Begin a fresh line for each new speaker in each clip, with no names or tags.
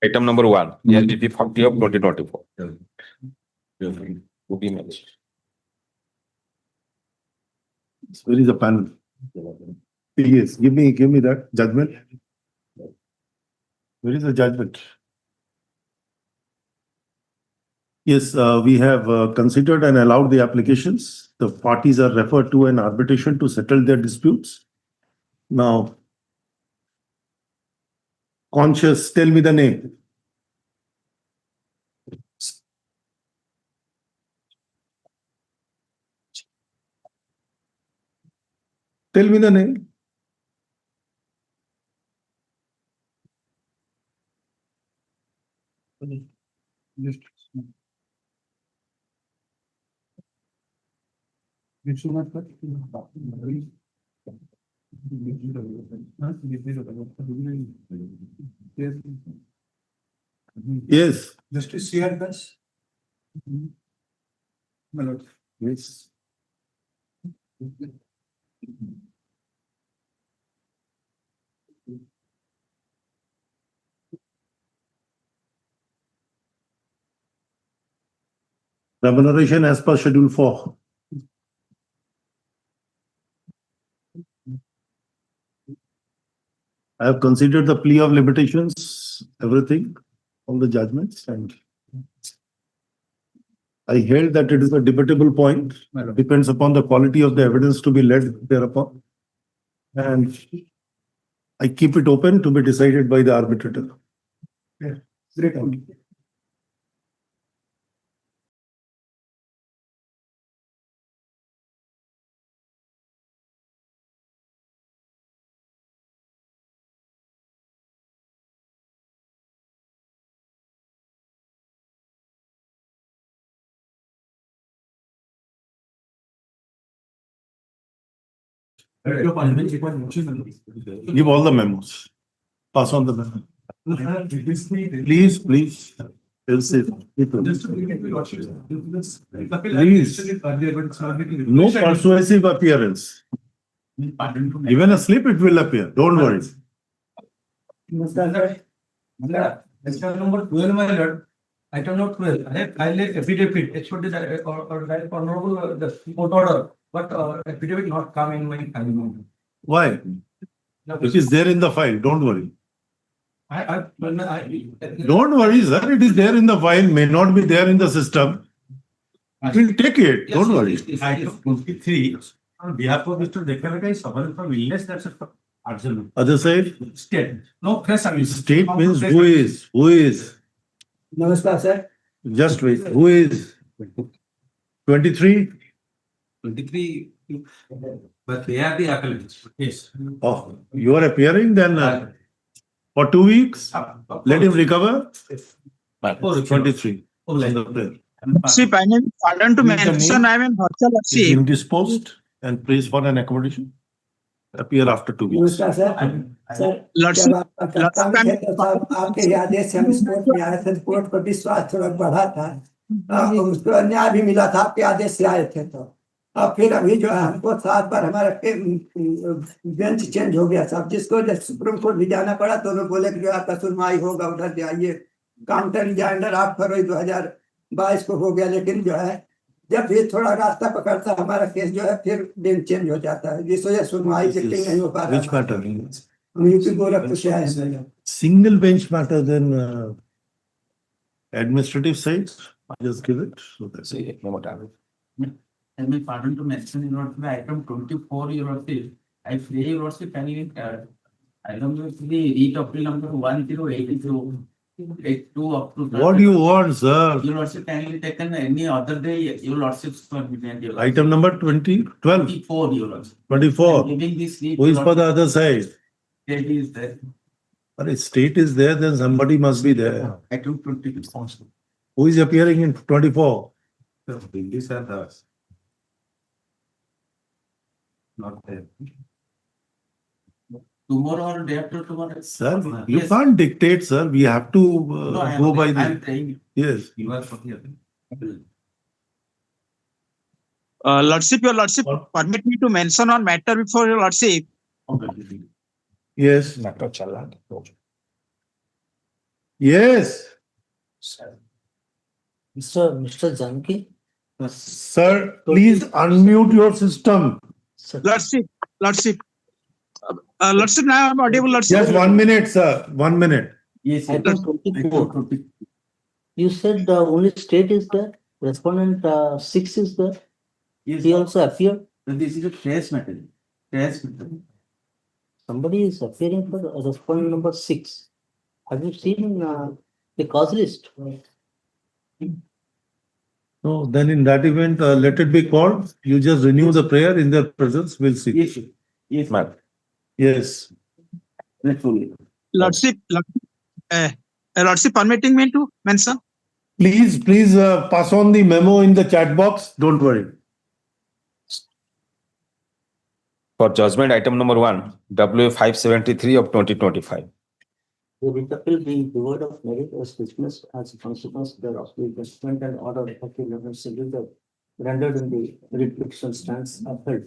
Item number 1, LDP 40 of 2024. To be mentioned.
Where is the panel? Yes, give me that judgment. Where is the judgment? Yes, we have considered and allowed the applications. The parties are referred to an arbitration to settle their disputes. Now, conscious, tell me the name. Tell me the name. Yes.
Justice C.R. Das. My lord.
Yes. Remuneration as per Schedule 4. I have considered the plea of limitations, everything, all the judgments, and I held that it is a debatable point. Depends upon the quality of the evidence to be led thereupon. And I keep it open to be decided by the arbitrator.
Yeah. Great.
Give all the memos. Pass on the memo. Please. Please. No persuasive appearance. Given a slip, it will appear. Don't worry.
Item number 12, my lord. Item number 12. I have filed a affidavit. It should be honorable the court order, but affidavit not come in my file.
Why? It is there in the file. Don't worry. Don't worry, sir. It is there in the file. May not be there in the system. We'll take it. Don't worry.
Item 23. On behalf of Mr. Dekalaka is suffering from illness. That's absolute.
Other side.
State. No fresh service.
State means who is? Who is?
Namaskar, sir.
Just wait. Who is? 23?
23. But they are the appellants. Yes.
Oh, you are appearing then for 2 weeks? Let him recover. 23.
See, pardon to mention, I am in virtual
Is indisposed and prays for an accommodation. Appear after 2 weeks.
Lordship,
आपके आदेश से हम इस court में आए थे, court को विश्वास थोड़ा बढ़ा था, उसको न्याय भी मिला था, आपके आदेश से आए थे। तो अब फिर अभी जो है हमको 7 बार हमारा बेंच चेंज हो गया साहब, जिसको सुप्रीम कोर्ट भी जाना पड़ा तो उन्होंने बोले कि जो आपका सुनवाई होगा उधर जाइए। काउंटर एजेंडर 8 फरवरी 2022 को हो गया, लेकिन जो है जब भी थोड़ा रास्ता पकड़ता हमारा केस जो है फिर बेंच चेंज हो जाता है, जिस वजह सुनवाई सिटिंग नहीं हो पा रहा।
Which matter?
हम यूपी गोरखपुर से आए हैं।
Single bench matter than administrative side. Just give it. So that's it.
And my pardon to mention in order to item 24, your worship. I pray your worship can you item the read appeal number 1082 up to.
What do you want, sir?
Your worship kindly taken any other day, your lordship's convenient.
Item number 20, 12,
24, your lordship.
24.
Giving this read.
Who is for the other side?
State is there.
But if state is there, then somebody must be there.
Item 22.
Who is appearing in 24?
These are the. Not there. Tomorrow or day after tomorrow.
Sir, you can't dictate, sir. We have to go by the.
I'm saying.
Yes.
You are from here.
Lordship, your Lordship, permit me to mention on matter before your Lordship.
Yes. Yes,
Mr. Janki?
sir, please unmute your system.
Lordship, Lordship. Lordship, now I'm audible, Lordship.
Just 1 minute, sir, 1 minute.
Yes, yes.
Item 24. You said the only state is there, respondent 6 is there,
Yes,
he also appeared.
this is a trace material. Trace material.
Somebody is appearing for the respondent number 6. Have you seen the cause list?
No, then in that event, let it be called. You just renew the prayer in their presence, we'll see.
Yes, sir. Yes,
Ma'am.
Yes,
Gratefully.
Lordship, Lordship permitting me to mention?
please pass on the memo in the chat box, don't worry.
For judgment item number 1, WA 573 of 2025.
The writ appeal being devoid of merit was dismissed as a consequence thereof. The judgment and order of appeal have been rendered in the reproduction stands upheld.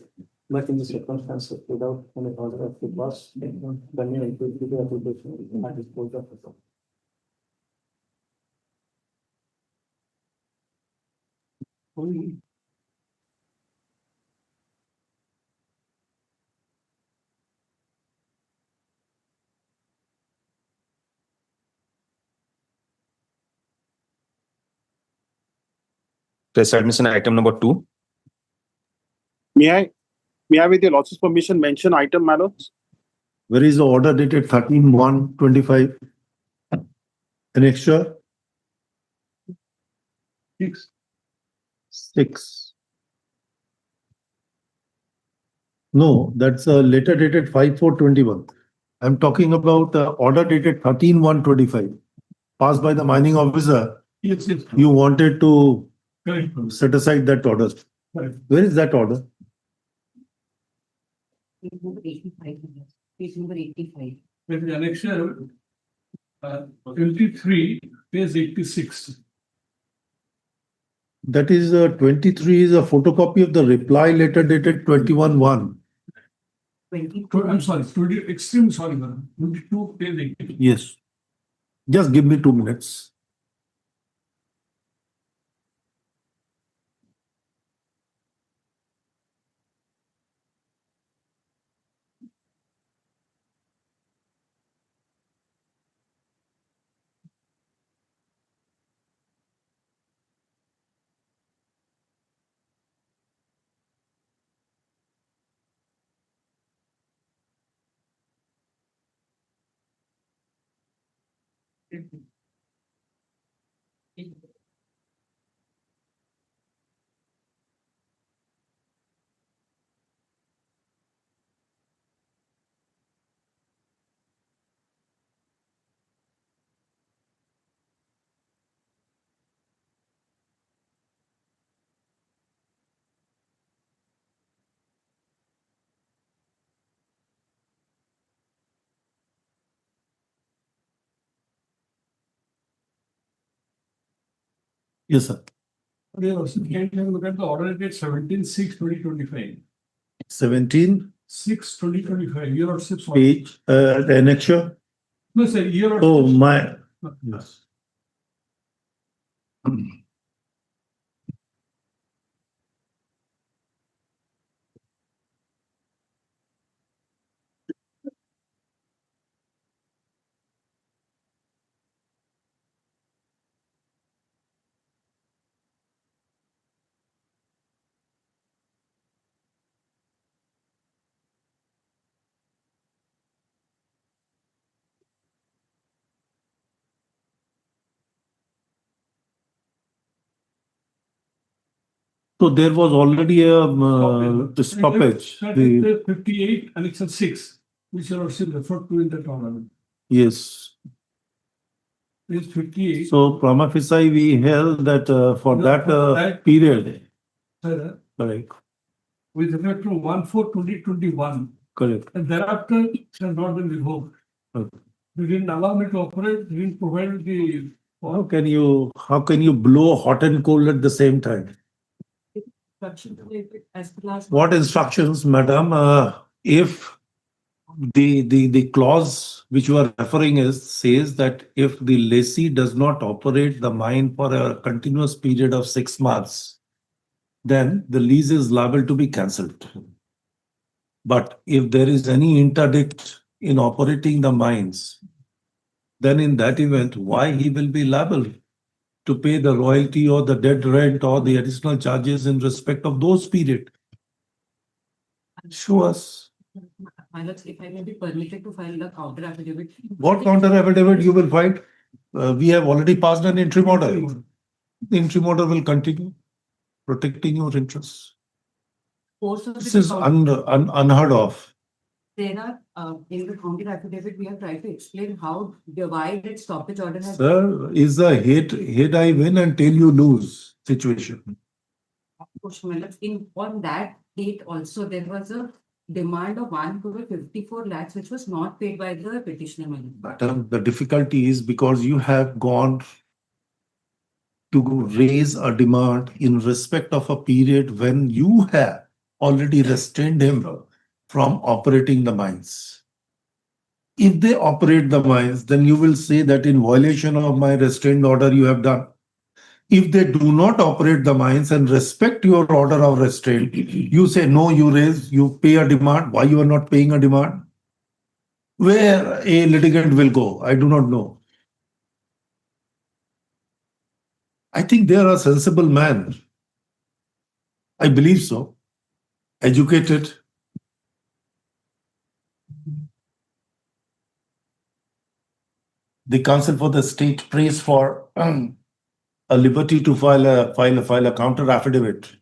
But in the circumstances without any order of the boss, the new into the application at disposal of the.
Case admission item number 2.
May I with your lordship's permission mention item, my lords?
Where is the order dated 13/1/25? Annexure 6. No, that's a letter dated 5/4/21. I'm talking about the order dated 13/1/25, passed by the mining officer.
Yes, yes.
You wanted to
Correct.
set aside that order.
Correct.
Where is that order?
Page number 85. Page number 85.
With the annexure 23, page 86.
That is 23 is a photocopy of the reply letter dated 21/1.
22.
I'm sorry, extremely sorry, madam. 22, page 80.
Yes. Just give me 2 minutes. Yes, sir.
Can you look at the order dated 17/6/2025?
17
6/2025, year or 6.
page, the annexure.
No, sir, year or.
Oh,
six.
my. Yes. So there was already a stoppage.
That
The-
is 58 annexure 6, which are also referred to in that order.
Yes.
Page 58.
So prima facie, we held that for
No,
that
that-
period.
Sir,
Correct.
with respect to 1/4/2021,
Correct.
and thereafter it has not been revoked.
Okay.
You didn't allow me to operate, you didn't provide the.
How can you blow hot and cold at the same time?
Instruction to it as the last.
What instructions, madam? If The clause which you are referring is says that if the lessee does not operate the mine for a continuous period of 6 months, then the lease is liable to be cancelled. But if there is any interdict in operating the mines, then in that event, why he will be liable to pay the royalty or the dead rent or the additional charges in respect of those period? Show us.
My lords, if I may be permitted to file the counter affidavit.
What counter affidavit you will file? We have already passed an interim order. The interim order will continue protecting your interests.
Force of
This
the
is
counter-
unheard of.
There are, in the counter affidavit, we have tried to explain how divided stoppage order has.
Sir, is a hit I win and tail you lose situation.
Of course, my lords, on that date also, there was a demand of 1 crore 54 lakhs, which was not paid by the petitioner. My lord.
But the difficulty is because you have gone to raise a demand in respect of a period when you have already restrained him from operating the mines. If they operate the mines, then you will say that in violation of my restraint order you have done. If they do not operate the mines and respect your order of restraint, you say no, you pay a demand. Why you are not paying a demand? Where a litigant will go, I do not know. I think they are a sensible man. I believe so. Educated. The Council for the State prays for a liberty to file a counter affidavit.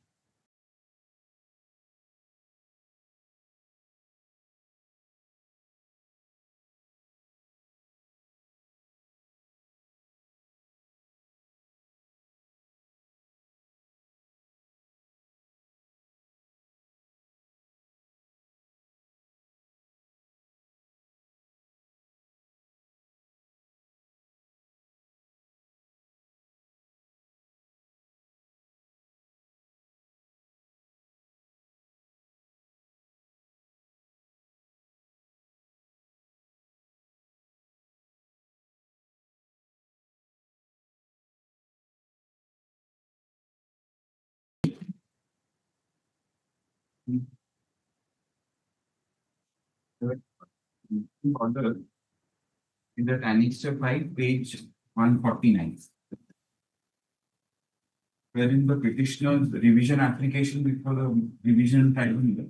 Order in that annexure 5, page 149. Wherein the petitioner's revision application before the revision tribunal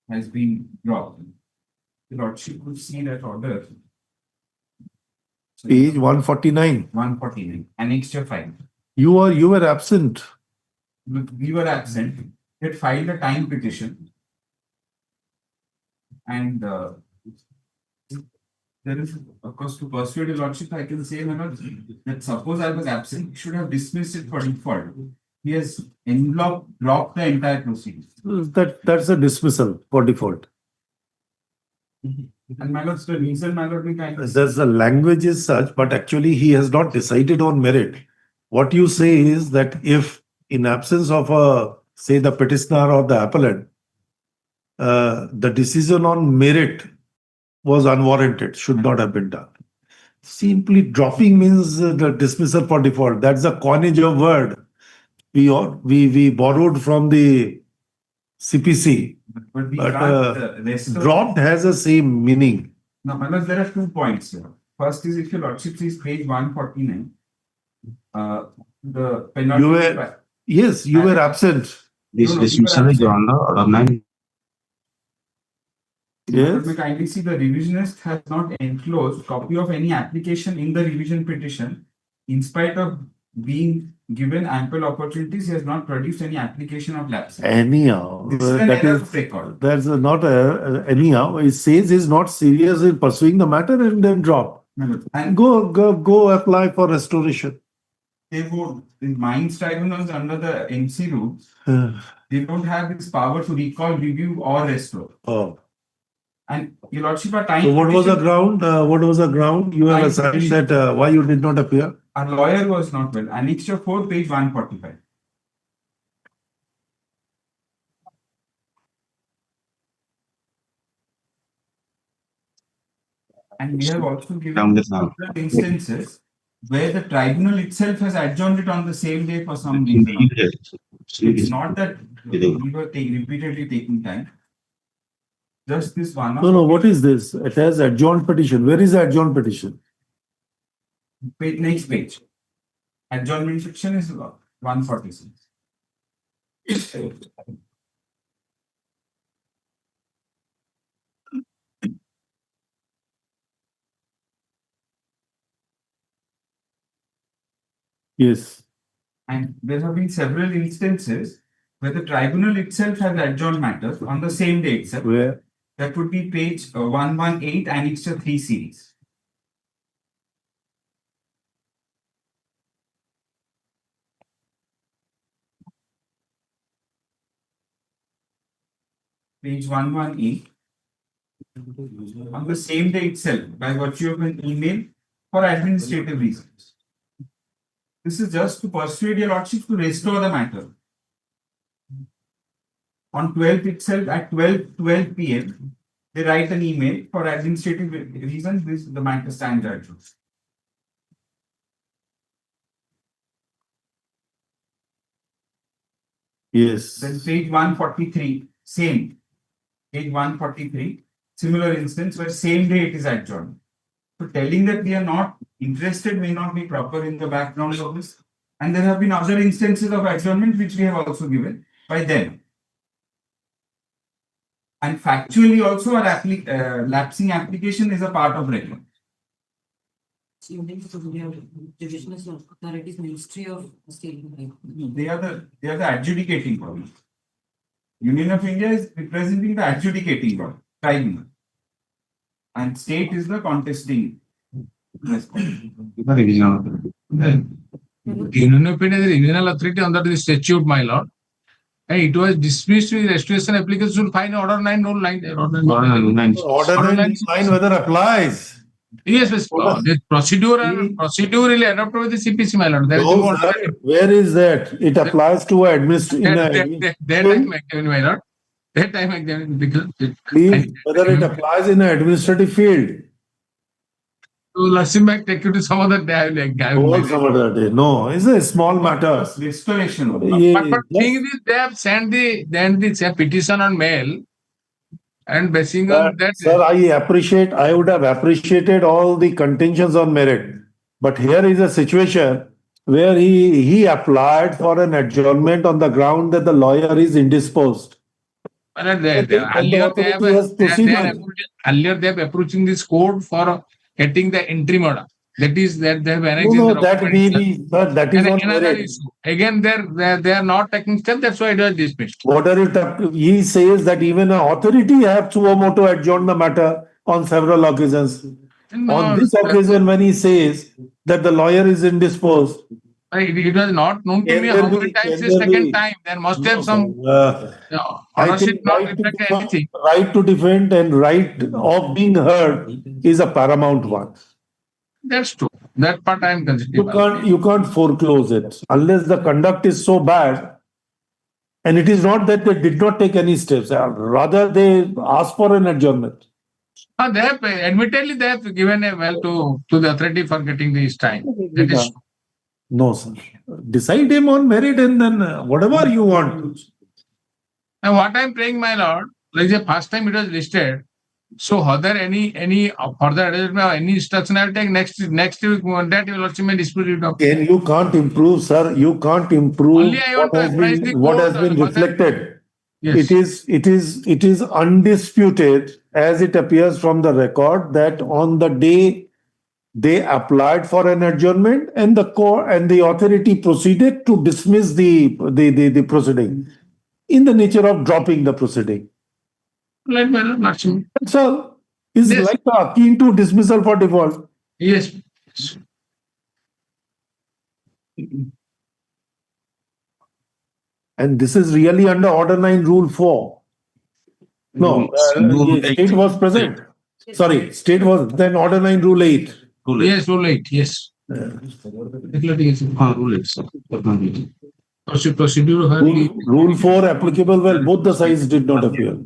has been dropped. The lordship could see that order.
Page 149.
149, annexure 5.
You were absent.
We were absent. He had filed a time petition. And there is, of course, to persuade your lordship, I can say, my lord, that suppose I was absent, he should have dismissed it for default. He has dropped the entire proceedings.
That's a dismissal for default.
And my lord, the reason, my lord, we kind of.
There's the language is such, but actually he has not decided on merit. What you say is that if in absence of say the petitioner or the appellant, the decision on merit was unwarranted, should not have been done. Simply dropping means the dismissal for default. That's a coinage of word. We borrowed from the CPC,
But we
but
can't restore.
dropped has the same meaning.
Now, my lord, there are 2 points here. First is, if your lordship sees page 149, the penalty.
Yes, you were absent.
This dismissal is on the order 9.
Yes.
Let me kindly see, the revisionist has not enclosed copy of any application in the revision petition. In spite of being given ample opportunities, he has not produced any application of lapse.
Anyhow,
This is an error of record.
that's not anyhow. It says he's not serious in pursuing the matter and then drop.
And
Go apply for restoration.
they would, in mines tribunals under the MC rules, they don't have this power to recall, review, or restore.
Oh.
And your lordship, a time.
So what was the ground? What was the ground you have
Time
assigned
petition.
that why you did not appear?
Our lawyer was not well. Annexure 4, page 145. And we have also given several instances where the tribunal itself has adjourned it on the same day for some reason. It's not that we were repeatedly taking time. Just this one.
No, what is this? It has adjourned petition. Where is the adjourned petition?
Next page. Adjournment section is 146.
Yes.
And there have been several instances where the tribunal itself has adjourned matters on the same day itself.
Where?
That would be page 118, Annexure 3 series. Page 118. On the same day itself, by virtue of an email for administrative reasons. This is just to persuade your lordship to restore the matter. On 12th itself, at 12 p.m., they write an email for administrative reasons. The matter stands adjourned.
Yes.
Then page 143, same. Page 143, similar instance where same day it is adjourned. So telling that we are not interested may not be proper in the background of this. And there have been other instances of adjournment which we have also given by them. And factually also our lapsing application is a part of record.
Divisional Authorities Ministry of State.
They are the adjudicating body. Union of India is representing the adjudicating body, tribunal. And state is the contesting.
Union of India is the regional authority under the statute, my lord. And it was dismissed with restoration application to find order 9, rule 9. Order
9 whether applies.
Yes, yes. The procedurally adopted with the CPC, my lord. There is no order.
Where is that? It applies to administration.
That time I examine, my lord. That time I examine.
Whether it applies in an administrative field.
So Lasim back take you to some other day.
Some other day. No, it's a small matter.
Restoration.
But thing is, they have sent the petition on mail. And basing on that,
sir, I would have appreciated all the contentions on merit. But here is a situation where he applied for an adjournment on the ground that the lawyer is indisposed.
Earlier they have approaching this court for getting the interim order. That is that they have annexed.
That is not
another
merit.
issue. Again, they are not taking steps. That's why it was dismissed.
He says that even an authority have suo motu adjourn the matter on several occasions.
No,
on this occasion, when he says that the lawyer is indisposed,
it was not known to me how many times the second time. There must have some ownership not reflect anything.
Right to defend and right of being heard is a paramount one.
That's true. That part I am considering.
You can't foreclose it unless the conduct is so bad. And it is not that they did not take any steps. Rather, they asked for an adjournment.
They have admittedly they have given a well to the authority for getting this time. That is true.
No, sir. Decide him on merit and then whatever you want.
And what I am praying, my lord, like the first time it was listed. So, whether any further adjustment or any instruction I will take next week, that you will also may dispute it.
Again, you can't improve, sir. You can't improve what has been reflected.
Yes.
It is undisputed as it appears from the record that on the day they applied for an adjournment and the court and the authority proceeded to dismiss the proceeding in the nature of dropping the proceeding. That's all. It's like akin to dismissal for default.
Yes.
And this is really under Order 9, Rule 4. No, state was present. Sorry, state was then Order 9, Rule 8.
Yes, Rule 8. Yes.
Rule 4 applicable where both the sides did not appear.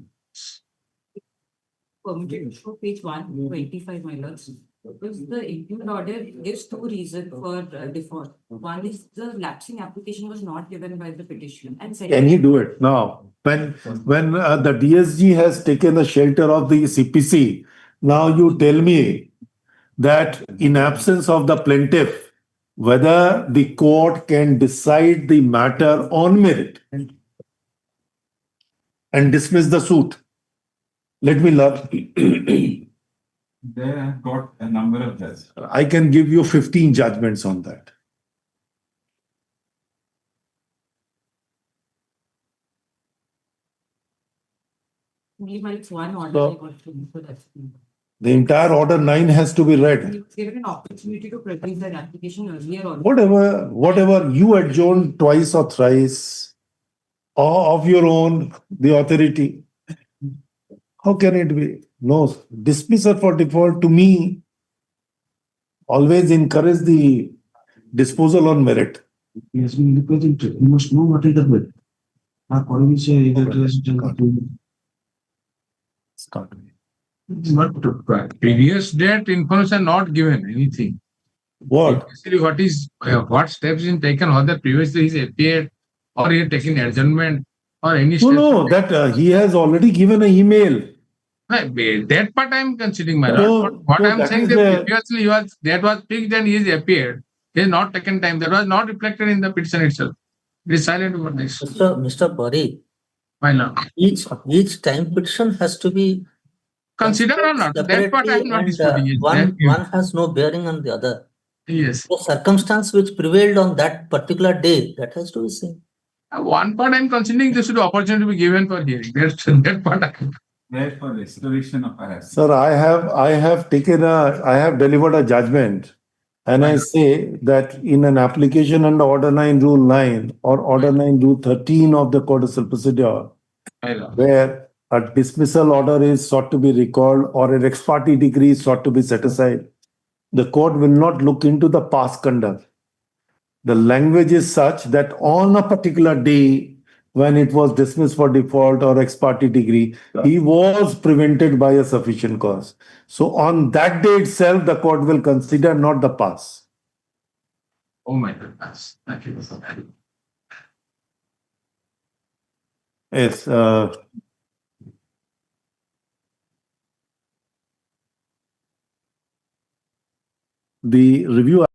permitted to show page 125, my lords. Because the impugned order gives two reasons for default. One is the lapsing application was not given by the petitioner. And
Can
second,
he do it now? When the DSG has taken the shelter of the CPC, now you tell me that in absence of the plaintiff, whether the court can decide the matter on merit and dismiss the suit. Let me learn.
There I've got a number of judges.
I can give you 15 judgments on that.
only my one order
So-
I got to for that.
The entire order 9 has to be read.
He was given an opportunity to produce that application earlier on.
Whatever you adjourn twice or thrice, or of your own, the authority. How can it be? No, dismissal for default to me always encourage the disposal on merit.
Yes, because you must know what is the bill. According
But previous date information not given anything.
What?
Actually, what steps been taken, whether previously he's appeared or he had taken adjournment or any steps.
No, that he has already given an email.
Right, that part I am considering, my
So-
lord. But what
so
I am
that
saying
is
that
the-
previously that was picked and he is appeared. He has not taken time. That was not reflected in the petition itself. It is silent about this.
Mr. Pari,
My lord.
each time petition has to be
Consider or not? That part I am not
separately,
disputing.
and
Yes,
one has no bearing on the other.
yes.
The circumstance which prevailed on that particular day, that has to be seen.
One part I am considering this should be opportunity to be given for hearing. That part I am.
There for restoration of harassment.
Sir, I have delivered a judgment. And I say that in an application under Order 9, Rule 9 or Order 9, Rule 13 of the Code of Civil Procedure,
My lord.
where a dismissal order is sought to be recalled or an ex parte decree is sought to be set aside, the court will not look into the past conduct. The language is such that on a particular day, when it was dismissed for default or ex parte decree, he was prevented by a sufficient cause. So on that day itself, the court will consider not the past.
Oh my goodness. Thank you.
Yes. The review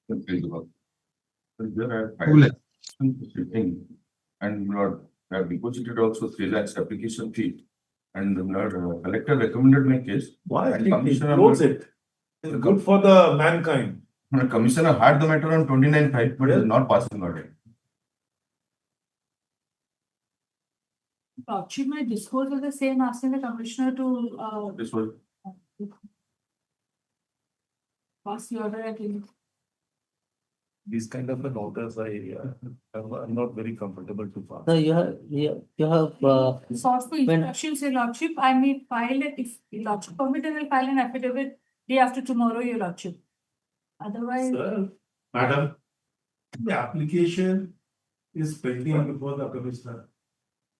And Lord, have deposited also 3 lakhs application fee. And Lord, collector recommended my case.
Why?
And commissioner,
Close it. It's good for the mankind.
Commissioner had the matter on 29/5, but is not passing order.
Lordship may dispose of the same, asking the commissioner to
This was
pass the order again.
These kind of an orders I'm not very comfortable to pass.
No, you have,
Sought for instructions, Your Lordship. I may file it if Your Lordship permitted, I will file an affidavit day after tomorrow, Your Lordship. Otherwise,
Sir, madam, the application is pending before the commissioner.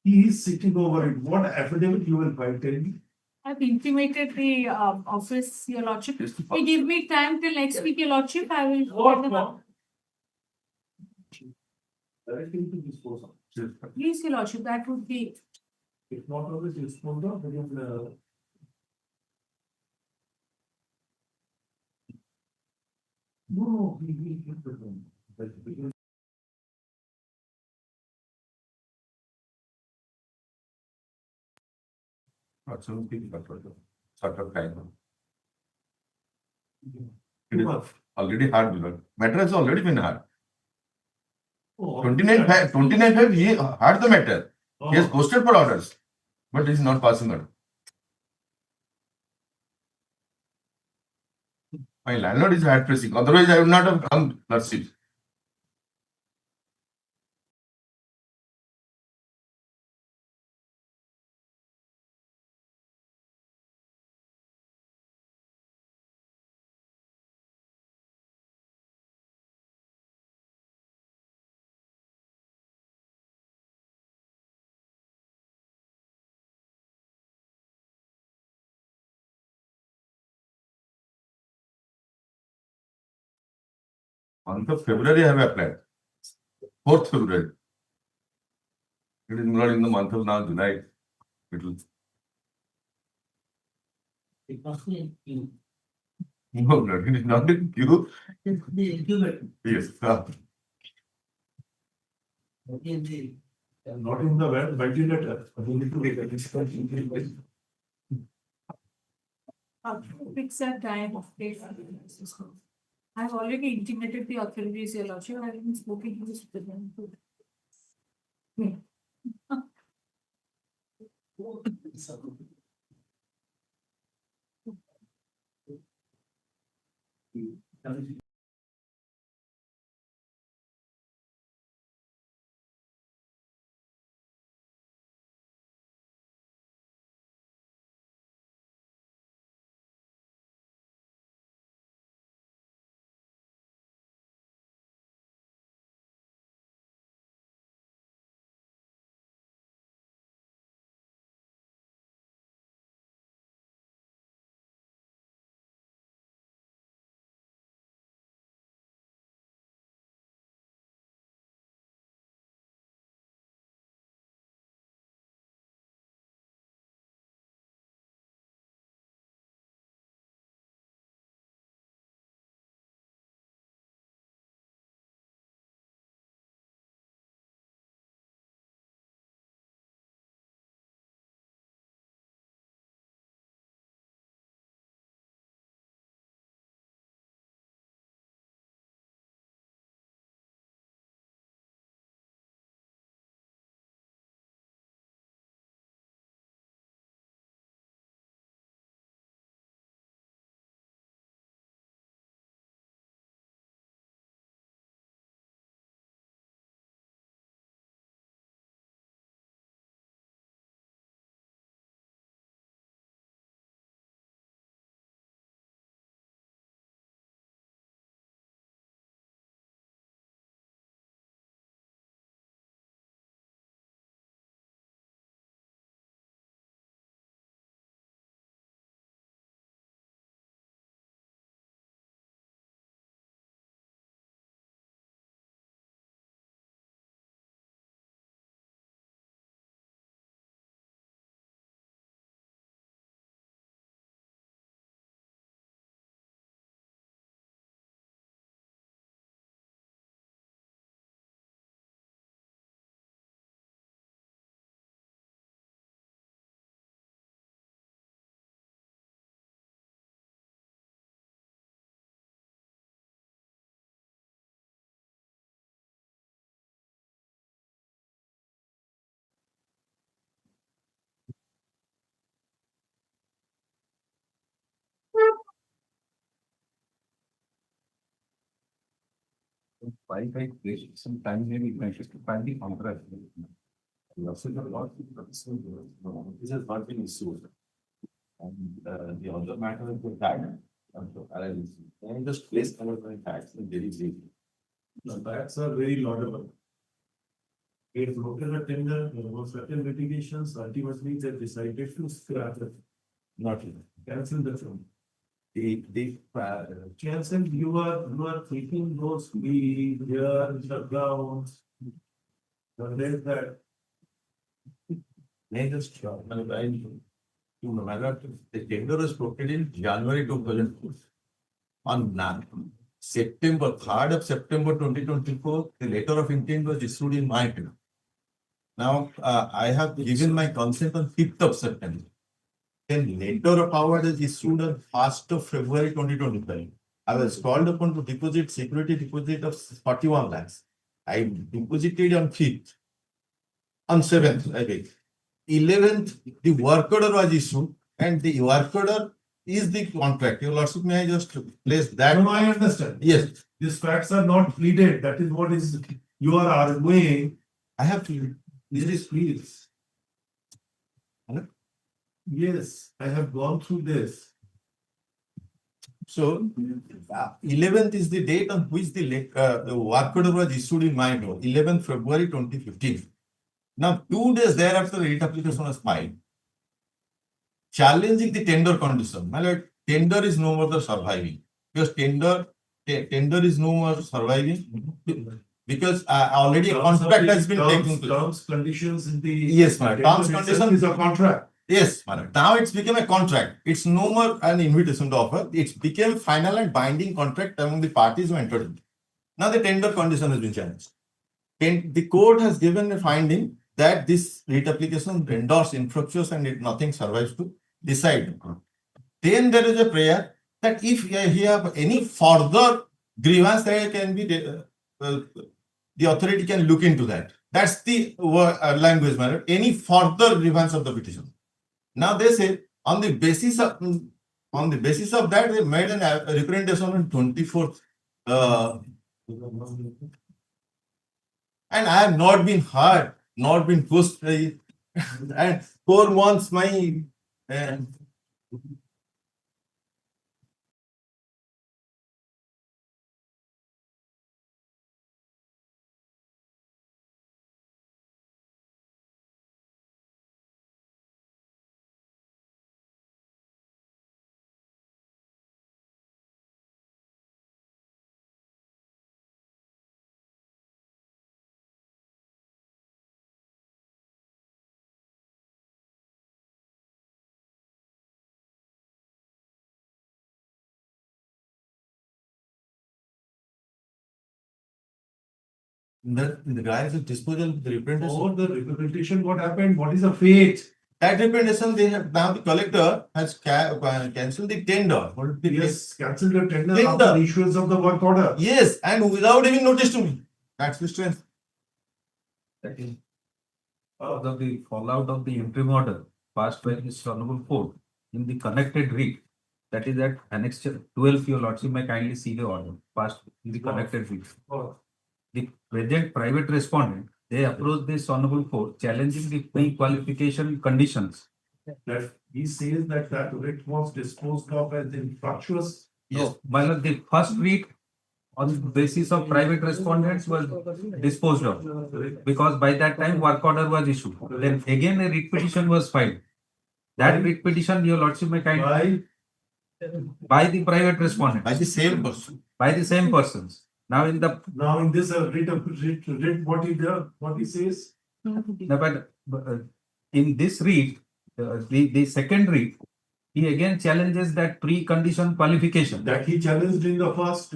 He is sitting over it. What affidavit you will file, tell me?
I've intimated the office, Your Lordship. If you give me time till next week, Your Lordship, I will.
What more? Directly to dispose of.
Please, Your Lordship, that would be.
If not always disposed of, then no, he will give the
sort of time. It is already hard, Lord. Matter has already been hard. 29/5, he had the matter. He has posted for orders, but he is not passing order. My landlord is hard pressing. Otherwise, I would not have come, Lordship. Month of February, I have applied. 4th February. It is not in the month of now, July. It will.
it must be in
No, Lord, it is not in queue.
the incubator.
Yes.
not in the ventilator. We need to get a
Fix a time of date. I've already intimated the authorities, Your Lordship. I haven't spoken to this person.
Why I waste some time maybe measures to find the contract. We also have a lot of this has not been issued. And the other matter is the tag. Can I just place our tags in very easy?
The tags are very laudable. It broken a tender, there was certain litigations, ultimately they decided to scrap it.
Not even.
Cancel the film.
The
Cancel, you are taking those we here, the ground. There's that.
they just no matter the tender was broken in January 2004. On September 3rd of September 2024, the letter of intent was issued in my favor. Now I have given my consent on 5th of September. Then letter of award is issued on 1st of February 2025. I was called upon to deposit security deposit of 41 lakhs. I deposited on 5th. On 7th, I beg. 11th, the work order was issued, and the work order is the contract. Your Lordship, may I just place that?
No, I understand.
Yes.
These facts are not pleaded. That is what is you are arguing.
I have to.
Please.
Hello?
Yes, I have gone through this.
So, 11th is the date on which the work order was issued in my name, 11th February 2015. Now, 2 days thereafter, the writ application was filed, challenging the tender condition. My lord, tender is no more surviving, because tender is no more surviving, because already a contract has been taken place.
Terms, conditions in the.
Yes, my terms, conditions
is a contract.
Yes, madam. Now it's become a contract. It's no more an invitation to offer. It's became final and binding contract among the parties who entered it. Now the tender condition has been challenged. The court has given a finding that this writ application renders infructuous and nothing survives to decide. Then there is a prayer that if he have any further grievance, there can be the authority can look into that. That's the language, madam. Any further grievance of the petition. Now they say on the basis of that they made a representation on 24th, and I have not been heard, not been pushed, and 4 months my. In the guise of disposal, the representation.
Oh, the representation, what happened? What is the fate?
That representation, they have now the collector has cancelled the tender.
Yes, cancelled the tender after the issuance of the work order.
Yes, and without giving notice to me. That's the strength.
That is of the fallout of the interim order passed by this Honorable Court in the connected writ. That is at Annexure 12, your Lordship may kindly see the order passed in the connected writ. The present private respondent, they approached this Honorable Court challenging the pre-qualification conditions.
That he says that writ was disposed of as infructuous.
Yes, but the first writ on the basis of private respondents was disposed of, because by that time work order was issued. Then again a writ petition was filed. That writ petition, your Lordship may kindly by the private respondent.
By the same person.
By the same persons. Now in
this writ, what he says?
No, but in this writ, the second writ, he again challenges that pre-condition qualification.
That he challenged in the first.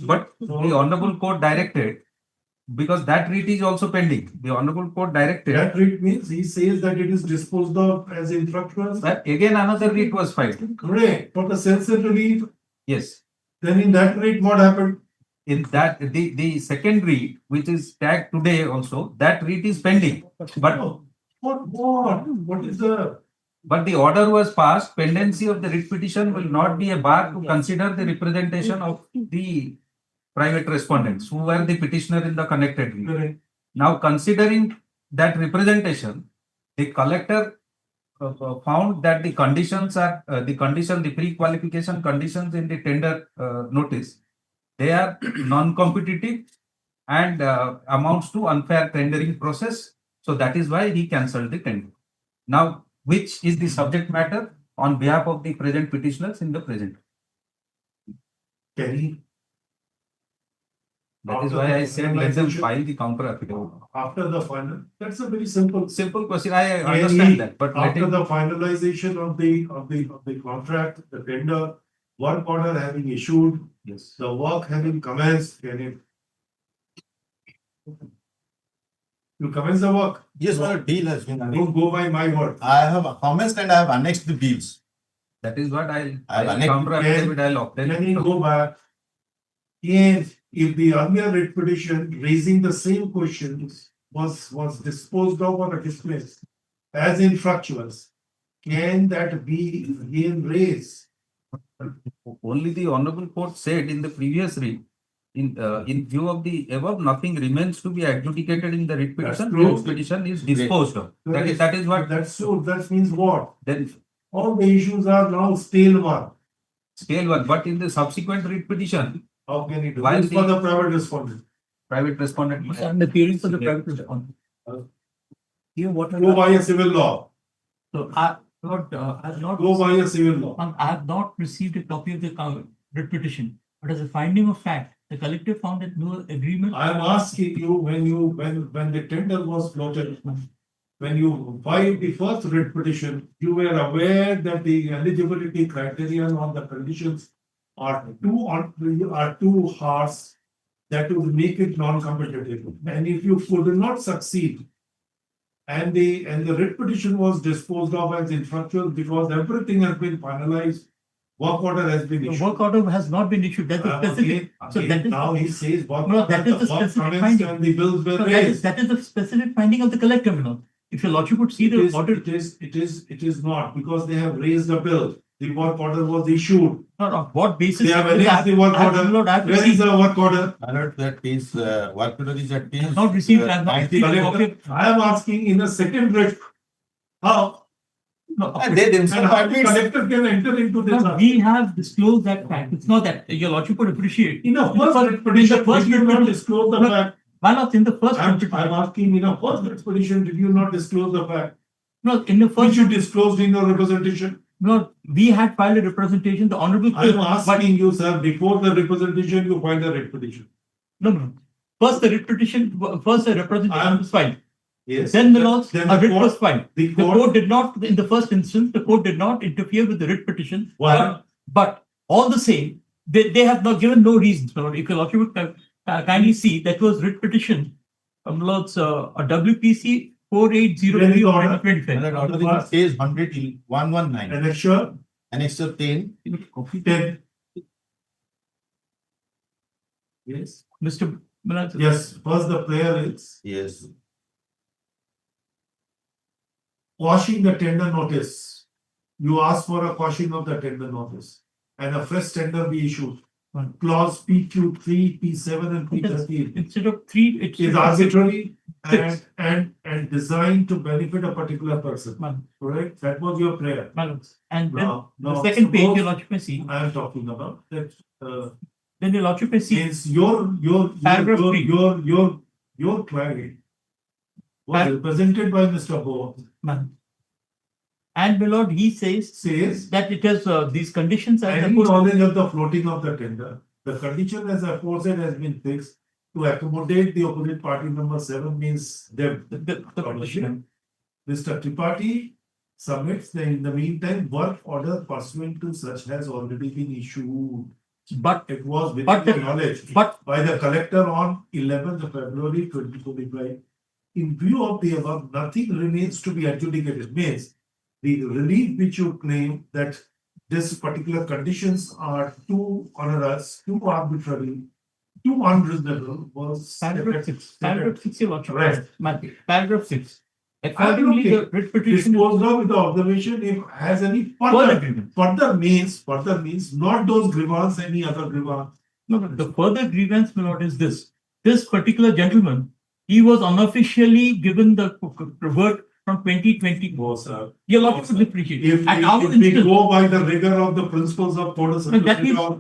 But the Honorable Court directed, because that writ is also pending. The Honorable Court directed.
That writ means he says that it is disposed of as infructuous.
But again another writ was filed.
Correct. For the censor relief.
Yes.
Then in that writ, what happened?
In that, the second writ, which is tagged today also, that writ is pending. But
what is the?
But the order was passed. Pendency of the writ petition will not be a bar to consider the representation of the private respondents who were the petitioner in the connected read. Now, considering that representation, the collector found that the conditions are the pre-qualification conditions in the tender notice, they are non-competitive and amounts to unfair tendering process. So that is why he cancelled the tender. Now, which is the subject matter on behalf of the present petitioners in the present?
Can he,
That is why I said let them file the counter affidavit.
after the final, that's a very simple.
Simple question. I understand that, but
After the finalization of the contract, the tender, work order having issued,
yes,
the work having commenced, can it? You commence the work.
Yes, sir, deal has been.
Don't go by my word.
I have commenced and I have annexed the bills.
that is what I'll
I'll
counter affidavit. I'll obtain.
Can you go back? If the earlier writ petition raising the same questions was disposed of or dismissed as infructuous, can that be again raised?
Only the honorable court said in the previous read, in view of the above, nothing remains to be adjudicated in the writ petition.
true.
Writ petition is disposed of. That is what.
That's so. That means what?
Then
All the issues are now stale one.
scale one, but in the subsequent writ petition,
How can you do
While
this for
the-
the private respondent?
private respondent.
And the theory for the private respondent. Here, what
Go by a civil law.
So I've not.
Go by a civil law.
I have not received a copy of the writ petition, but as a finding of fact, the collector found that no agreement.
I am asking you, when the tender was floated, when you filed the first writ petition, you were aware that the eligibility criterion on the conditions are too harsh that would make it non-competitive. And if you could not succeed, and the writ petition was disposed of as infructuous because everything has been finalized, work order has been
The
issued.
work order has not been issued. That's a specific. So that is.
Now he says work
No,
order,
that is the
the work
specific
commenced
finding.
and the bills were
No,
raised.
that is the specific finding of the collector, Manoj. If your lordship would see the order.
It is not, because they have raised a bill. The work order was issued.
Not on what basis.
They have annexed the work order.
I have
Where is the work order?
Alert that is, work order is at page.
not received. I have not received a copy.
Collector, I am asking in a second writ, how?
No,
And they
And
themselves
how the
admit.
collector can enter into this?
no, we have disclosed that fact. It's not that your lordship would appreciate.
In a first writ petition, did you not disclose the
No,
fact?
Why not in the first?
I'm
petition?
asking, in a first writ petition, did you not disclose the fact?
No, in the
Which
first.
you disclosed in your representation?
No, we had filed a representation. The honorable.
I am
but-
asking you, sir, before the representation, you filed a writ petition.
No. First the writ petition. First the
I am-
representation was filed.
Yes.
Then the laws,
Then
a
the
writ was
court,
filed.
the
The
court,
court did not, in the first instance, the court did not interfere with the writ petition.
Why?
But all the same, they have not given no reasons. So if your lordship would kindly see, that was writ petition. Lord's a WPC 4803 of
order.
2025.
And that order is page 119.
annexure,
Annexure 10.
10.
Yes. Mr. Manoj.
Yes, first the prayer is
Yes.
quashing the tender notice. You ask for a quashing of the tender notice and a fresh tender be issued. Clause PQ3, P7 and P13
Instead of three, it's.
is arbitrary
Six.
and designed to benefit a particular person. Correct? That was your prayer.
Manoj. And then
Now,
the second page, your lordship may see.
I am talking about that.
Then your lordship may see.
Is your
Paragraph three.
client was
Par-
represented by Mr. Ho,
Man. And my lord, he says that it has these conditions are.
any knowledge of the floating of the tender. The condition as aforesaid has been fixed to accommodate the opposite party number 7 means the condition. Mr. Tripathi submits in the meantime, work order pursuant to such has already been issued.
But
It was within
But
the
the-
knowledge
but
by the collector on 11th of February 2025. In view of the above, nothing remains to be adjudicated. Means the relief which you claim that this particular conditions are too onerous, too arbitrary, too unreasonable was.
paragraph 6, paragraph 6, your lordship.
Right.
Man, paragraph 6. Accordingly, the writ petition.
Disposed of with the observation if has any
Further
further
agreement.
further means not those grievance, any other grievance.
No, but the further grievance, my lord, is this. This particular gentleman, he was unofficially given the work from 2020.
Sir.
Your lordship would appreciate.
If
At
we,
our
if we
instance-
go by the rigor of the principles of code of
No, that
supervision
is-
law,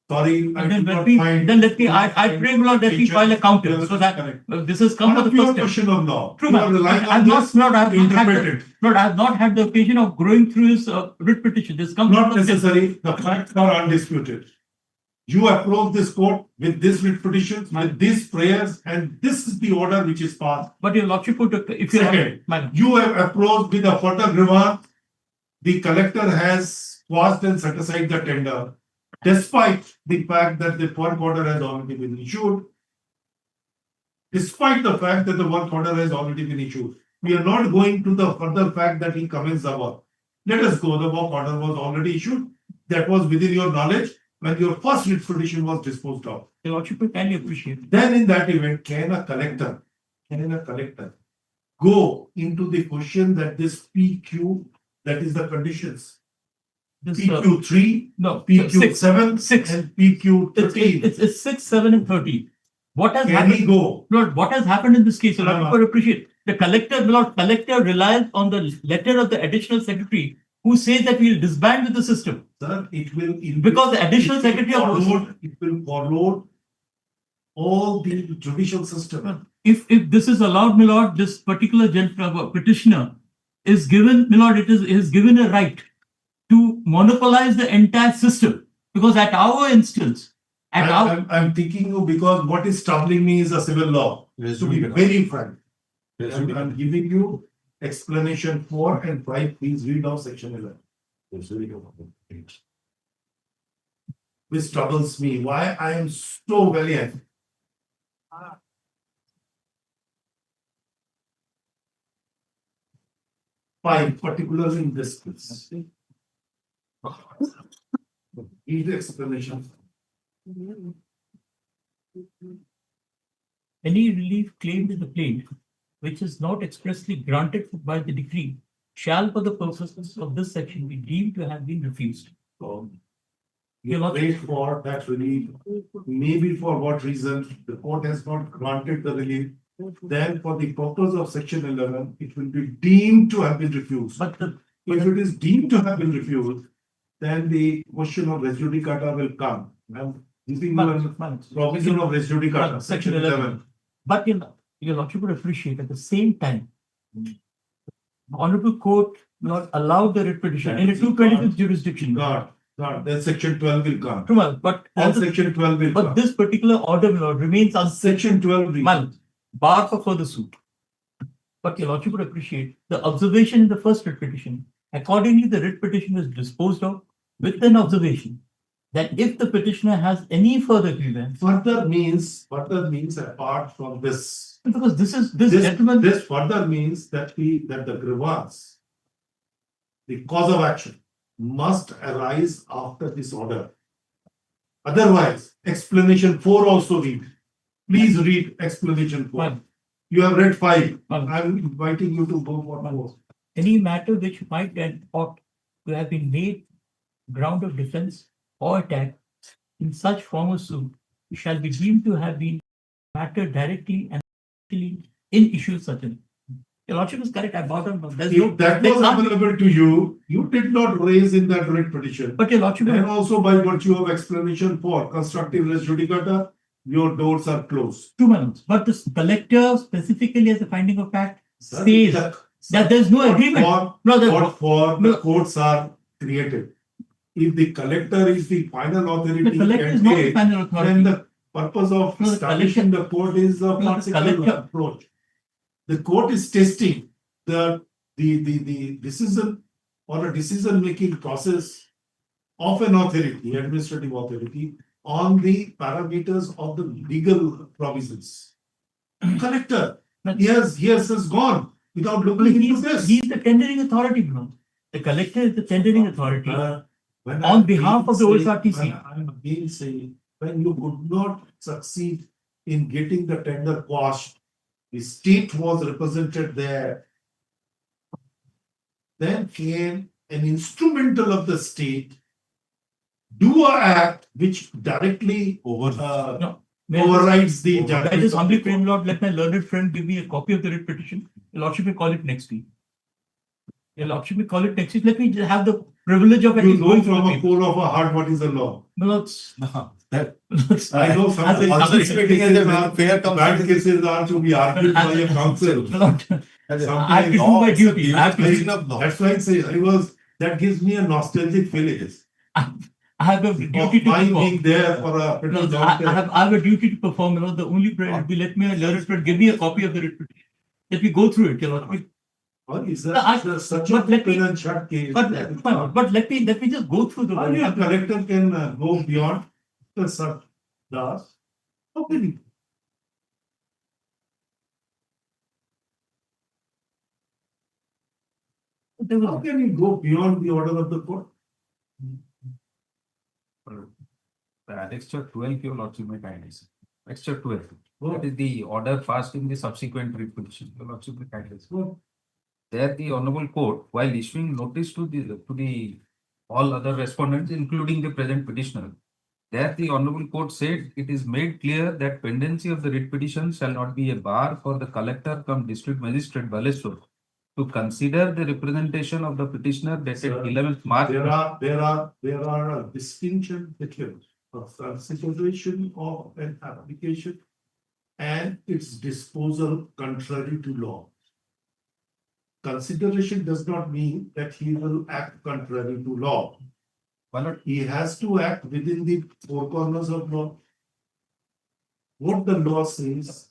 sorry, I
Then
do
let
not
me,
find.
then let me, I pray, my lord, that we file a counter, so that
Correct.
this has come
On
for
a
the
pure
first time.
question of law.
True,
You are
ma'am.
relying
I've
on
not,
this,
Lord, I've not had
interpret
the,
it.
Lord, I have not had the occasion of going through his writ petition. This comes.
Not
from the-
necessary, the facts are undisputed. You approach this court with this writ petition, with these prayers, and this is the order which is passed.
But your lordship would, if you
Second,
Madam.
you have approached with a further grievance. The collector has quashed and set aside the tender, despite the fact that the work order has already been issued. Despite the fact that the work order has already been issued, we are not going to the further fact that he commenced the work. Let us go, the work order was already issued. That was within your knowledge when your first writ petition was disposed of.
Your lordship would kindly appreciate.
Then in that event, can a collector go into the question that this PQ, that is the conditions,
This,
PQ3,
no,
PQ7,
six.
and PQ13.
It's 6, 7, and 30. What has
Can
happened?
he go?
Lord, what has happened in this case? A lot of people appreciate. The collector, Lord, collector relies on the letter of the additional secretary who says that we will disband with the system.
Sir, it will.
Because the additional secretary of
it will follow all the judicial system.
If this is allowed, my lord, this particular petitioner is given, my lord, is given a right to monopolize the entire system. Because at our instance,
I'm thinking you because what is troubling me is a civil law. To be very frank, I'm giving you explanation 4 and 5. Please read out section 11. Which troubles me. Why I am so valiant. Five, particularly in this case. Read the explanation.
any relief claimed in the plaint, which is not expressly granted by the decree, shall for the purposes of this section be deemed to have been refused.
You wait for that relief, maybe for what reason the court has not granted the relief. Then for the purpose of section 11, it will be deemed to have been refused.
But
if it is deemed to have been refused, then the question of res judicata will come. I'm giving you a provision of res judicata, section 11.
But your lordship would appreciate at the same time, the Honorable Court not allowed the writ petition in a 226 jurisdiction.
Then section 12 will come.
True, but
section 12 will come.
But this particular order, Lord, remains on
section 12
bar for further suit. But your lordship would appreciate the observation in the first writ petition. Accordingly, the writ petition is disposed of with an observation that if the petitioner has any further grievance.
Further means apart from this.
Because this
further means that the grievance, the cause of action, must arise after this order. Otherwise, explanation 4 also read. Please read explanation 4. You have read 5. I'm inviting you to go for 4.
Any matter which might and ought to have been made ground of defense or attack in such form of suit shall be deemed to have been matter directly and in issue certain. Your lordship is correct. I bought on.
If that was available to you, you did not raise in that writ petition.
But your lordship,
and also by virtue of explanation 4, constructive res judicata, your doors are closed.
2 months. But the collector specifically as a finding of fact says that there's no agreement.
The courts are created. If the collector is the final authority,
the collector is not the final authority.
Then the purpose of establishing the court is a practical approach. The court is testing the decision or a decision-making process of an authority, administrative authority, on the parameters of the legal provisions. Collector, he has gone without looking into this.
He is the tendering authority, bro. The collector is the tendering authority on behalf of the OSRTC.
I'm again saying, when you could not succeed in getting the tender quashed, the state was represented there. Then came an instrumental of the state do a act which directly
No.
overrides the
May I
judgment.
just humbly pray, Lord, let my learned friend give me a copy of the writ petition. Your Lordship may call it next week. Your Lordship may call it next week. Let me just have the privilege of at
You
least
know
going through
from
the
a
paper.
core of a heart what is the law.
No, it's,
That
I know some
As a-
also expecting as a fair
bad
counsel.
cases are to be argued by a counsel.
Lord,
As a-
I have to do
law,
my
it's a
duty. I have to
question
do,
of law.
That's why I say that gives me a nostalgic feeling
I have a duty
of
to
mine
perform.
being there for a pretty
No,
long
I
time.
have a duty to perform. You know, the only prayer would be let me a learned friend give me a copy of the writ petition. Let me go through it. You know,
Or is
No, I-
that such a
but let me-
open and shut case?
but let me just go through the.
How your collector can go beyond the such does? How can he? How can he go beyond the order of the court?
The annexure 12, your lordship may kindly say. Annexure 12. That is the order passed in the subsequent writ petition. Your lordship may kindly say. There the honorable court, while issuing notice to the all other respondents, including the present petitioner, there the honorable court said it is made clear that pendency of the writ petition shall not be a bar for the collector cum district magistrate Baleshwar to consider the representation of the petitioner dated
Sir,
11th March.
There are a distinction between a consideration of an application and its disposal contrary to law. Consideration does not mean that he will act contrary to law.
Well,
He has to act within the four corners of law. What the law says.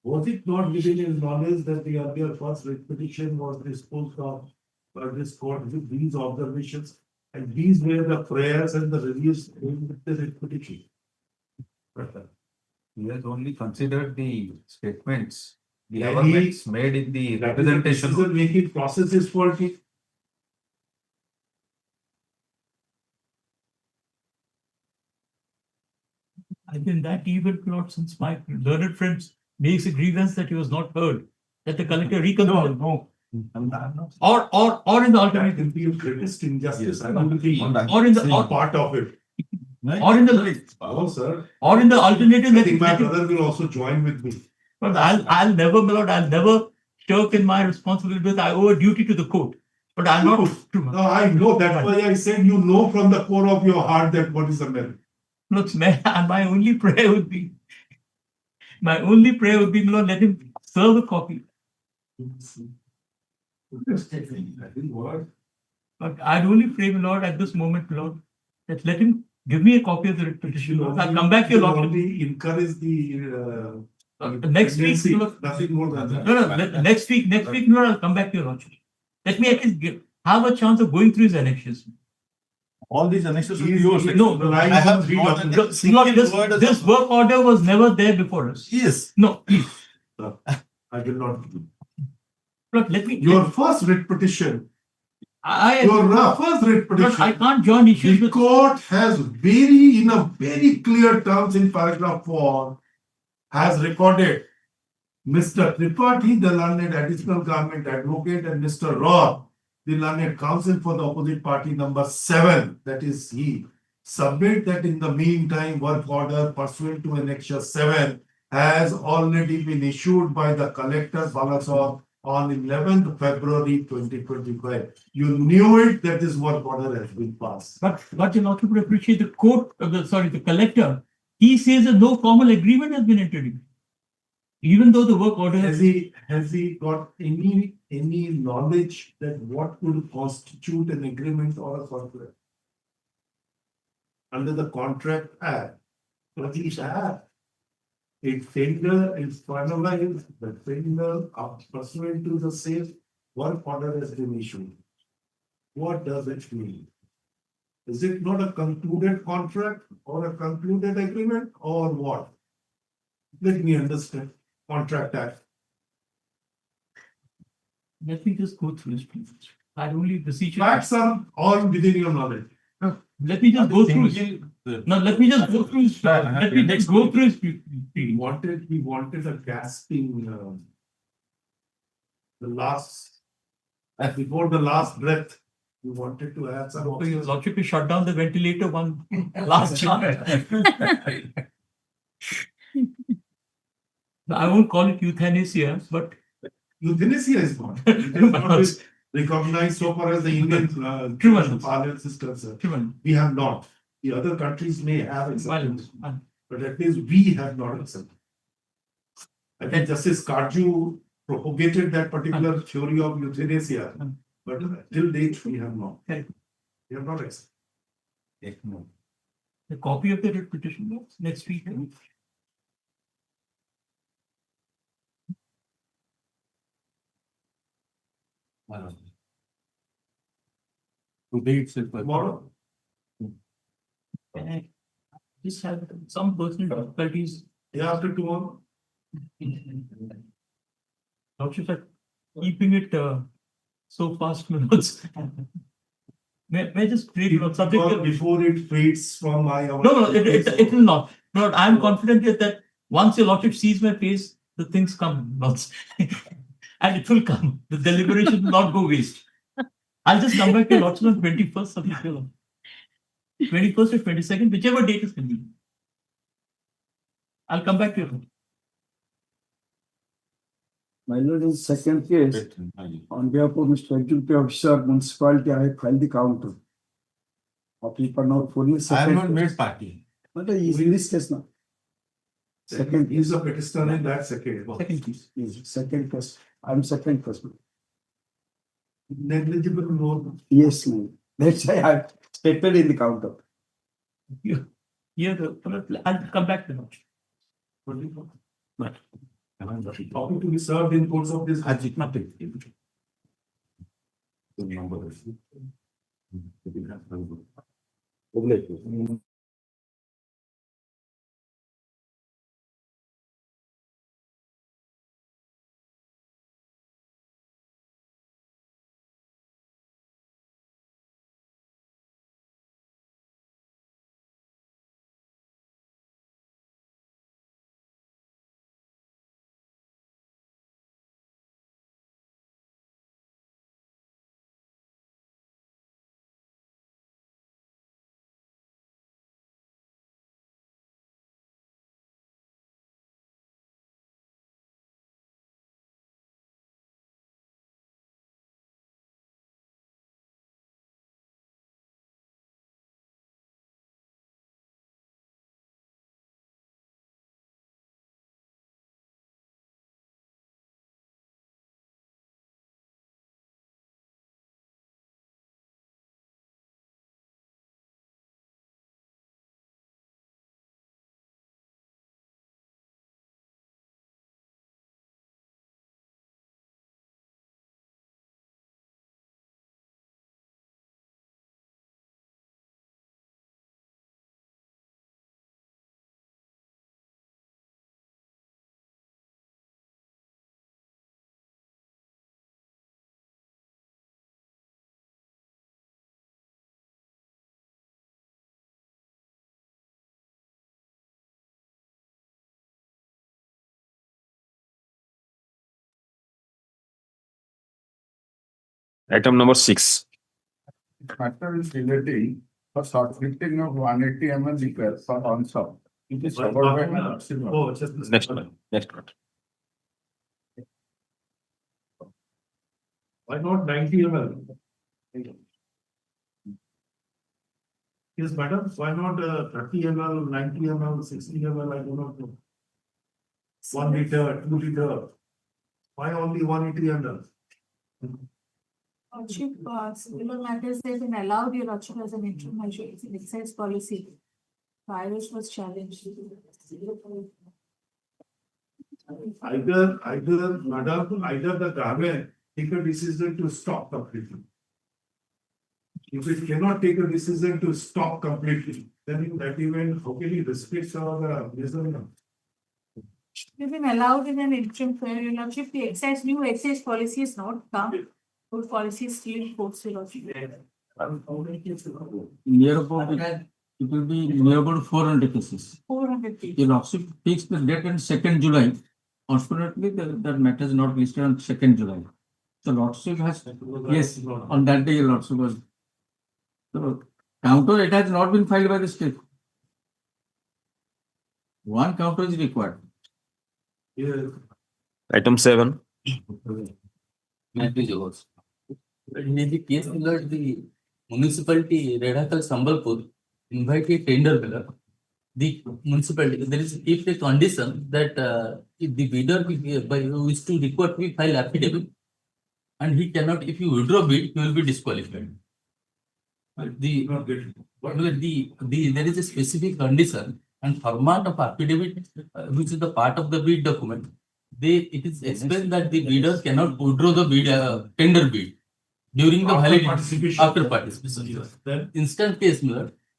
Was it not within his knowledge that the earlier first writ petition was disposed of by this court with these observations? And these were the prayers and the reviews with the writ petition.
he has only considered the statements, the
Yeah,
amendments made in the representation.
The decision-making process is faulty.
I think that even not since my learned friends makes a grievance that he was not heard, that the collector reconsider.
No.
Or in the
That
alternative,
can be a greatest injustice.
Yes.
I don't think
or in the, or,
part of it.
or in the,
Oh, sir.
or in the alternative,
I
let
think
him,
my
let him,
brother will also join with me.
but I'll never, my lord, I'll never shirk in my responsibility because I owe a duty to the court. But I'll not.
No, I know. That's why I said you know from the core of your heart that what is the merit.
Look, my only prayer would be, my Lord, let him serve a copy. But I'd only pray, my Lord, at this moment, Lord, that let him give me a copy of the writ petition. Lord. I'll come back to your Lord.
Only encourage the
Next week,
tendency,
Lord.
nothing more than that.
No, next week, Lord, I'll come back to your Lordship. Let me at least have a chance of going through his annexes.
All these annexes will be
He's-
yours.
No,
I
have
read
not
of
an-
it.
Lord,
single word of-
this work order was never there before us.
Yes.
No, please.
I will not.
Lord, let me.
Your first writ petition,
I
your first writ
Lord, I
petition,
can't join issues
the
with.
court has in a very clear terms in paragraph 4, has recorded Mr. Tripathi, the learned additional government advocate, and Mr. Roth, the learned counsel for the opposite party number 7, that is he, submit that in the meantime work order pursuant to annexure 7 has already been issued by the collector Balasore on 11th February 2025. You knew it that this work order has been passed.
But you not to appreciate the court, the collector. He says that no formal agreement has been entered into. Even though the work order
Has he got any knowledge that what would constitute an agreement or a contract? Under the Contract Act, what is that? Its tender is finalized, the tender pursuant to the same work order has been issued. What does it mean? Is it not a concluded contract or a concluded agreement or what? Let me understand. Contract Act.
Let me just go through this, please. I only beseech you.
Facts are all within your knowledge.
Let me just go through it. No, let me just go through his. Let me just go through his.
He wanted a gasping, the last, before the last breath, You wanted to add some.
So your lordship, you shut down the ventilator one last chance. I won't call it euthanasia, but
Euthanasia is not. It is not recognized so far as the Indian parliament is concerned. We have not. The other countries may have accepted, but at least we have not accepted. I think Justice Karju propagated that particular theory of euthanasia, but till date we have not. We have not accepted.
the copy of the writ petition box next week.
Today itself.
Tomorrow.
I just have some personal difficulties.
Day after tomorrow.
Lordship are keeping it so fast, minutes. May I just read subject
before it fades from my.
No, it will not. No, I am confident that once your lordship sees my face, the things come, and it will come. The deliberation will not go waste. I'll just come back to your lordship on 21st of April. 21st or 22nd, whichever date is convenient. I'll come back to you.
My lord, in second case, on behalf of Mr. Executive Officer, Municipality, I filed the counter. Appeal for now for you.
I am not made party.
But is in this case now. Second,
He is a petitioner in that second.
Second case.
Second case. I'm second case.
Negligible more.
Yes, ma'am. That's why I stated in the counter.
I'll come back to the lordship.
But copy to be served in course of this.
Nothing.
Item number 6.
Matter is relating for shortlisting of 180 ml liquor for on-shop. It is covered by maximum.
Next one. Next one.
Why not 90 ml? Yes, madam, why not 30 ml, 90 ml, 60 ml, I do not know. 1 liter, 2 liter. Why only 180 ml?
Lordship, similar matters have been allowed, your lordship, as an interim measure. It's an excise policy. Irish was challenged.
Either the government take a decision to stop completely. If it cannot take a decision to stop completely, then in that event, how can you restrict our measurement?
We've been allowed in an interim fair, your lordship. The new excise policy is not come. Old policy is still in force, your lordship.
Near about it will be near about 400 cases.
400 cases.
Your lordship takes the date on 2nd July. Unfortunately, that matter is not listed on 2nd July. So lordship has, yes, on that day, your lordship was So counter it has not been filed by the state. One counter is required.
Item 7.
In the case that the municipality Redhakal Sambalpur invited tender bidder, the municipality there is if a condition that if the bidder is to require we file affidavit and he cannot, if you withdraw bid, he will be disqualified. There is a specific condition and format of affidavit which is the part of the bid document. It is explained that the bidder cannot withdraw the bid tender bid during the validity after participation. Then instant case,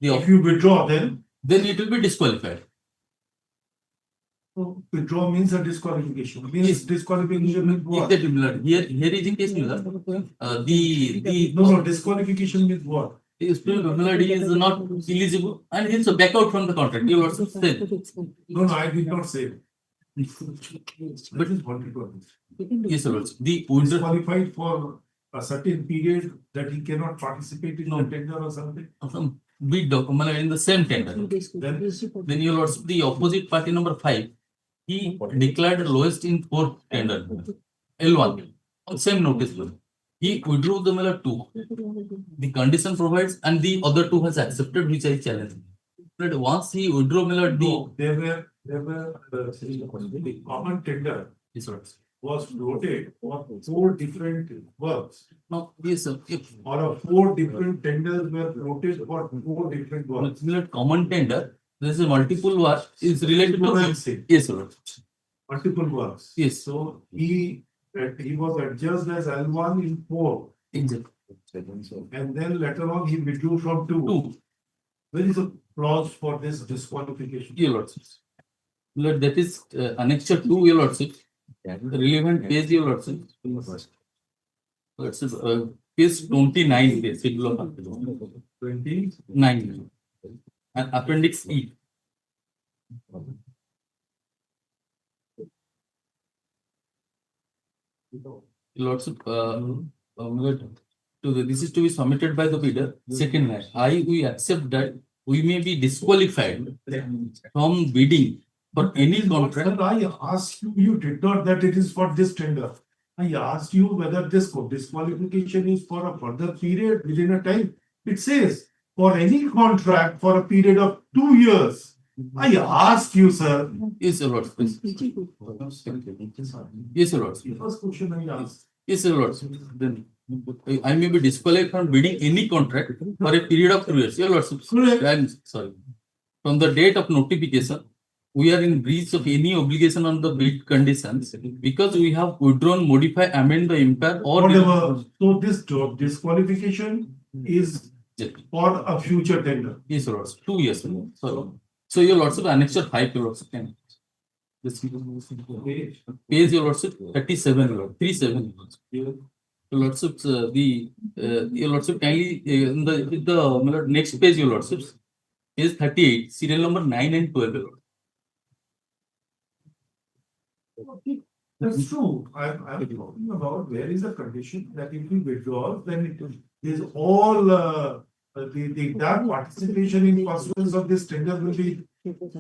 if you withdraw, then it will be disqualified.
So withdraw means a disqualification. Means disqualification means what?
Exactly, here is the case,
No, disqualification means what?
The melody is not eligible and he's back out from the contract. You also said.
No, I did not say.
But yes, sir. The
disqualified for a certain period that he cannot participate in the tender or something.
Some bid document in the same tender. Then you also the opposite party number 5. He declared lowest in 4th tender. L1. Same notice. He withdrew the Miller 2. The condition provides and the other 2 has accepted, which I challenge. But once he withdrew Miller D.
There were the common tender was floated for 4 different works.
No, yes, sir.
Or 4 different tenders were floated for 4 different works.
Common tender, there is a multiple work is related to. Yes, sir.
Multiple works.
Yes.
So he was adjudged as L1 in 4.
Exactly.
And then later on he withdrew from 2. Where is a clause for this disqualification?
Your Lordship. Lord, that is annexure 2, your Lordship. The relevant page, your Lordship. Page 29, the schedule of 29. And appendix E. Lordship, this is to be submitted by the bidder. Second line, we accept that we may be disqualified from bidding for any contract.
Sir, I asked you, you did not that it is for this tender. I asked you whether this disqualification is for a further period within a time. It says for any contract for a period of 2 years. I asked you, sir.
Yes, Lord. Yes, Lord.
First question I asked.
Yes, Lord. Then I may be disqualified from bidding any contract for a period of 2 years. Your Lordship. I'm sorry. From the date of notification, we are in breach of any obligation on the bid conditions because we have withdrawn, modify, amend the impair or
whatever. So this disqualification is for a future tender.
Yes, Lord. 2 years. Sorry. So your Lordship, annexure 5, your Lordship. Page, your Lordship, 37, Lord. 37, your Lordship. Your Lordship, kindly in the next page, your Lordship, page 38, serial number 9 and 12, Lord.
That's true. I'm talking about where is the condition that if we withdraw, then it is all the entire participation in pursuance of this tender will be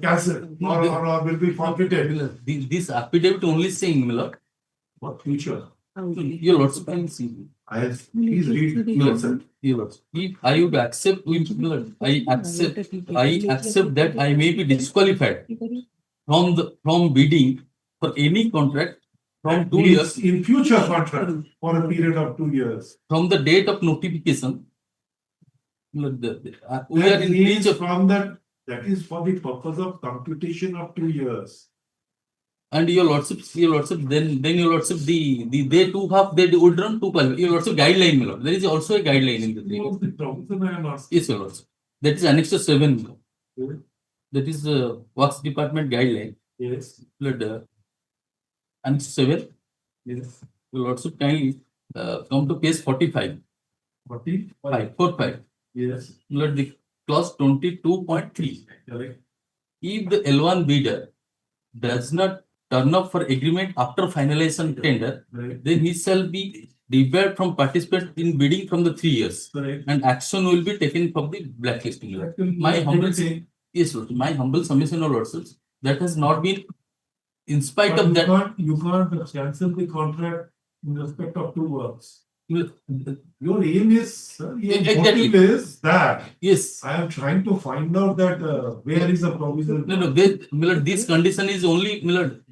cancelled or will be forfeited.
This affidavit only saying, Miller.
What future?
Your Lordship, please
read yourself.
If I would accept, I accept that I may be disqualified from bidding for any contract from 2 years
in future contract for a period of 2 years
from the date of notification. We are in breach of
from that is for the purpose of computation of 2 years.
And your Lordship, then your Lordship, they too have they would run 2 your Lordship guideline, my Lord. There is also a guideline in the yes, your Lordship. That is annexure 7. That is Works Department guideline.
Yes.
And 7. Yes. Your Lordship, kindly come to page 45. 45.
Yes.
Let the clause 22.3.
Correct.
If the L1 bidder does not turn up for agreement after finalization tender, then he shall be debarred from participation in bidding from the 3 years.
Correct.
And action will be taken from the blacklisting. My humble, yes, Lord, my humble submission of lordships, that has not been, in spite of that.
You can't cancel the contract in respect of 2 works.
Well,
Your aim is, your
Exactly.
motive is that.
Yes.
I am trying to find out that where is the provision.
No, Millard, this condition is only, Millard.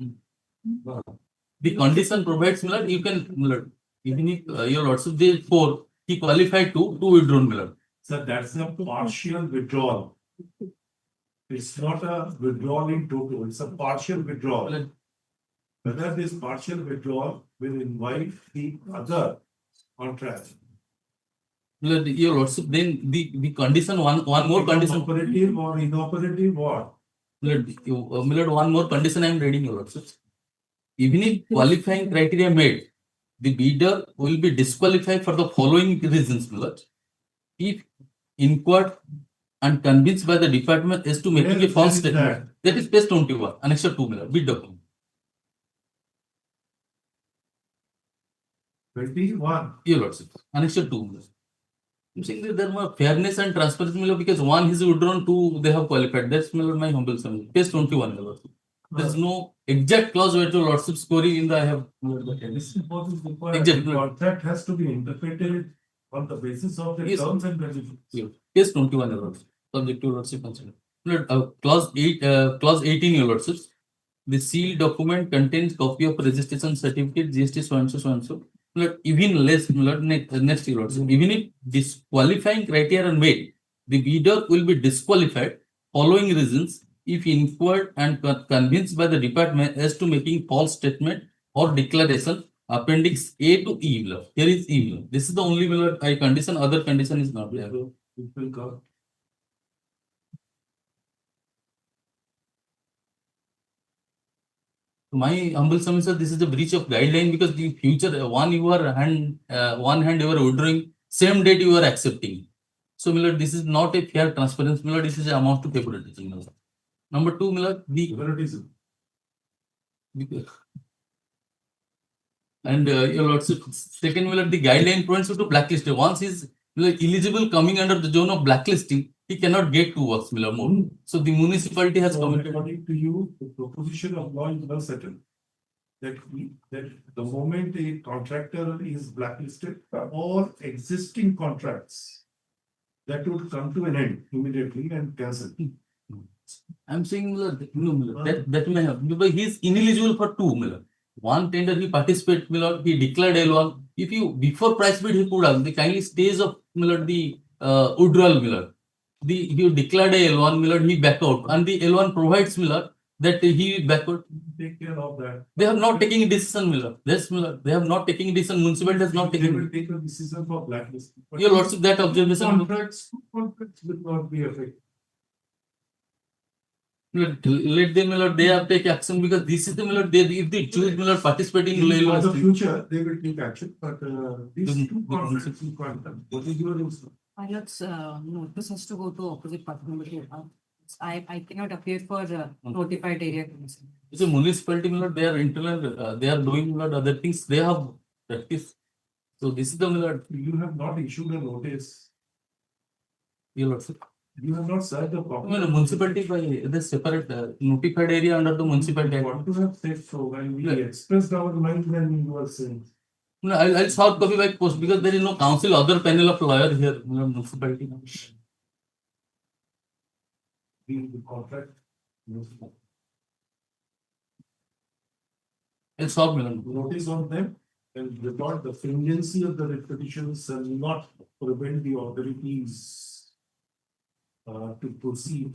The condition provides, Millard, you can, Millard, even if your lordship, they 4, he qualified to withdrawn, Millard.
So that's a partial withdrawal. It's not a withdrawal in total, it's a partial withdrawal. Whether this partial withdrawal will invite the other contract.
Millard, your lordship, then the condition, one more condition.
Operative or inoperative what?
Millard, one more condition I am reading, your lordship. Even if qualifying criteria made, the bidder will be disqualified for the following reasons, Millard. If inquired and convinced by the department as to making a false statement. That is page 21, annexure 2, Millard, bid document.
21.
Your lordship, annexure 2, Millard. I'm saying that there were fairness and transparency, Millard, because 1 is withdrawn, 2 they have qualified. That's, Millard, my humble submission. Page 21, Millard. There's no exact clause where your lordship scoring in the I have.
This is what is required.
Exactly.
The contract has to be interpreted on the basis of the
Yes.
terms and conditions.
Case 21, your lordship. Subject to lordship consider. Clause 18, your lordship. The sealed document contains copy of registration certificate, GST so and so, so and so. Even less, next, your lordship. Even if disqualifying criteria are made, the bidder will be disqualified following reasons if inquired and convinced by the department as to making false statement or declaration. Appendix A to E. Here is E. This is the only I condition, other condition is not there. My humble submission, this is a breach of guideline because the future one hand you are ordering, same date you are accepting. So, Millard, this is not a fair transparency. Millard, this is an amount to favoritism. Number 2, Millard, the favoritism. And your lordship, second, Millard, the guideline points to blacklisting. Once is eligible coming under the zone of blacklisting, he cannot get 2 works, Millard, more. So the municipality has committed.
According to you, the proposition of law is well settled. That the moment a contractor is blacklisted, all existing contracts that would come to an end immediately and cancel.
I'm saying, Millard, no, Millard, that may have, because he is ineligible for 2, Millard. One tender he participated, Millard, he declared L1. If you before price bid, he could have the kindly stage of Millard, the withdrawal, Millard. He declared a L1, Millard, he back out, and the L1 provides, Millard, that he backward.
Take care of that.
They have not taken a decision, Millard. Yes, Millard. They have not taken a decision. Municipality has not taken.
They will take a decision for blacklisting.
Your lordship, that observation.
Contracts will not be affected.
Let them, Millard, they have take action because this is the Millard. If they choose, Millard, participating in
For the future, they will take action, but these 2 contracts you can't. What is your answer?
Pilots, notice has to go to opposite party number 2. I cannot appear for notified area commission.
It's a municipality, Millard, they are internal, they are doing, Millard, other things, they have practice. So this is the, Millard.
You have not issued a notice.
Your lordship.
You have not served the property.
Municipality by the separate notified area under the municipality.
What to have said so when we expressed our mind when we were saying.
No, I'll solve copy by post because there is no council, other panel of lawyers here, municipality.
The contract.
I'll solve, Millard.
Notice on them and report the stringency of the petitions shall not prevent the authorities to proceed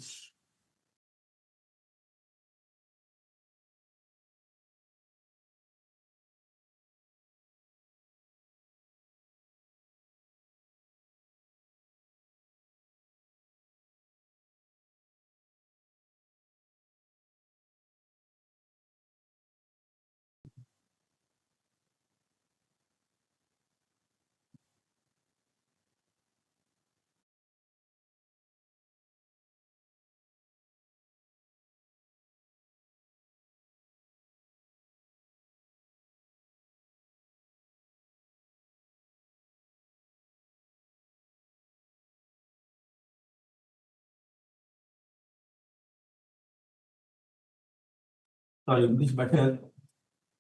in this matter,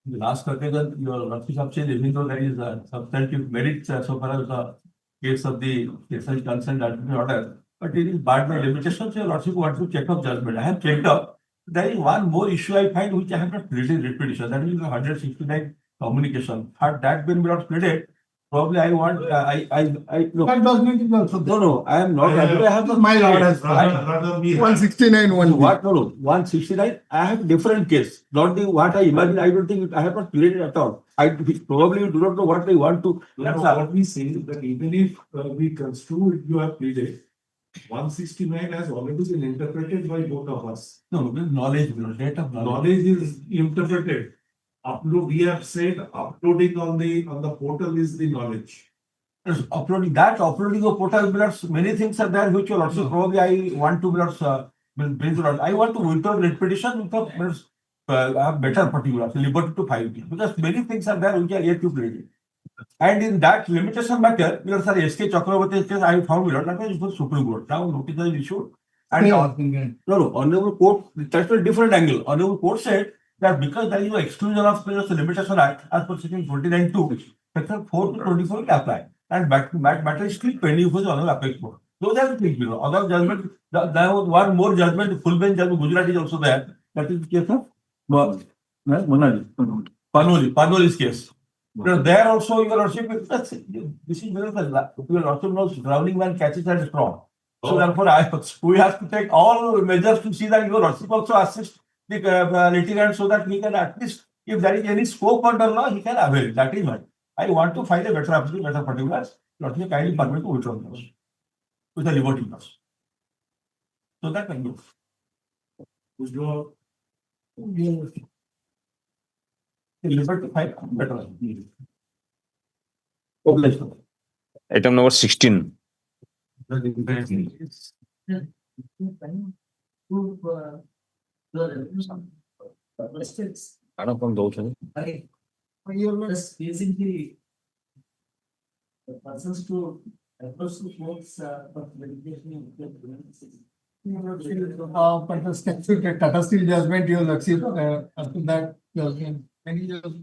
in the last occasion, your Lordship have said, even though there is a substantive merit so far as the case of the case is concerned under order, but it is barred by limitations. Your Lordship wants to check up judgment. I have checked up. There is one more issue I find which I have not pleaded repetition. That is the 169 communication. Had that been not pleaded, probably I want no.
That judgment is also there.
No, I am not. I have
My lord has. 169 one.
What? No, 169. I have different case. Not the what I imagine. I don't think I have not pleaded at all. I probably do not know what I want to.
What we say is that even if we construe you have pleaded, 169 has already been interpreted by both of us.
No, knowledge, data
Knowledge is interpreted. Upload, we have said uploading on the portal is the knowledge.
Uploading the portal blocks, many things are there which will also probably I want to blocks bring to I want to withdraw repetition with better particulars, liberty to file because many things are there which are yet to plead. And in that limitation matter, because SK Chakraborty's case I found that is Supreme Court. Now notice is issued and Honorable Court, that's a different angle. Honorable Court said that because there is no exclusion of the Limitation Act as per section 29(2), section 4 to 24 will apply. And matter is still pending for the Honorable Appellate Court. Those are the things below. Other judgment, there was one more judgment, full bench judgment, Gujarat is also there. That is the case of Panoli's case. Because there also your Lordship, this is where your Lordship knows drowning man catches at straw. So therefore, we have to take all measures to see that your Lordship also assists the litigant so that he can at least, if there is any scope under law, he can avail it. That is why I want to find a better application, better particulars. Lordship kindly permit to withdraw those with a liberty clause. So that can go. Withdraw. Liberty file better.
Item number 16.
Basically, the persons to approach the courts for verification
But the statute, Tata Steel judgment, you will see after that judgment. Many years.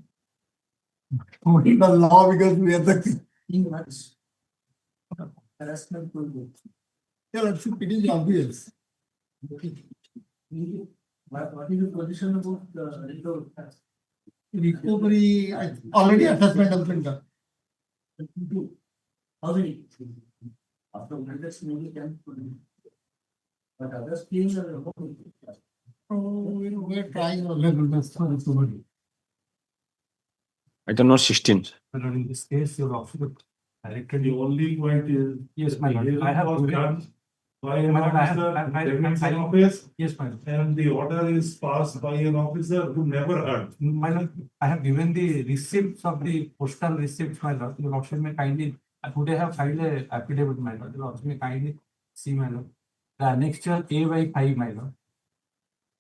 Only the law because we are the.
harassment will be.
Yeah, that's it is obvious.
What is the position about the
recovery? Already assessment has been done.
Already. After hundreds maybe can. But others claims are.
We're trying our level best for recovery.
Item number 16.
In this case, your officer directed. The only point is. Yes, my lord. I have done by an officer, office. Yes, my lord. And the order is passed by an officer who never heard.
My lord, I have given the receipts of the postal receipts, my lord. Your lordship may kindly, I would have filed a affidavit, my lord. Your lordship may kindly see, my lord. The annexure A/5, my lord.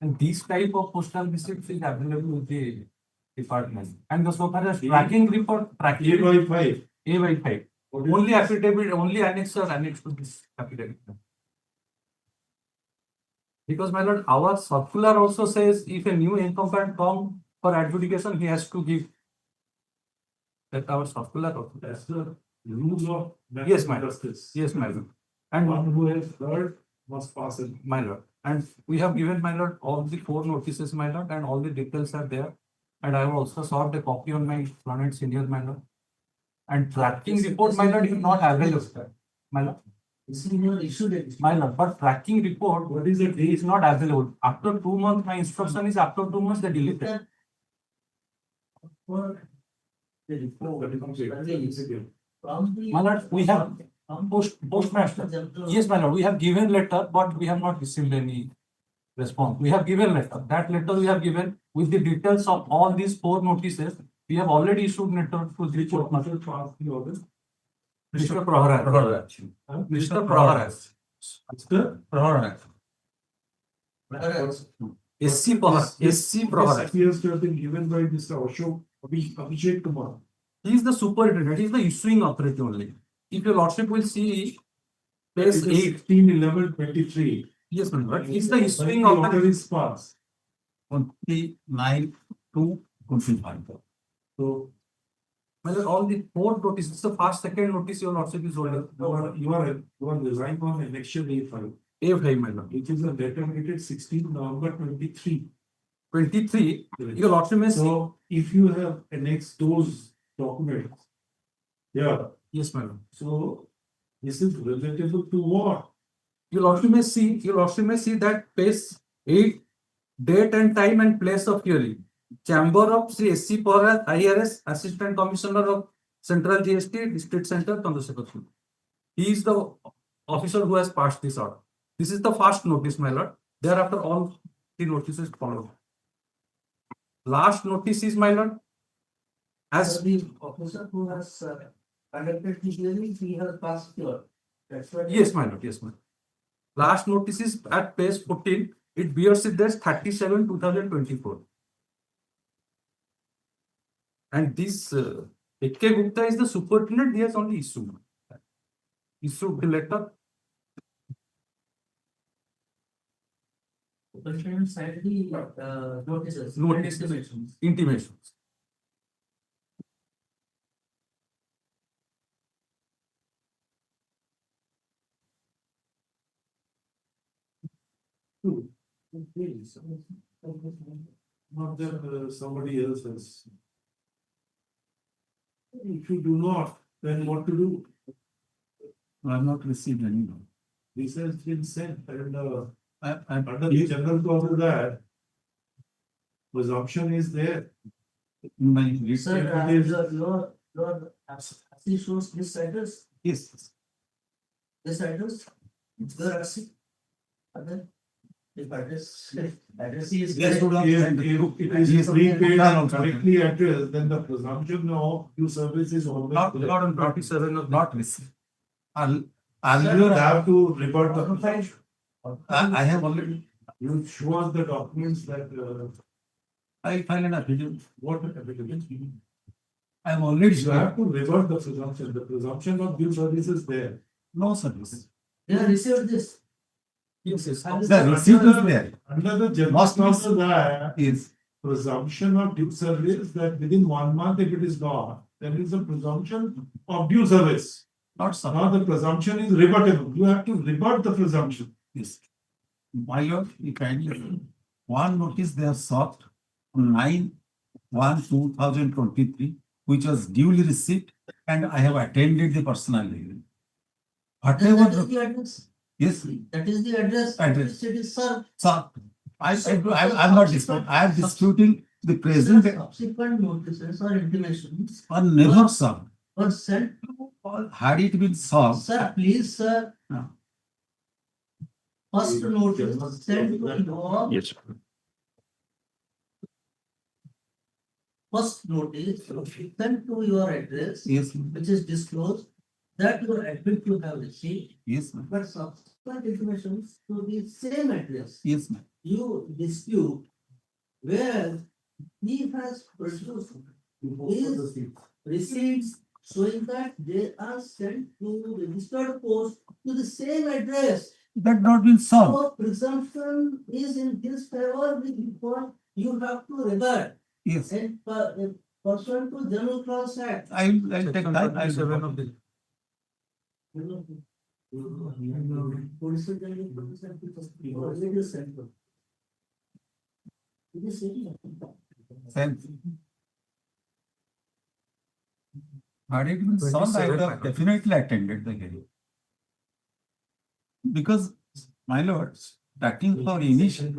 And this type of postal receipts is available with the department. And so far as tracking report, tracking
A/5.
A/5. Only affidavit, only annexure annexed to this affidavit. Because my lord, our circular also says if a new incumbent comes for adjudication, he has to give. That our circular also.
That's the rules of.
Yes, my lord. Yes, my lord. And
one who has heard must pass it.
My lord. And we have given, my lord, all the 4 notices, my lord, and all the details are there. And I have also sought a copy on my learned senior, my lord. And tracking report, my lord, is not available, my lord. My lord, but tracking report,
What is the date?
is not available. After 2 months, my instruction is after 2 months they delete it. My lord, we have postmaster. Yes, my lord, we have given letter, but we have not received any response. We have given letter. That letter we have given with the details of all these 4 notices. We have already issued letter to the postmaster. Mr. Praharaj. Mr. Praharaj.
Mr.
Praharaj. SC Praharaj. SC Praharaj.
This appears to have been given by Mr. Ashok Abhishek Kumar.
He is the superintendent. He is the issuing authority only. If your lordship will see, there is
16/11/23.
Yes, my lord. He is the issuing
When the order
authority.
is passed. 29/2/25.
So, well, all the four notices, this is the first, second notice you will also be holding.
You are relying on election A5.
A5, my lord.
Which is a letter dated 16 November 23.
23, your lordship may see.
So if you have annexed those documents. Yeah.
Yes, my lord.
So this is relatable to what?
You lordship may see that page 8, date and time and place of hearing. Chamber of Sri S.C. Porat, IRS, Assistant Commissioner of Central GST, District Center, Chandrasekhar. He is the officer who has passed this order. This is the first notice, my lord. Thereafter, all the notices follow. Last notice is, my lord, as
the officer who has conducted the hearing, he has passed here. That's what.
yes, my lord, yes, my lord. Last notice is at page 14. It bears it as 37/2024. And this H.K. Gupta is the superintendent. He has only issued the letter.
Superintendent signed the notices.
Intimations.
Not that somebody else has. If you do not, then what to do?
I have not received any.
This has been sent and under the general clause of that, presumption is there.
Sir, your RC shows this address.
Yes.
This address, your RC. Other. If address is.
Yes, if it is prepaid and correctly addressed, then the presumption of due service is always.
Not on 47 of
Not received.
You have to revert the.
I have already.
You show us the documents that.
I file an affidavit.
What affidavit?
I have already.
You have to revert the presumption. The presumption of due service is there.
No service.
They have received this.
Yes.
The receipt is there.
Under the general clause of that
is
presumption of due service that within 1 month, if it is not, there is a presumption of due service.
Not some.
Now the presumption is rebuttable. You have to rebut the presumption.
Yes. My lord, you kindly. One notice they have sought on 9/1/2023, which was duly received, and I have attended the personal hearing. Whatever.
That is the address.
Yes.
That is the address.
Address.
It is served.
So I'm not disputing. I am disputing the present.
Subsequent notices or intimations
Or never served.
were sent to.
Had it been served.
Sir, please, sir.
No.
First notice sent to your.
Yes.
First notice sent to your address.
Yes.
Which is disclosed that you admit to have received.
Yes, ma'am.
But subsequent intimations to the same address.
Yes, ma'am.
You dispute where he has produced his receipts showing that they are sent to registered post to the same address.
That not been served.
So presumption is in his favor before you have to regard.
Yes.
And pursuant to General Clause Act.
I'll take time. I'll
7 of the.
Same. Had it been solved, I would have definitely attended the hearing. Because, my lord, starting for initial.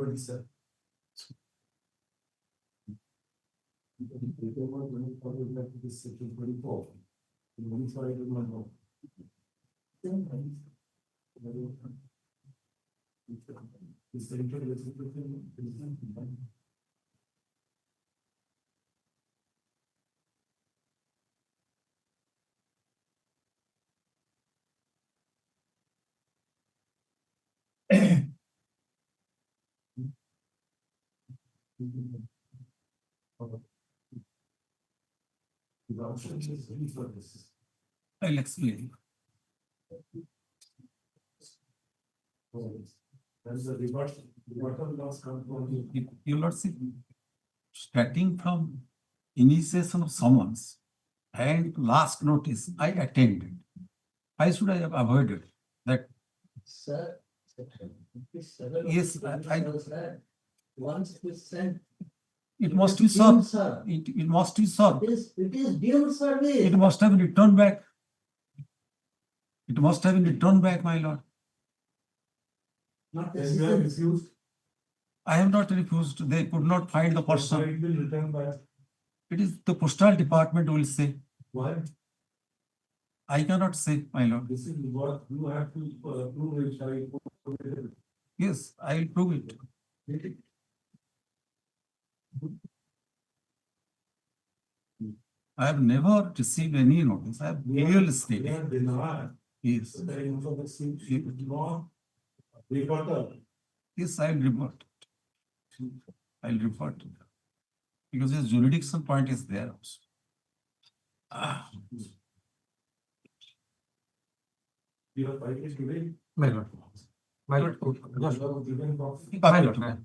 I'll explain.
There's a rebuttal loss come from.
You not see, starting from initiation of summons and last notice, I attended. Why should I have avoided that?
Sir.
Yes, I.
Once we send.
It must be served.
Sir.
It must be served.
It is due service.
It must have been returned back. It must have been returned back, my lord.
Not necessarily refused.
I have not refused. They could not find the person.
It will return back.
It is the postal department will say.
Why?
I cannot say, my lord.
This is what you have to prove it. Shall I prove it?
Yes, I will prove it. I have never received any notice. I have clearly stated. Yes.
The information should not rebuttal.
Yes, I will report. I will report. Because his jurisdiction point is there also.
You have filed it today?
My lord. My lord.
Just given copy.
My lord.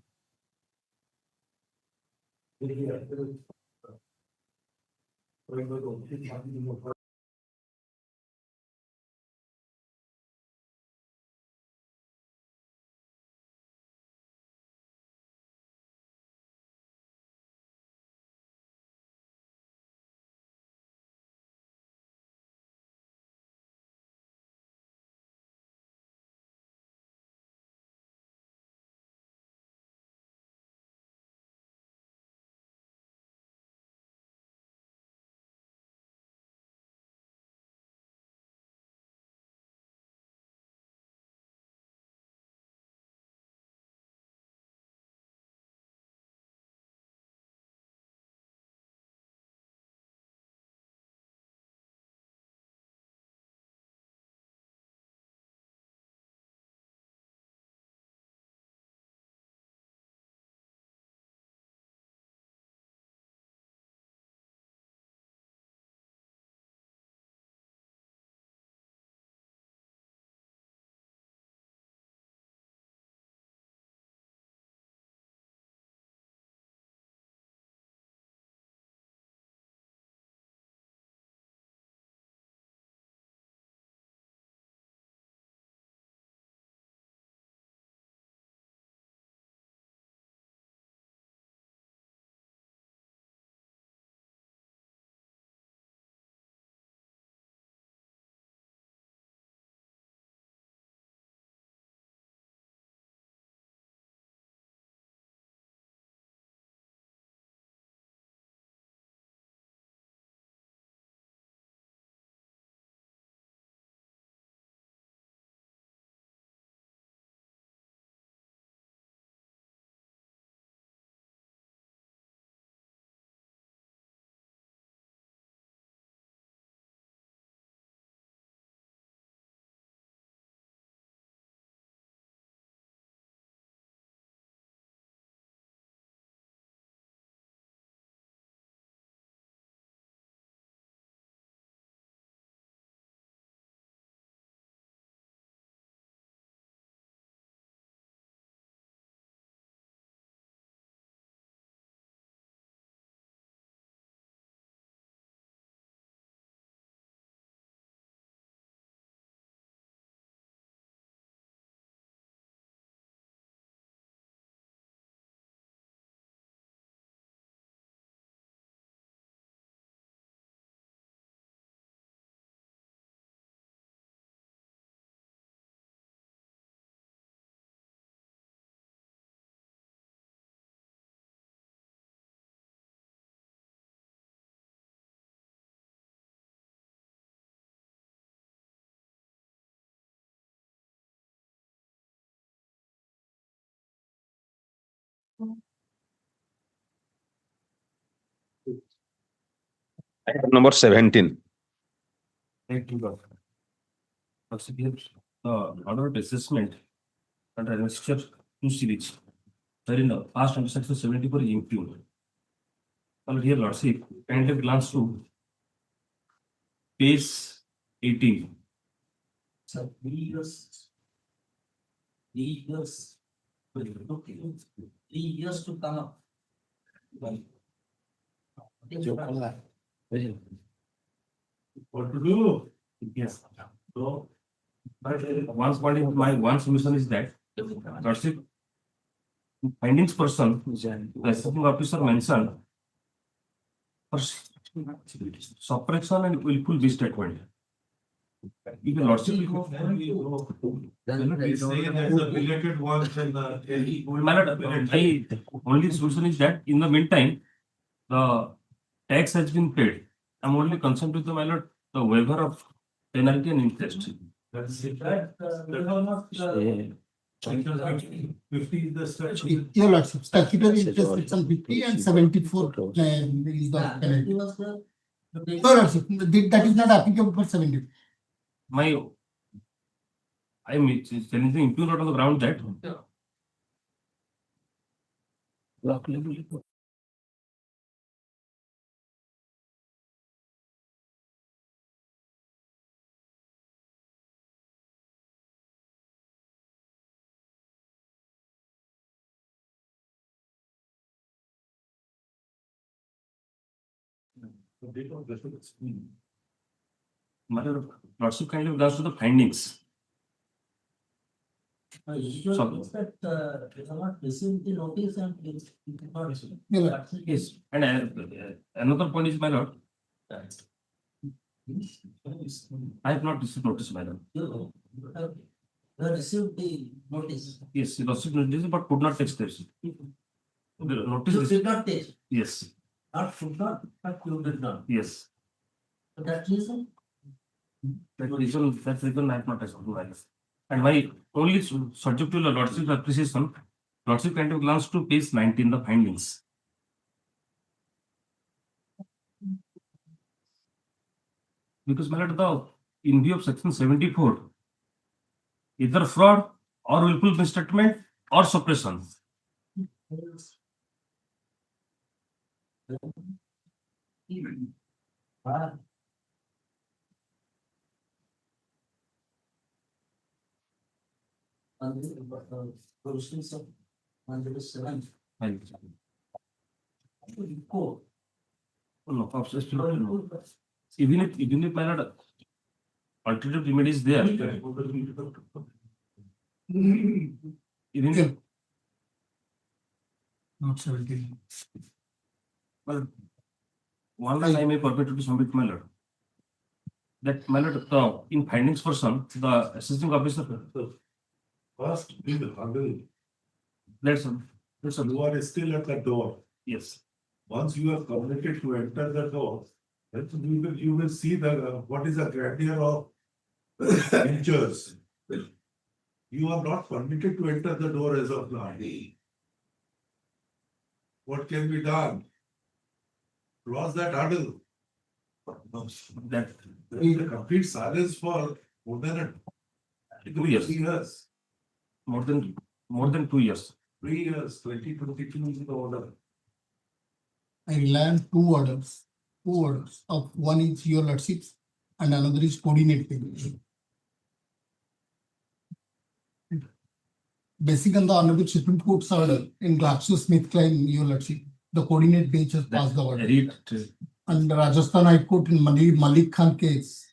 Item number 17.
Thank you, God. Also, here, order of assessment under Register 2 series, wherein the past under section 74 is included. Well, here, Lordship, kindly glance to page 18.
Sir, we use
Years to come up.
What to do?
Yes. So, one point is my one solution is that Lordship findings person, the assessing officer mentioned for suppression and willful misstatement. If the Lordship
Then we say there's a belated one and
my only solution is that in the meantime, the tax has been paid. I'm only concerned with my lord, the waiver of penalty and interest.
That's it. Section 50 is the statute.
Your Lordship, statutory interest section 50 and 74 is the penalty. Your Lordship, that is not applicable for 70.
I am telling the impute on the ground that my Lordship kindly regards to the findings.
You that you have not received the notice and it's not received.
Yes, and another point is, my lord, I have not received notice, madam.
You have received the notice.
Yes, you received notice, but could not take steps. The notice
You did not take.
Yes.
Not should not, but you did not.
Yes.
So that reason.
That reason I have not accepted. And my only subject to the Lordship's appreciation, Lordship kind of glance to page 19, the findings. Because my lord, in view of section 74, either fraud or willful misstatement or suppression.
Provisions of 107.
No, absolutely no. Even if my lord, alternative remedy is there. Even
Not 70.
well, one line I may permit to submit, my lord. That my lord, in findings person, the assisting officer.
First, we will handle.
Let's
You are still at the door.
Yes.
Once you are permitted to enter the door, then you will see the what is the grandeur of inches. You are not permitted to enter the door as of now. What can be done? Cross that hurdle.
That
the complete silence for more than
2 years.
3 years.
More than 2 years.
3 years, 2022 is the order.
I rely on two orders. Of one is your Lordship's and another is coordinate page. Based on the Honorable Supreme Court's order in GlaxoSmithKline, your Lordship, the coordinate bench has passed the order. And the Rajasthan High Court in Malik Khan case,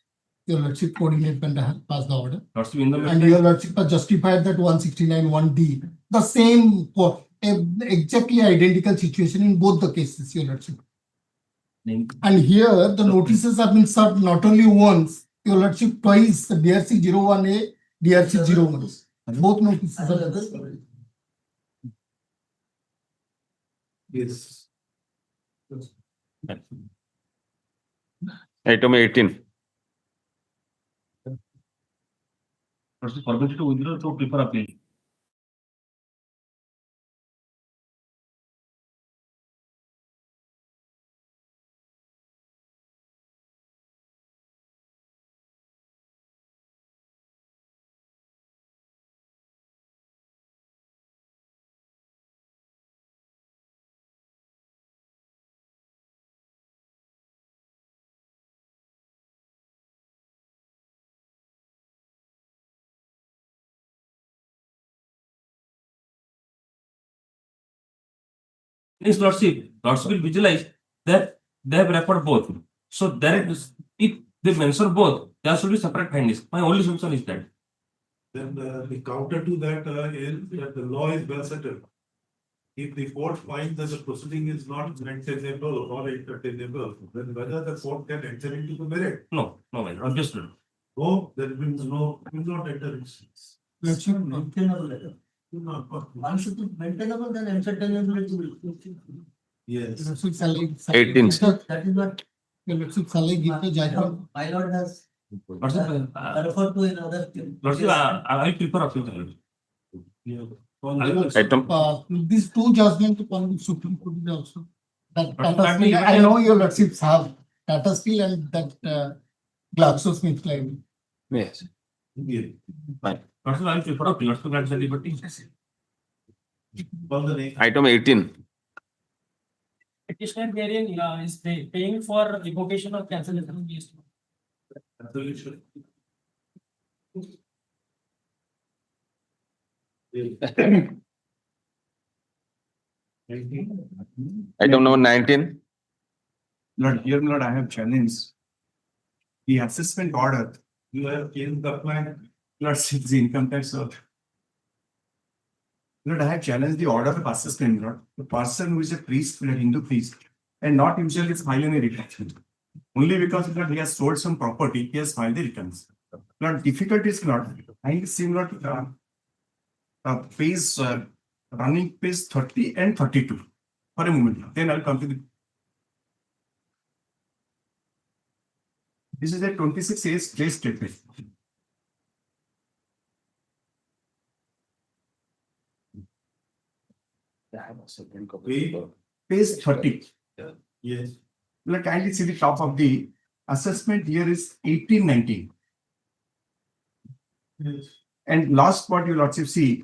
your Lordship coordinate bench has passed the order. And your Lordship has justified that 169(1)(d), the same, exactly identical situation in both the cases, your Lordship. And here the notices have been served not only once, your Lordship twice, the DRC 01A, DRC 01. Both notices are served.
Yes.
Item 18.
Permitted to withdraw to prefer appeal. Next, Lordship will visualize that they have referred both. So there is, if they mention both, there should be separate findings. My only solution is that.
Then the counter to that is that the law is well settled. If the court finds that the proceeding is not maintainable or entertainable, then whether the court can enter into the merit.
No, obviously.
No, that means no, will not enter into.
Let's say maintainable. Once it is maintainable, then uncertainty.
Yes.
18.
That is what. Let's say my lord has referred to in other.
Lordship, I prefer appeal.
These two judgments upon the Supreme Court is also. That
But
Tata
that
Steel,
means-
I know your lordships have Tata Steel and that GlaxoSmithKline.
Yes. Fine.
Lordship, I prefer appeal. Lordship, grant the liberty.
Item 18.
Petitioner hearing is paying for revocation or cancellation of GST.
Resolution.
Item number 19.
Lord, here, Lord, I have challenged the assessment order.
You have changed the plan.
Lord, since the income tax order. Lord, I have challenged the order of assessment, Lord. The person who is a priest, a Hindu priest, and not usually is filing a retraction. Only because, Lord, he has sold some property, he has filed the returns. Lord, difficulty is, Lord, I see, Lord, page, running page 30 and 32. For a moment, then I'll come to the. This is a 26 day statement. Page 30.
Yes.
Let kindly see the top of the assessment here is 1819.
Yes.
And last part you lordship see,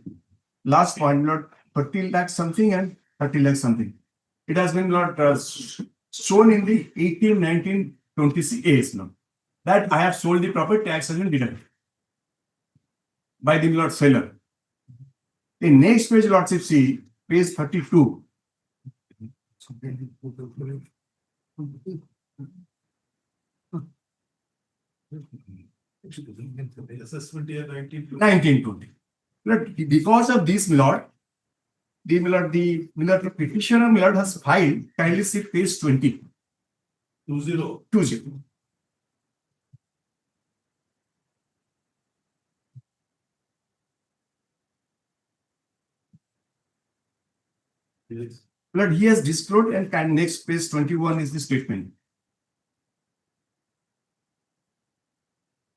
last point, Lord, 30 lakh something and 30 lakh something. It has been, Lord, shown in the 1819 26 A's now. That I have sold the property, tax has been deducted by the Lord seller. The next page, lordship see, page 32.
Assessment year
1920. Lord, because of this, Lord, the petitioner, Lord, has filed, kindly see page 20. 20.
Yes.
Lord, he has disclosed, and next page 21 is the statement.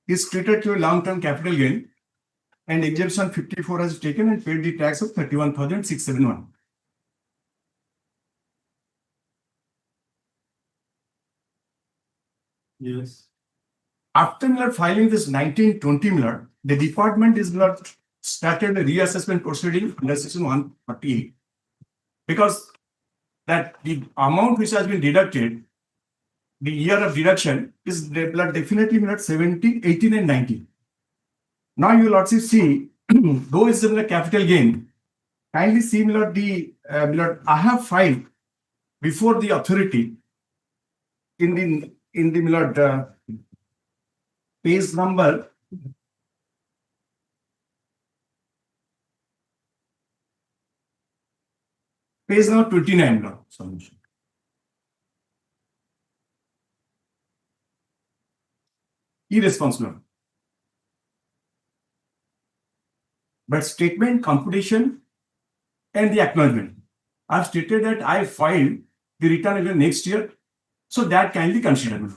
Is treated to a long-term capital gain, and exemption 54 has taken and paid the tax of 31,671.
Yes.
After Miller filing this 1920 Miller, the department is not started a reassessment proceeding under section 148 because that the amount which has been deducted, the year of deduction is definitely not 17, 18 and 19. Now you lordship see, though it's a capital gain, kindly see Miller the I have filed before the authority in the Miller page number page number 29 now. Submission. Irresponsible. But statement, computation, and the acknowledgement. I've stated that I filed the return even next year, so that kindly consider.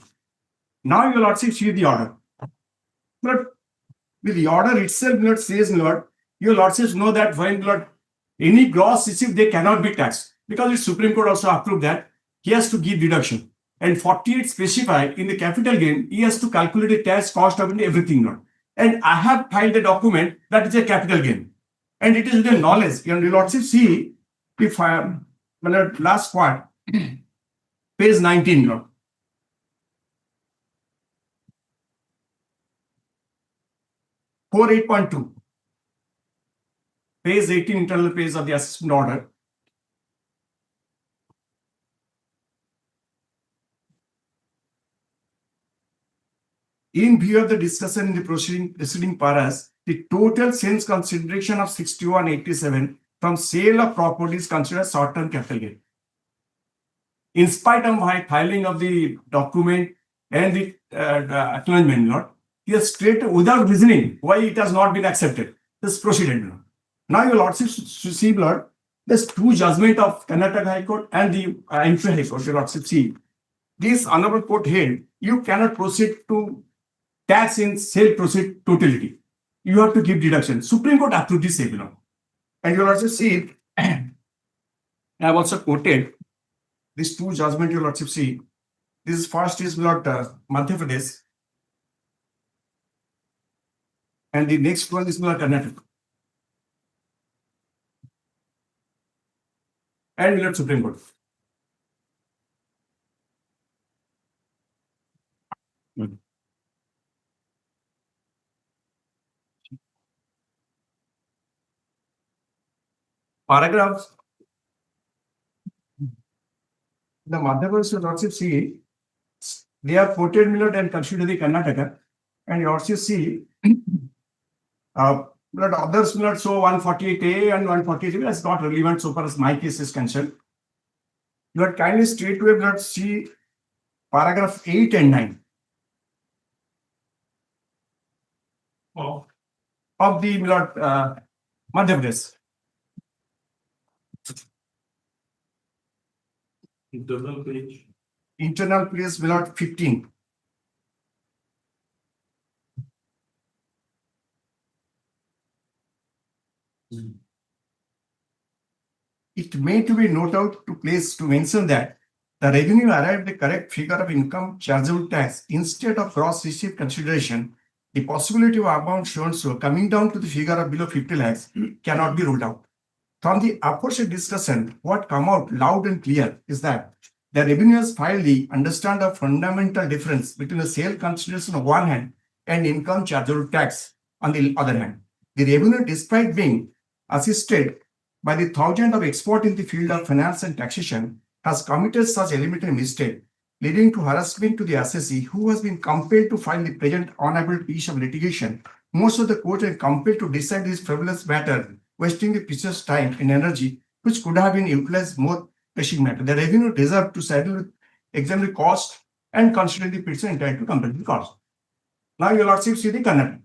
Now your lordship see the order. But with the order itself, Lord says, Lord, your lordships know that when Lord any gross receipt they cannot be taxed because the Supreme Court also approved that he has to give deduction. And 48 specified in the capital gain, he has to calculate the tax cost of everything, Lord. And I have filed the document that is a capital gain. And it is the knowledge. And the lordship see if I am last part, page 19, Lord. For 8.2, page 18, internal page of the assessment order. in view of the discussion in the preceding paras, the total sales consideration of 6187 from sale of properties considered short-term capital gain. In spite of my filing of the document and the acknowledgement, Lord, he has straight without reasoning why it has not been accepted. This proceeded, Lord. Now your Lordship see, Lord, there's two judgment of Karnataka High Court and the Imperial High Court, your Lordship see. This honorable court held, you cannot proceed to tax in sale proceed totality. You have to give deduction. Supreme Court approved this same, Lord. And your Lordship see, I have also quoted these two judgment, your Lordship see. This first is Lord Madhya Pradesh, and the next one is Lord Karnataka. And Lord Supreme Court. Paragraph. The Madhya Pradesh, your Lordship see, they have quoted Millard and considered the Karnataka, and you also see, but others will not show 148A and 148B. That's not relevant so far as my case is concerned. But kindly straightway not see paragraph 8 and 9 of the Millard Madhya Pradesh.
Internal page.
Internal page Millard 15. It may to be noted out to place to mention that the revenue arrived the correct figure of income chargeable tax instead of gross receipt consideration. The possibility of amount shown so coming down to the figure of below 50 lakhs cannot be ruled out. From the aforesaid discussion, what come out loud and clear is that the revenue has finally understand the fundamental difference between the sale consideration on one hand and income chargeable tax on the other hand. The revenue, despite being assisted by the thousands of experts in the field of finance and taxation, has committed such elementary mistake, leading to harassment to the assessee who has been compelled to file the present honorable piece of litigation. Most of the court are compelled to decide this frivolous matter, wasting the precious time and energy which could have been utilized more pressing matter. The revenue deserved to settle with examine the cost and consider the person entitled to compensate the cost. Now your Lordship see the Karnataka.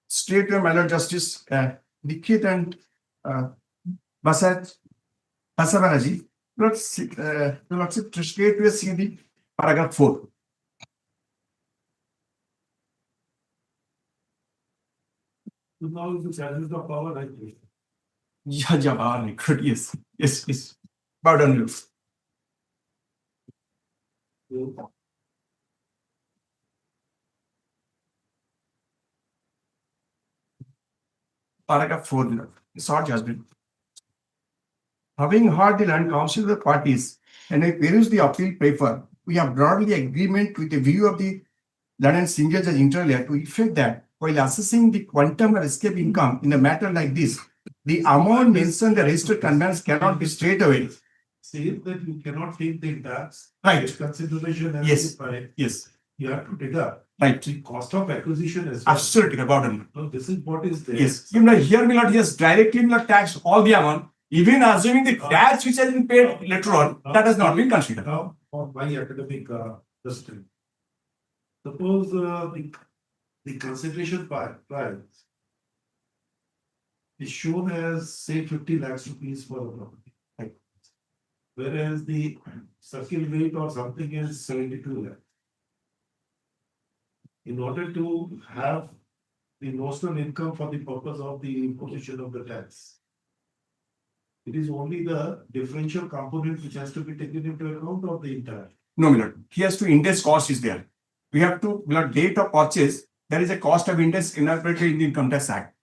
Straight to my Lord Justice Dikshit and Basavaraji, your Lordship straight to see the paragraph 4.
Now is the charges of power, I think.
Yeah, good. Yes, yes, yes. Bow down, you. Paragraph 4, short judgment. Having heard the land council of the parties and I perused the appeal paper, we have broadly agreement with the view of the land and single judge inter to effect that while assessing the quantum of escape income in a matter like this, the amount mentioned the registered conveyance cannot be straight away.
Say that you cannot take the tax.
Right.
Consideration as
Yes.
Yes. You have to deduct.
Right.
The cost of acquisition as well.
Absolutely, about it.
So this is what is there.
Yes. You know, here we not just directly not tax all the amount, even assuming the tax which has been paid later on, that has not been considered.
Now, on my academic system, suppose the consideration price is shown as say 50 lakhs rupees for the property. Right. Whereas the circle rate or something is 72 lakhs. In order to have the notional income for the purpose of the imposition of the tax, it is only the differential component which has to be taken into account of the entire.
No, Millard. He has to index cost is there. We have to, Millard, date of purchase, there is a cost of index incorporated in the Income Tax Act.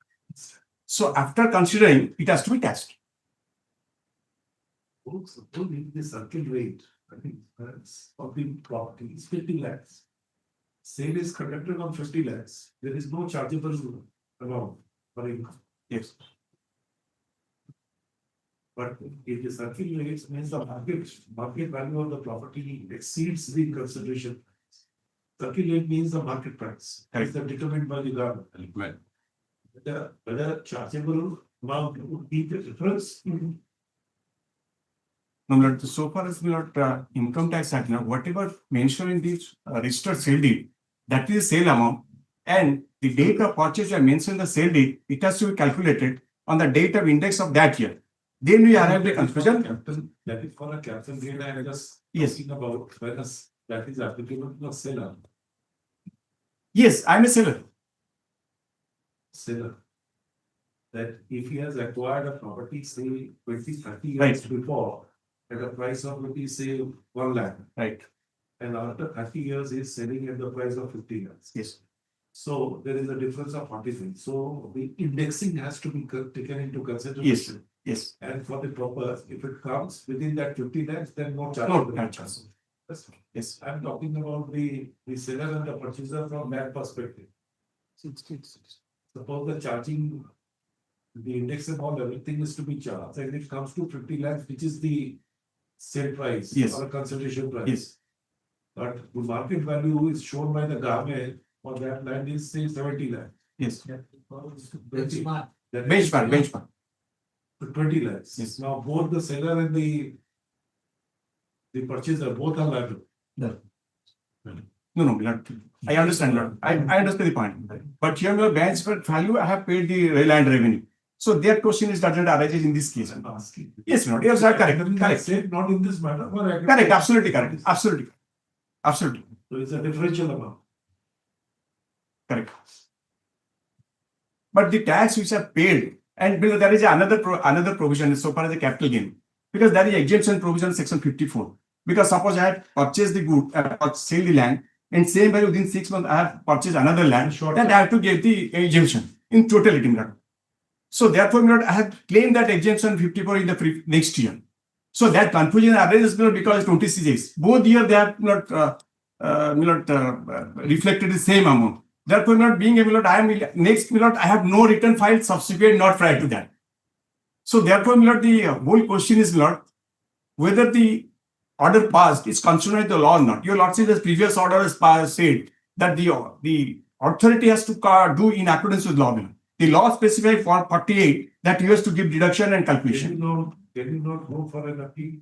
So after considering, it has to be taxed.
Suppose the circle rate, I think that's of the property is 50 lakhs. Sale is conducted on 50 lakhs. There is no chargeable amount for income.
Yes.
But if the circle rates means the market value of the property exceeds the consideration. Circle rate means the market price. It's determined by the government. Whether chargeable amount would be the difference.
No, Lord, so far as income tax act, whatever mentioned in the registered sale deed, that is sale amount, and the date of purchase I mentioned in the sale deed, it has to be calculated on the date of index of that year. Then we arrive at the conclusion.
That is for a capital gain. I am just
Yes.
talking about whether that is applicable to a seller.
Yes, I am a seller.
Seller. That if he has acquired a property, say 20-30 years before, at a price of rupees, say 1 lakh.
Right.
And after 30 years, he is selling at the price of 50 lakhs.
Yes.
So there is a difference of 40 cents. So the indexing has to be taken into consideration.
Yes. Yes.
And for the purpose, if it comes within that 50 lakhs, then no charge.
No charge. Yes.
I'm talking about the seller and the purchaser from that perspective. Suppose the charging, the index and all, everything is to be charged, and it comes to 50 lakhs, which is the sale price
Yes.
or consideration price.
Yes.
But the market value is shown by the government for that land is say 70 lakhs.
Yes.
Benchmark.
Benchmark.
20 lakhs.
Yes.
Now both the seller and the purchaser both are liable.
No, Lord. I understand, Lord. I understand the point. But here, your benchmark value, I have paid the land revenue. So their question is doesn't arise in this case.
I'm asking.
Yes, Lord. Yes, correct. Correct.
Not in this matter.
Correct. Absolutely correct. Absolutely. Absolutely.
So it's a differential amount.
Correct. But the tax which are paid, and there is another provision so far as the capital gain, because there is exemption provision section 54. Because suppose I had purchased the good, sell the land, and same way within 6 months I have purchased another land, then I have to give the exemption in totality. So therefore, I have claimed that exemption 54 in the next year. So that confusion arises because 26 days. Both years they have not reflected the same amount. Therefore, not being able to, I am next I have no return filed subsequent, not prior to that. So therefore, the whole question is whether the order passed is considered with the law or not. Your Lordship, the previous order has said that the authority has to do in accordance with law. The law specifies for 48 that you have to give deduction and calculation.
Can you not go for an appeal?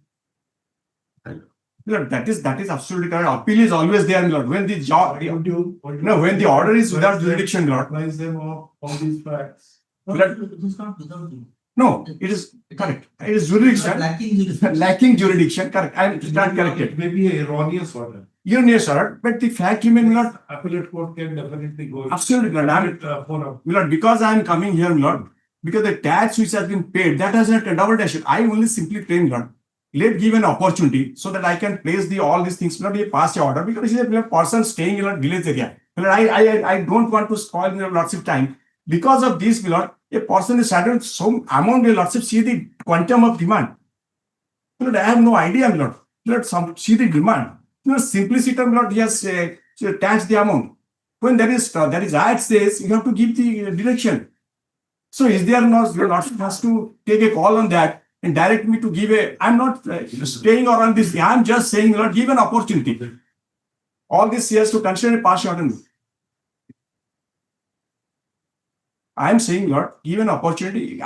Lord, that is absolutely correct. Appeal is always there, Lord. When the job, when the order is without jurisdiction, Lord.
Advise them of all these facts.
No, it is correct. It is jurisdiction. Lacking jurisdiction. Correct. I am corrected.
It may be an erroneous order.
Erroneous order, but the fact remains, Lord.
Appellate court can definitely go.
Absolutely, Lord. Because I am coming here, Lord, because the tax which has been paid, that has not a double dash. I only simply claim, Lord, let give an opportunity so that I can place all these things, not a past order, because he is a person staying in a village area. I don't want to spoil your Lordship time. Because of this, Lord, a person is saddled some amount, your Lordship, see the quantum of demand. Lord, I have no idea, Lord. Lord, see the demand. Lord, simplicity, Lord, he has taxed the amount. When there is Act says, you have to give the direction. So is there not, your Lordship has to take a call on that and direct me to give I'm not staying around this. I'm just saying, Lord, give an opportunity. All this he has to consider a past order. I'm saying, Lord, give an opportunity.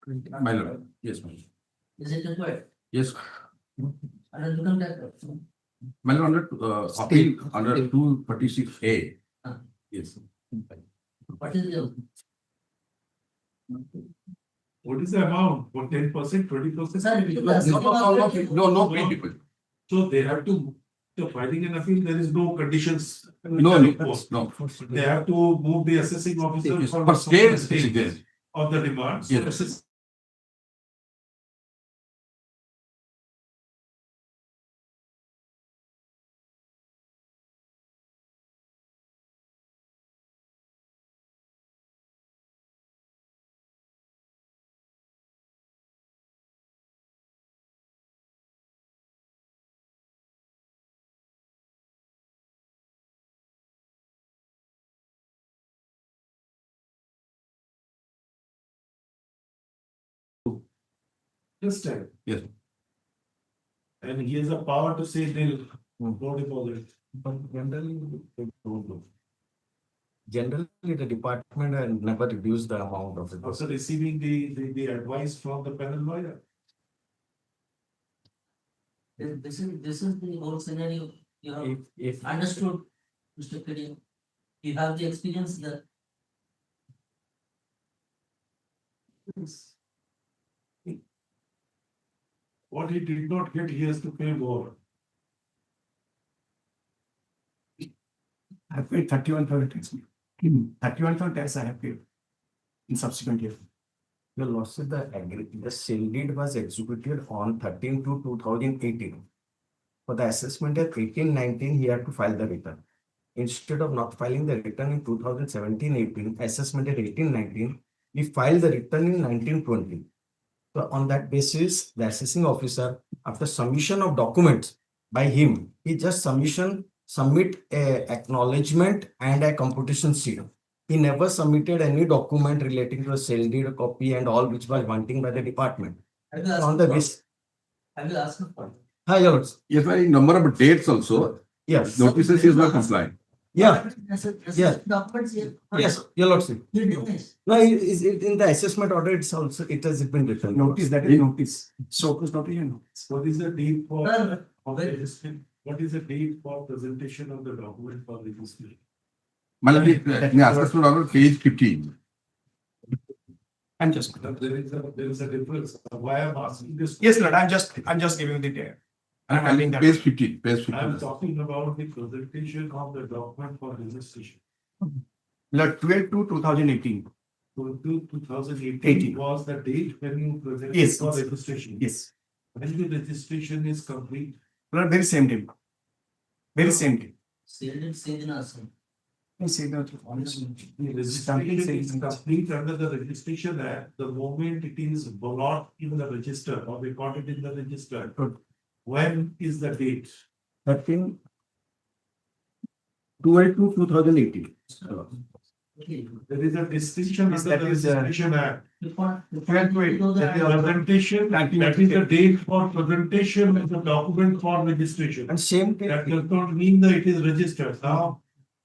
My lord, yes, my lord.
Is it required?
Yes,
Under income tax.
my lord, appeal under 236A. Yes.
What is the?
What is the amount? For 10%, 20%?
Sir, it is
No, people. So they have to, the filing an appeal, there is no conditions.
No.
They have to move the assessing officer
Yes,
for
for
the
stay,
stay
yes.
of the demands.
Yes.
This time.
Yes.
And he has a power to say nil, no deposit.
But generally, they don't do. Generally, the department never reduced the amount of it.
Also receiving the advice from the panel lawyer.
This is the whole scenario you have
If
understood, Mr. Kadi. You have the experience there.
What he did not get, he has to pay more.
I paid 31,000 tax. 31,000 tax I have paid in subsequent year.
the losses, the sale deed was executed on 13/2/2018. For the assessment at 18/19, he had to file the return. Instead of not filing the return in 2017-18, assessment at 18/19, he filed the return in 19/20. So on that basis, the assessing officer, after submission of documents by him, he just submit a acknowledgement and a computation sheet. He never submitted any document relating to a sale deed, a copy and all which was wanting by the department.
Have you asked
On the
for-
basis.
Have you asked for?
Hi, your lords.
Yes, by number of dates also.
Yes.
Notices is not compliant.
Yeah.
Yes. Documents here.
Yes, your lordship.
You do this.
No, is it in the assessment order, it's also, it has been written.
Notice, that is notice. So it's not even notice.
What is the date for?
Sir,
What is the date for presentation of the document for registration?
My lord, the assessment order, page 15.
I'm just.
There is a difference. Why I'm asking this?
Yes, Lord, I'm just giving the data. I'm having that.
Page 15, page 15.
I'm talking about the presentation of the document for registration.
Lord, 12/2/2018.
So till 2018
18.
was the date when you presented
Yes.
for registration.
Yes.
When the registration is complete.
Lord, very same day. Very same day.
Sealed it, sealed in us.
I say that.
The registration is complete under the registration act, the moment it is not in the register or recorded in the register. When is the date?
13/12/2018.
There is a distinction
Yes,
under
that
the
is,
registration act.
That
Presentation, that is the date for presentation of the document for registration.
And same day.
That does not mean that it is registered. Now.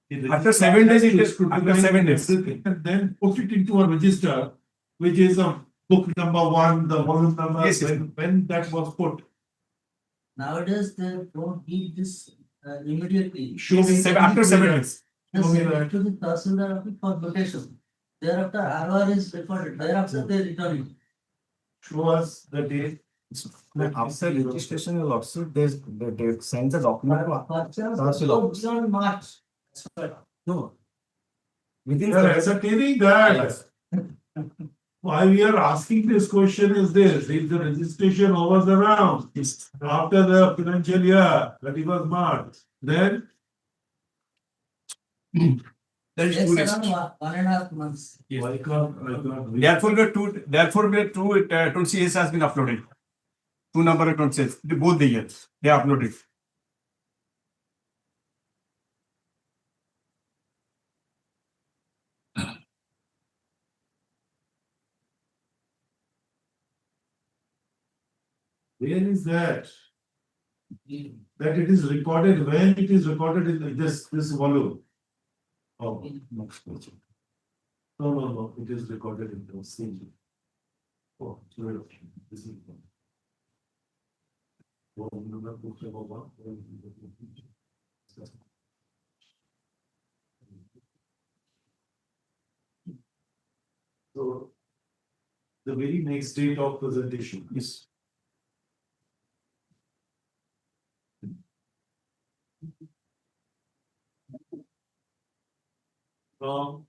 the
After 7 days, it is,
registrar
after 7 days.
everything, and then put it into a register, which is a book number 1, the volume number,
Yes, yes.
when that was put.
Nowadays, they don't need this immediately.
Show me.
After 7 days.
Just
Show me
send it
that.
to the Tahsildar office for notation. Thereafter, ROR is recorded. Thereafter, they return it.
Show us the date.
After registration, your lordship, they send the document to Tahsil
So
office.
beyond March.
No. Within
We are ascertaining that.
Yes.
Why we are asking this question is this, if the registration hovers around after the financial year, 31st March, then.
That is
Yes,
2 days.
around 1.5 months.
Why can't-
Therefore, TCS has been uploaded. 2 number of TCS, both the years, they are uploaded.
Where is that? That it is recorded, when it is recorded in this volume. Oh, next page. No, it is recorded in the same. So the very next date of presentation is. From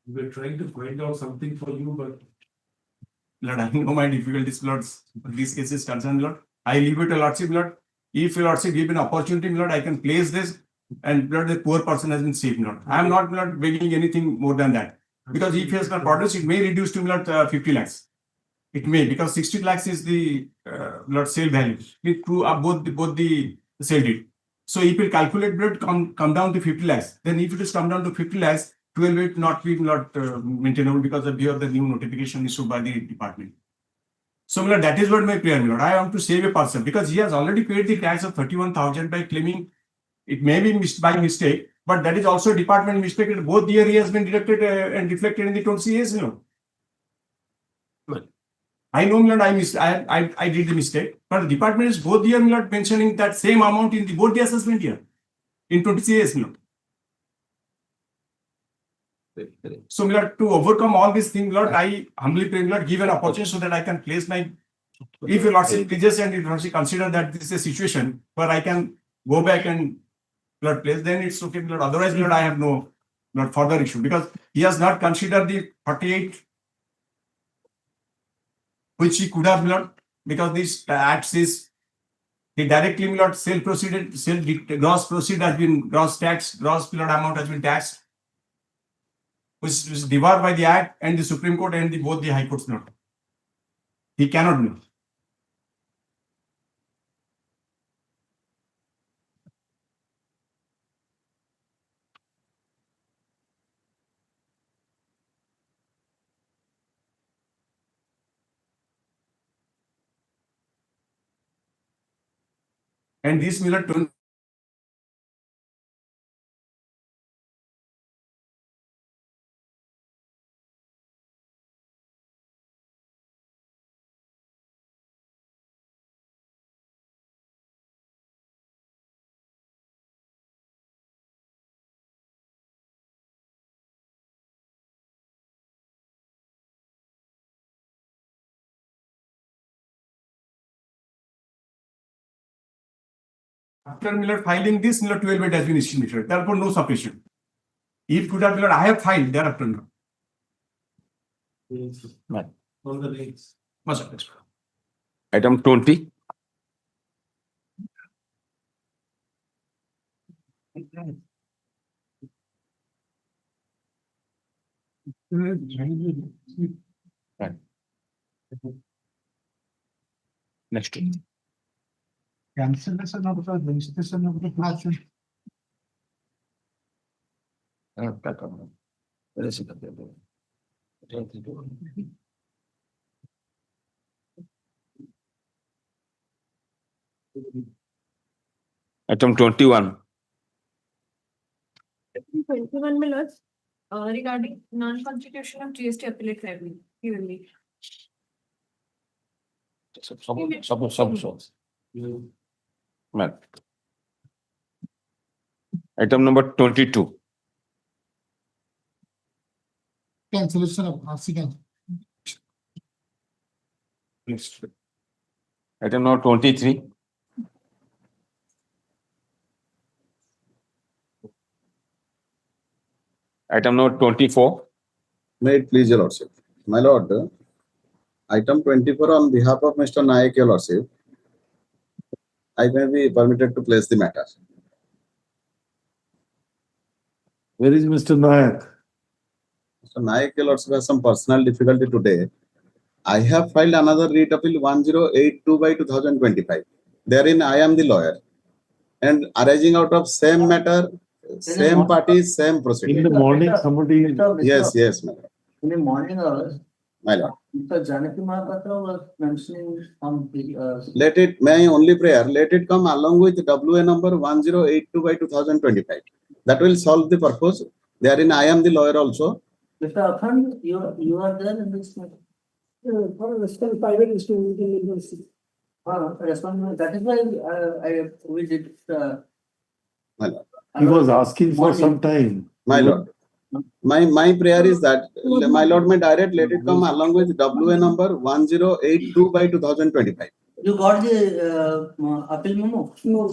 we're trying to find out something for you, but
Lord, I know my difficulties, Lord. This case is concerned, Lord. I leave it to Lordship, Lord. If your Lordship give an opportunity, Lord, I can place this, and Lord, the poor person has been saved, Lord. I am not, Lord, begging anything more than that. Because if he has not produced, it may reduce to, Lord, 50 lakhs. It may, because 60 lakhs is the, Lord, sale value. It through both the sale deed. So if you calculate, Lord, come down to 50 lakhs, then if it is come down to 50 lakhs, 12 will not be, Lord, maintainable because of the new notification issued by the department. So, Lord, that is what my prayer, Lord. I want to save a person because he has already paid the tax of 31,000 by claiming it may be missed by mistake, but that is also a department mistake. Both year he has been deducted and reflected in the 20 years, Lord. I know, Lord, I did the mistake, but the department is both year, Lord, mentioning that same amount in the both the assessment year in 20 years, Lord. So, Lord, to overcome all these things, Lord, I humbly pray, Lord, give an opportunity so that I can place my. If your Lordship pleases and if Lordship consider that this is a situation where I can go back and, Lord, place, then it's okay, Lord. Otherwise, Lord, I have no, Lord, further issue because he has not considered the 48, which he could have, Lord, because this act says the directly, Lord, sale proceeded, gross proceed has been gross tax, gross, Lord, amount has been taxed, which is devoured by the Act and the Supreme Court and both the High Courts not. He cannot do. And this Miller turn. After Miller filing this, Miller 12 it has been estimated. Therefore, no suppression. If could have Miller, I have filed thereafter. No.
on the next.
Item 20. Next.
Cancellation of the registration of the class.
Item 21.
21 minutes regarding non-constitution of GST appellate tribunal.
Item number 22.
Cancellation of RC.
Item number 23. Item number 24.
May it please your lordship. My lord, item 24 on behalf of Mr. Naik, your lordship, I may be permitted to place the matter.
Where is Mr. Nayak?
Mr. Naik, your lordship, has some personal difficulty today. I have filed another writ appeal 1082 by 2025. Therein, I am the lawyer. and arising out of same matter, same parties, same proceeding.
In the morning, somebody.
Yes, yes, my lord.
In the morning hours,
My lord.
Mr. Janaki Mahapatra was mentioning on the,
Let it, my only prayer, let it come along with WA number 1082 by 2025. That will solve the purpose. Therein I am the lawyer also.
Mr. Akhand, you are there in this matter?
Private institution.
That is why we did.
My lord.
He was asking for some time.
My lord. My prayer is that, my lord, my direct, let it come along with WA number 1082 by 2025.
You got the appeal memo? No.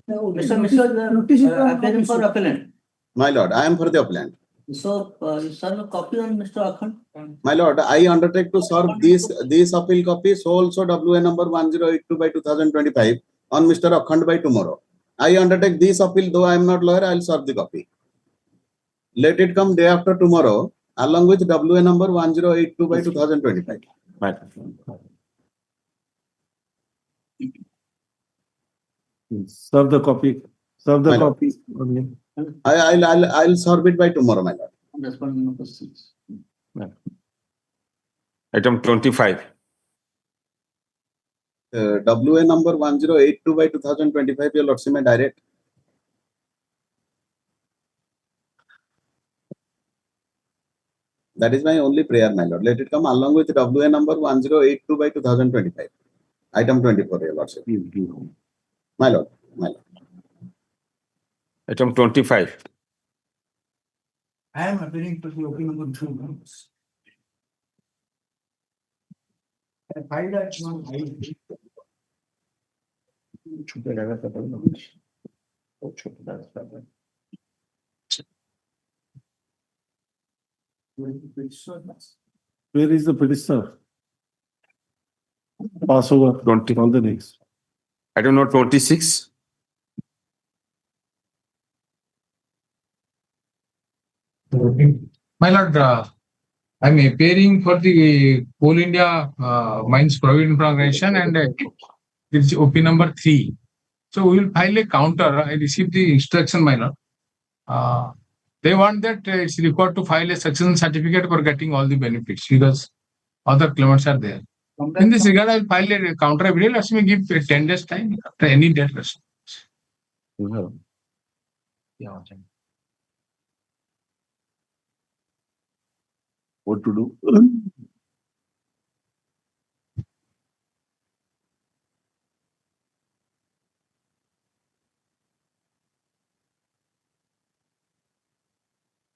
Mr. Appearing for appellant.
My lord, I am for the appellant.
So, you serve a copy on Mr. Akhand?
My lord, I undertake to serve this appeal copy, so also WA number 1082 by 2025 on Mr. Akhand by tomorrow. I undertake this appeal, though I am not lawyer, I will serve the copy. Let it come day after tomorrow, along with WA number 1082 by 2025.
Serve the copy. Serve the copy.
I'll serve it by tomorrow, my lord.
Responding to questions.
Item 25.
WA number 1082 by 2025, your lordship may direct. That is my only prayer, my lord. Let it come along with WA number 1082 by 2025. Item 24, your lordship. My lord, my lord.
Item 25.
I am appearing to the opinion of two members. I filed that one.
Where is the petitioner? Pass over 20 on the next.
I don't know, 26.
My lord, I'm appearing for the Coal India Mines Provident Organization and it's OP number 3. So we will file a counter. I received the instruction, my lord. They want that it's required to file a succession certificate for getting all the benefits because other claimants are there. In this regard, I will file a counter evidence. Let me give 10 days time after any date.
What to do?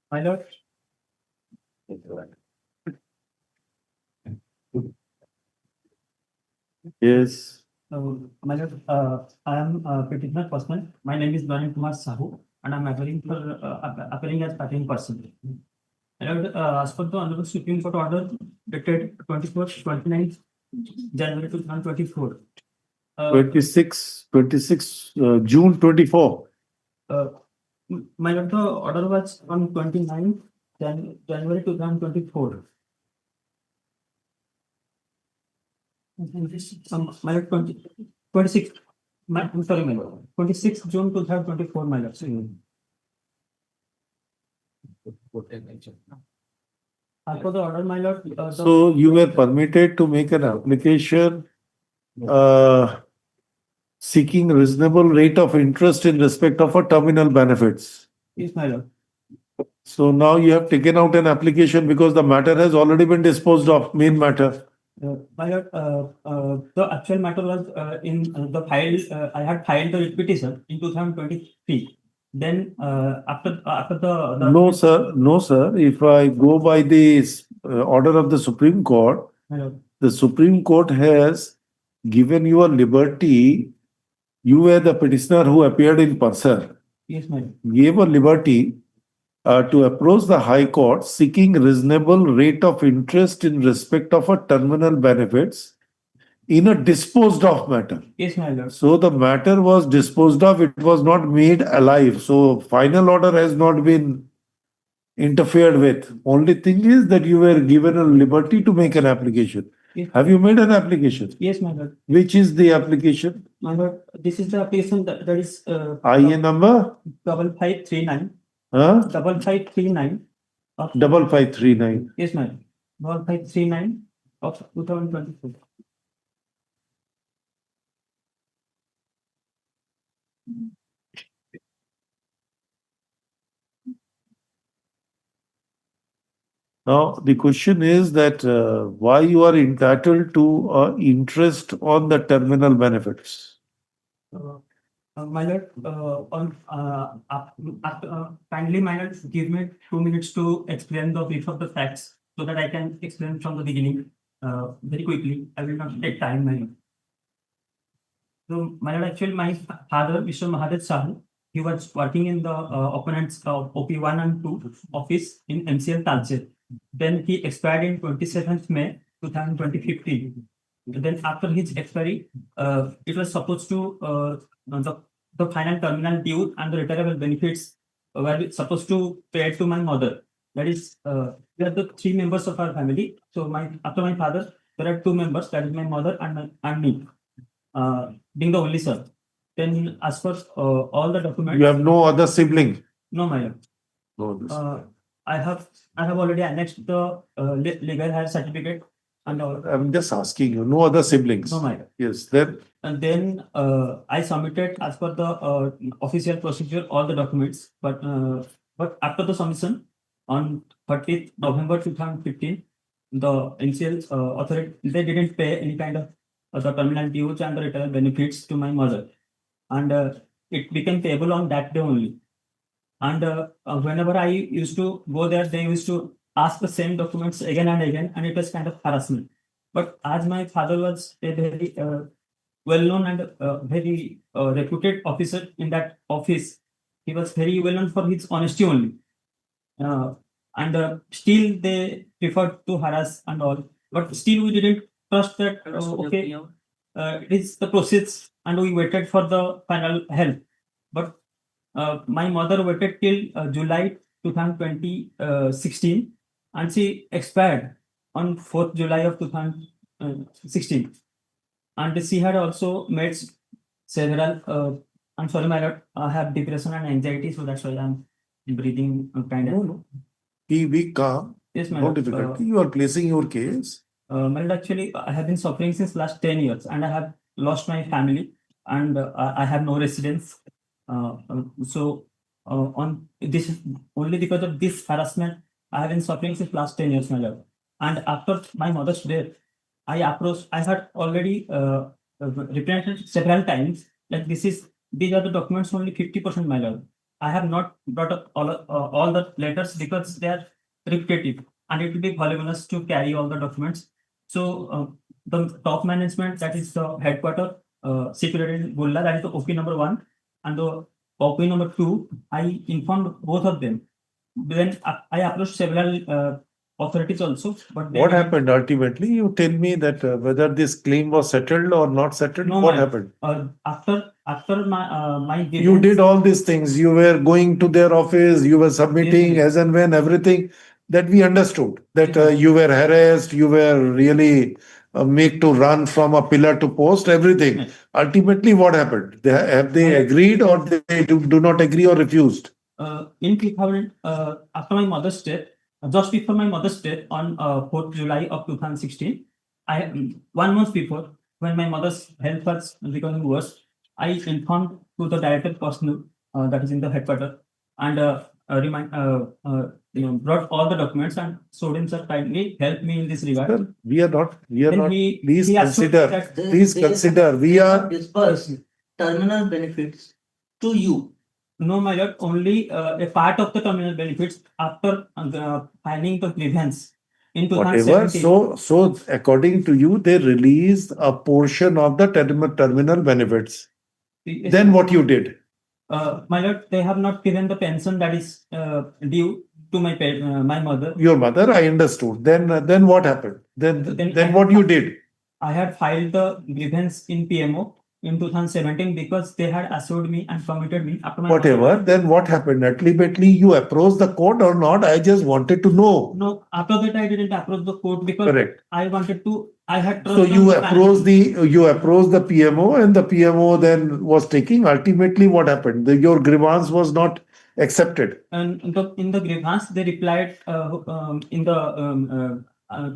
My lord.
Yes.
My lord, I am a petitioner person. My name is Dwani Kumar Sahu, and I am appearing for appearing as partying person. My lord, as per the Honorable Supreme Court order dated 24th, 29th January 2024.
26 June 24.
My lord, the order was on 29th January 2024. My lord, 26. I'm sorry, my lord. 26 June 2024, my lord. As per the order, my lord.
So you were permitted to make an application seeking reasonable rate of interest in respect of a terminal benefits.
Yes, my lord.
So now you have taken out an application because the matter has already been disposed of, main matter.
My lord, the actual matter was in the file. I had filed the petition in 2023. Then after the
No, sir. No, sir. If I go by the order of the Supreme Court, the Supreme Court has given you a liberty. You were the petitioner who appeared in person.
Yes, my lord.
Gave a liberty to approach the High Court seeking reasonable rate of interest in respect of a terminal benefits in a disposed of matter.
Yes, my lord.
So the matter was disposed of, it was not made alive. So final order has not been interfered with. Only thing is that you were given a liberty to make an application. Have you made an application?
Yes, my lord.
Which is the application?
My lord, this is the application that is
IN number?
5539.
Huh?
5539.
5539.
Yes, madam. 5539 of 2024.
Now, the question is that why you are entitled to interest on the terminal benefits?
My lord, kindly, my lord, give me 2 minutes to explain the brief of the facts so that I can explain from the beginning very quickly. I will not take time, my lord. So, my lord, actually, my father, Mr. Mahadev Sahu, he was working in the opponents of OP1 and 2 office in MCL Talcher. Then he expired in 27th May 2015. Then after his expiry, it was supposed to the final terminal due and the retirable benefits were supposed to pay to my mother. That is, we are the 3 members of our family. So after my father, there are 2 members. That is my mother and me, being the only son. Then as per all the documents,
You have no other sibling?
no, my lord.
No.
I have already annexed the legal hire certificate and all.
I'm just asking you, no other siblings?
No, my lord.
Yes, then?
And then I submitted as per the official procedure all the documents. But after the submission on 30th November 2015, the NCL authority, they didn't pay any kind of the terminal dues and the retirement benefits to my mother, and it became payable on that day only. And whenever I used to go there, they used to ask the same documents again and again, and it was kind of harassment. But as my father was a very well-known and very reputed officer in that office, he was very well-known for his honesty only. And still they preferred to harass and all. But still we didn't trust that, okay, it is the process, and we waited for the final help. But my mother waited till July 2016, and she expired on 4th July of 2016. And she had also made several, I'm sorry, my lord, I have depression and anxiety, so that's why I'm breathing kind of.
No. Be calm.
Yes, my
No
lord.
difficulty. You are placing your case.
My lord, actually, I have been suffering since last 10 years, and I have lost my family, and I have no residence. So on this, only because of this harassment, I have been suffering since last 10 years, my lord. And after my mother's death, I had already represented several times that these are the documents only 50%, my lord. I have not brought up all the letters because they are repetitive and it will be voluminous to carry all the documents. So the top management, that is the headquarter situated in Gulla, that is the OP number 1, and the OP number 2, I informed both of them. Then I approached several authorities also. But
What happened ultimately? You tell me that whether this claim was settled or not settled.
No,
what happened?
After my
You did all these things. You were going to their office. You were submitting as and when everything that we understood that you were harassed. You were really made to run from a pillar to post. Everything. Ultimately, what happened? Have they agreed or they do not agree or refused?
In 2000, after my mother's death. Just before my mother's death on 4th July of 2016, 1 month before, when my mother's health was becoming worse, I informed to the director personnel that is in the headquarters and brought all the documents and showed him, sir, kindly help me in this regard.
Sir, we are not. Please
he
consider. Please consider. We are
dispersed terminal benefits to you.
No, my lord, only a part of the terminal benefits after filing the grievance in 2017.
Whatever. So according to you, they released a portion of the terminal benefits.
Yes,
then what you did?
My lord, they have not given the pension that is due to my mother.
Your mother, I understood. Then what happened? Then what you did?
I had filed the grievance in PMO in 2017 because they had assured me and committed me after my
Whatever. Then what happened? Ultimately, you approached the court or not? I just wanted to know.
No, after that I didn't approach the court because
Correct.
I wanted to
I had trust
So
on
you
the
approached
management.
you approached the PMO, and the PMO then was taking. Ultimately, what happened? Your grievance was not accepted.
And in the grievance, they replied to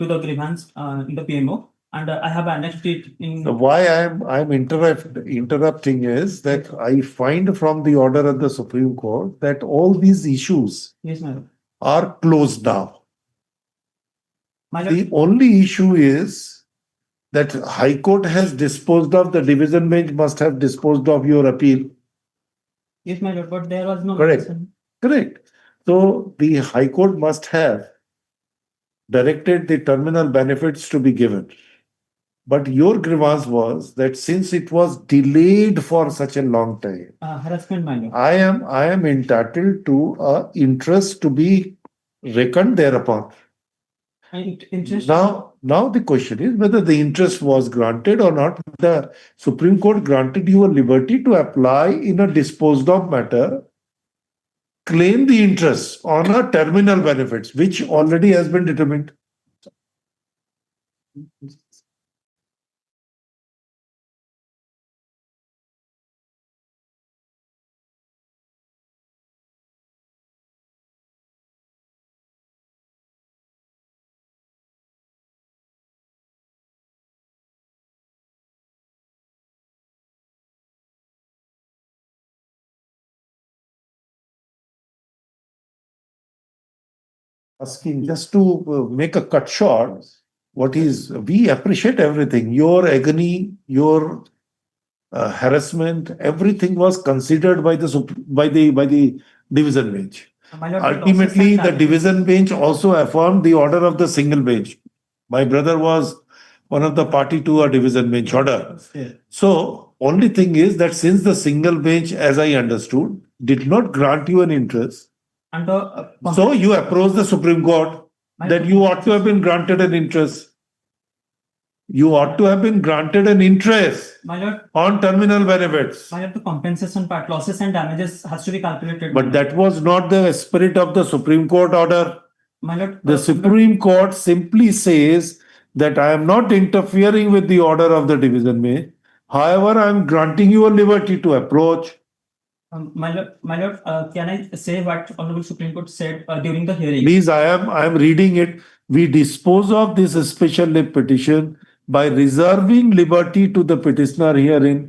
the grievance in the PMO, and I have annexed it in.
So why I'm interrupting is that I find from the order of the Supreme Court that all these issues
Yes, madam.
are closed now.
My
The only issue is that High Court has disposed of, the division bench must have disposed of your appeal.
Yes, my lord, but there was no
Correct.
mention.
Correct. So the High Court must have directed the terminal benefits to be given. But your grievance was that since it was delayed for such a long time,
Harassment, my lord.
I am entitled to interest to be reckoned thereupon.
Interest.
Now the question is whether the interest was granted or not. The Supreme Court granted you a liberty to apply in a disposed of matter, claim the interest on a terminal benefits, which already has been determined. Asking just to make a cut short, we appreciate everything. Your agony, your harassment, everything was considered by the division bench. Ultimately, the division bench also affirmed the order of the single bench. My brother was one of the party to a division bench order. So only thing is that since the single bench, as I understood, did not grant you an interest,
And
so you approached the Supreme Court that you ought to have been granted an interest. You ought to have been granted an interest
my lord,
on terminal benefits.
my lord, the compensation part, losses and damages has to be calculated.
But that was not the spirit of the Supreme Court order.
My lord,
The Supreme Court simply says that I am not interfering with the order of the division bench. However, I am granting you a liberty to approach.
my lord, can I say what Honorable Supreme Court said during the hearing?
Please, I am reading it. We dispose of this special lib petition by reserving liberty to the petitioner herein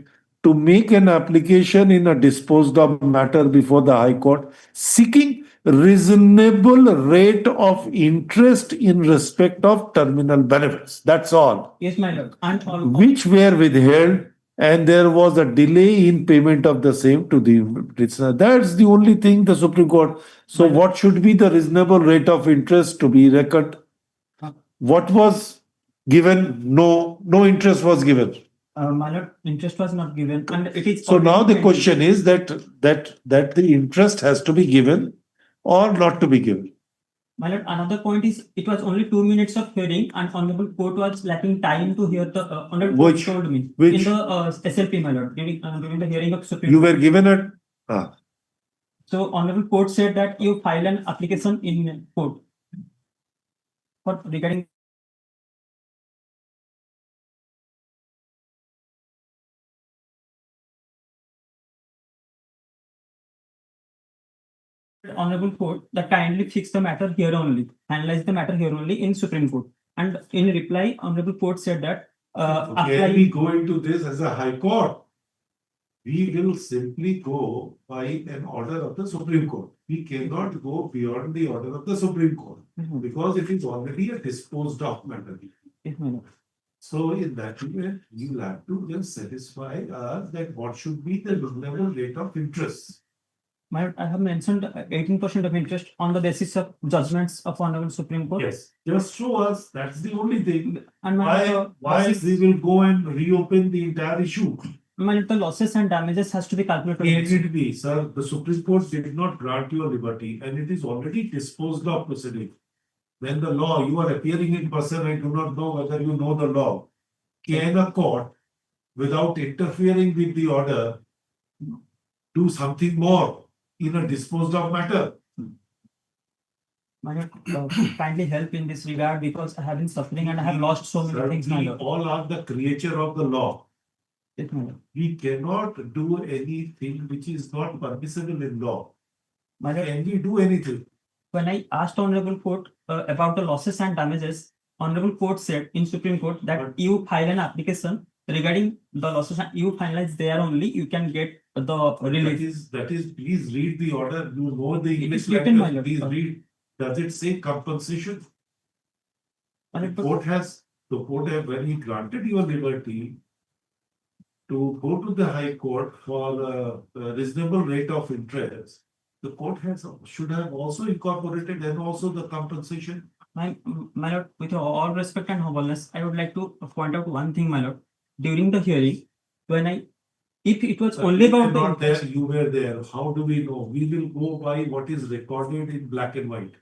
to make an application in a disposed of matter before the High Court, seeking reasonable rate of interest in respect of terminal benefits. That's all.
Yes, my lord. And
Which were withheld, and there was a delay in payment of the same to the petitioner. That's the only thing the Supreme Court. So what should be the reasonable rate of interest to be reckoned? What was given? No interest was given.
My lord, interest was not given, and it is.
So now the question is that the interest has to be given or not to be given.
My lord, another point is it was only 2 minutes of hearing, and Honorable Court was lacking time to hear the Honorable Court told me in the SLP, my lord, during the hearing of Supreme
You
Court.
were given it.
So Honorable Court said that you file an application in court for regarding. Honorable Court that kindly fix the matter here only, analyze the matter here only in Supreme Court. And in reply, Honorable Court said that
Can we go into this as a High Court? We will simply go by an order of the Supreme Court. We cannot go beyond the order of the Supreme Court because it is already a disposed of matter. So in that way, you will have to just satisfy us that what should be the reasonable rate of interest.
I have mentioned 18% of interest on the basis of judgments of Honorable Supreme Court.
Yes, just show us. That's the only thing.
And
why we will go and reopen the entire issue?
The losses and damages has to be calculated.
It be, sir. The Supreme Court did not grant you a liberty, and it is already disposed of proceeding. When the law, you are appearing in person, I do not know whether you know the law. Can a court, without interfering with the order, do something more in a disposed of matter?
My lord, kindly help in this regard because I have been suffering and I have lost so many things, my
We
lord.
all are the creature of the law.
Yes, my lord.
We cannot do anything which is not permissible in law.
My lord,
Can we do anything?
when I asked Honorable Court about the losses and damages, Honorable Court said in Supreme Court that you file an application regarding the losses and you finalize there only you can get the relief.
That is, please read the order. You know the English
It's written, my
language.
lord.
Please read. Does it say compensation?
My
The
lord,
court has, when he granted your liberty to go to the High Court for a reasonable rate of interest, the court should have also incorporated and also the compensation.
My lord, with all respect and humbleness, I would like to point out one thing, my lord. During the hearing, if it was only about the
Not there,
interest,
you were there. How do we know? We will go by what is recorded in black and white.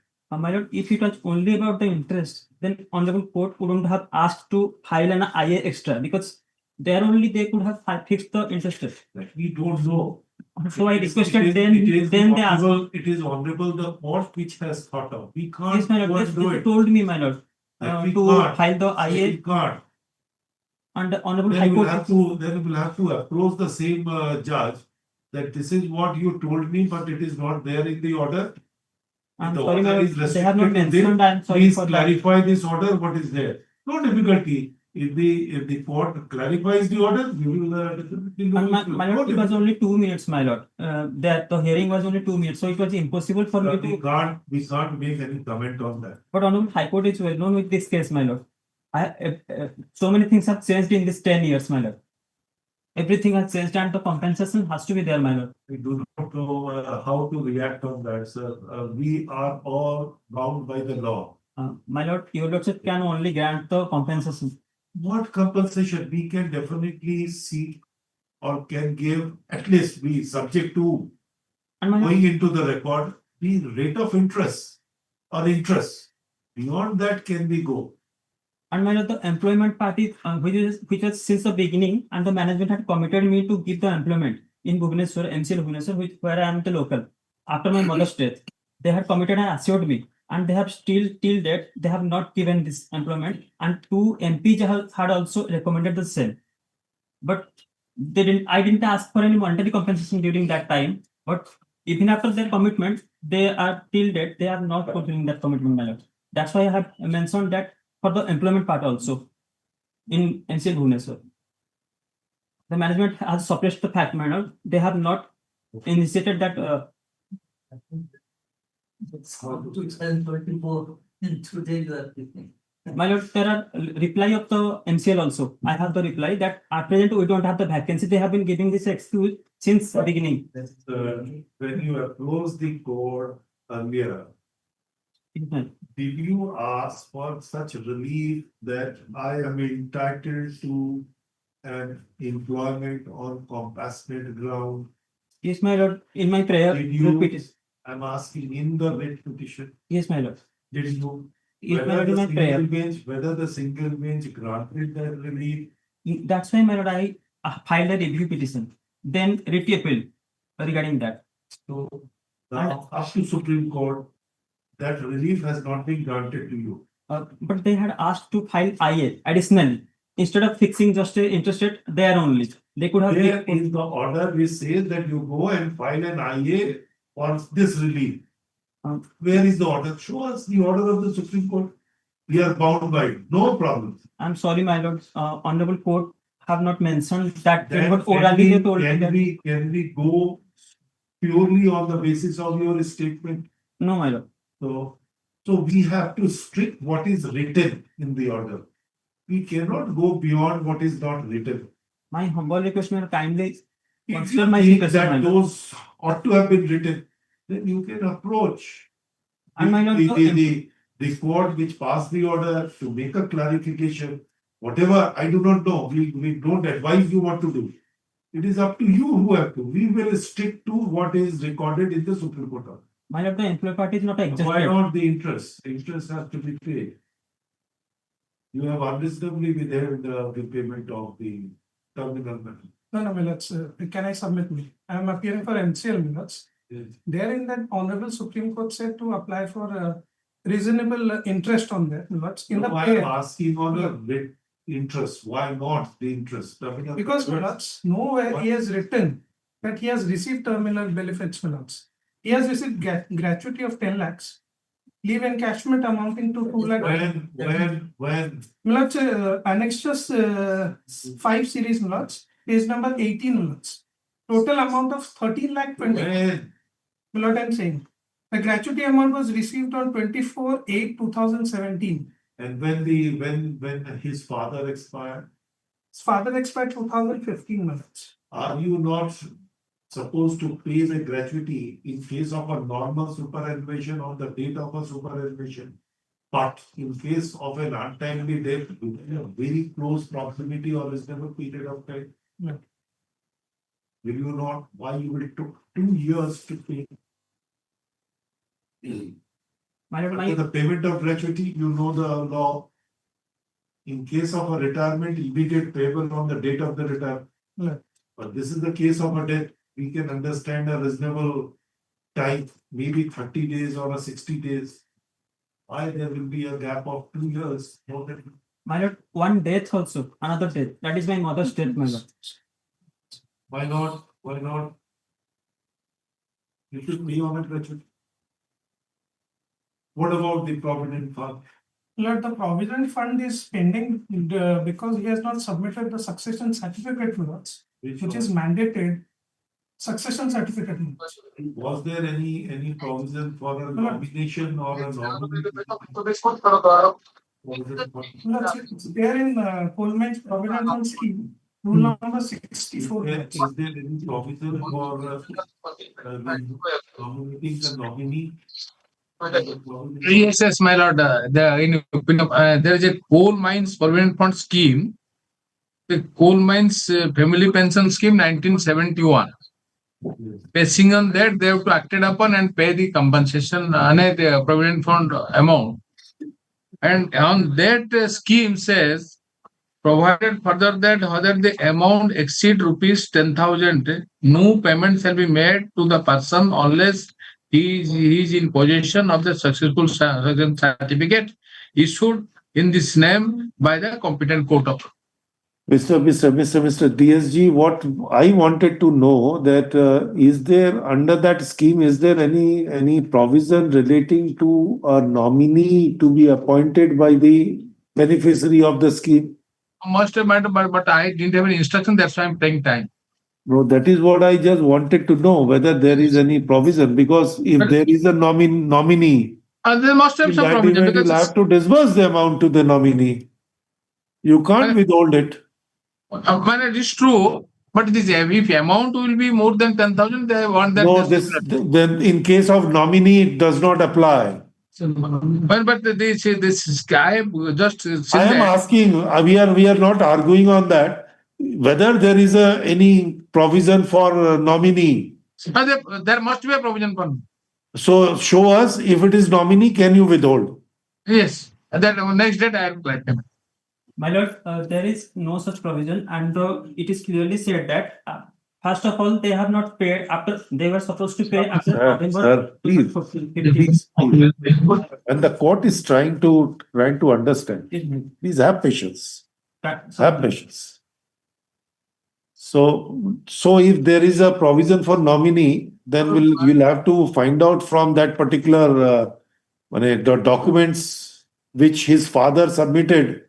my lord, if it was only about the interest, then Honorable Court wouldn't have asked to file an IA extra because there only they could have fixed the interest rate.
We don't know.
So I requested
It
then they asked.
is honorable the court which has thought of. We can't
Yes, my
go
lord,
and do
they
it.
told me, my lord,
That we
to
can't.
file the
That
IA
we can't.
and the Honorable
Then
High
we'll
Court.
have to approach the same judge that this is what you told me, but it is not there in the order.
I'm
The
sorry, my
order
lord,
is
they have not
restricted to this.
mentioned. I'm sorry
Please
for that.
clarify this order, what is there. No difficulty. If the court clarifies the order, we will definitely look
And
into it.
my
No
lord, it was
difficulty.
only 2 minutes, my lord. That the hearing was only 2 minutes, so it was impossible for me
We
to.
can't make any comment on that.
But Honorable High Court is well known with this case, my lord. So many things have changed in this 10 years, my lord. Everything has changed and the compensation has to be there, my lord.
We do not know how to react on that, sir. We are all bound by the law.
My lord, your lordship can only grant the compensation.
What compensation? We can definitely seek or can give, at least be subject to going into the record, the rate of interest or interest. Beyond that, can we go?
And my lord, the employment party, which was since the beginning, and the management had committed me to give the employment in Bhubaneswar, MCL Bhubaneswar, where I am the local. After my mother's death, they had committed and assured me, and they have still till date they have not given this employment. And 2 MPs had also recommended the same, but they didn't. I didn't ask for any monetary compensation during that time. But even after their commitment, they are till date they are not fulfilling that commitment, my lord. That's why I have mentioned that for the employment part also in MCL Bhubaneswar. The management has suppressed the fact, my lord. They have not initiated that. My lord, there are reply of the MCL also. I have the reply that at present we don't have the vacancy. They have been giving this excuse since the beginning.
When you approach the court earlier, did you ask for such relief that I am entitled to an employment on compassionate ground?
Yes, my lord. In my prayer,
Did you?
repeat it.
I'm asking in the writ petition.
Yes, my lord.
Did you?
Yes, my lord, in my prayer.
Whether the single bench granted that relief?
That's why, my lord, I filed a review petition. Then writ appeal regarding that.
So now up to Supreme Court, that relief has not been granted to you.
But they had asked to file IA additionally. Instead of fixing just a interest rate there only. They could have.
There is the order which says that you go and file an IA for this relief. Where is the order? Show us the order of the Supreme Court. We are bound by it. No problem.
I'm sorry, my lord. Honorable Court have not mentioned that. But
Can we go purely on the basis of your statement?
No, my lord.
So we have to strict what is written in the order. We cannot go beyond what is not written.
My humble request, may kindly
If
consider
you
my
think
request,
that
my lord.
those ought to have been written, then you can approach
And my lord,
the court which passed the order to make a clarification. Whatever, I do not know. We don't advise you what to do. It is up to you who have to. We will stick to what is recorded in the Supreme Court order.
My lord, the employee party is not exhausted.
Why not the interest? The interest has to be paid. You have unreasonably withheld the payment of the terminal money.
No, minutes. Can I submit me? I am appearing for MCL minutes.
Yes.
There in that Honorable Supreme Court said to apply for reasonable interest on that, lots in the
Why
pay.
I'm asking on the rate interest, why not the interest?
Because lots, nowhere he has written that he has received terminal benefits, lots. He has received gratuity of 10 lakhs, leave encashment amounting to 2 lakh.
When?
Lots, annexures 5 series, lots, page number 18, lots. Total amount of 13 lakh 20. Lot I'm saying. The gratuity amount was received on 24/8/2017.
And when his father expired?
His father expired 2015 months.
Are you not supposed to pay the gratuity in case of a normal superannuation on the date of a superannuation? But in case of an untimely death within a very close proximity or reasonable period of time?
No.
Will you not? Why you will took 2 years to pay? After the payment of gratuity, you know the law. In case of a retirement, immediate payable on the date of the retirement.
No.
But this is the case of a death. We can understand a reasonable time, maybe 30 days or a 60 days. Why there will be a gap of 2 years? More than
My lord, one death also, another death. That is my mother's death, my lord.
Why not? Why not? You should be on a gratuity. What about the provident fund?
Lord, the provident fund is pending because he has not submitted the succession certificate to us, which is mandated. Succession certificate.
Was there any provision for a nomination or a nomination?
It's there in Coleman's Provident Fund Scheme, rule number 64.
Is there any provision for nominating the nominee?
Yes, my lord. There is a coal mines provident fund scheme, the coal mines family pension scheme 1971. Basing on that, they have to act it upon and pay the compensation on the provident fund amount. And on that scheme says, provided further that whether the amount exceed rupees 10,000, no payment shall be made to the person unless he is in possession of the successful certificate issued in this name by the competent court of.
Mr. DSG, what I wanted to know that is there under that scheme, is there any provision relating to a nominee to be appointed by the beneficiary of the scheme?
Must have matter, but I didn't have any instruction, that's why I'm taking time.
No, that is what I just wanted to know, whether there is any provision, because if there is a nominee,
there must have some provision,
because you'll have to disburse the amount to the nominee. You can't withhold it.
It is true, but this if amount will be more than 10,000, they want that.
No, then in case of nominee, it does not apply.
But this guy just.
I am asking. We are not arguing on that. Whether there is any provision for nominee.
There must be a provision for.
So show us if it is nominee. Can you withhold?
Yes. That next date I will apply.
My lord, there is no such provision, and it is clearly said that first of all, they have not paid after they were supposed to pay after November.
Please. And the court is trying to understand. Please have patience. Have patience. So if there is a provision for nominee, then we'll have to find out from that particular the documents which his father submitted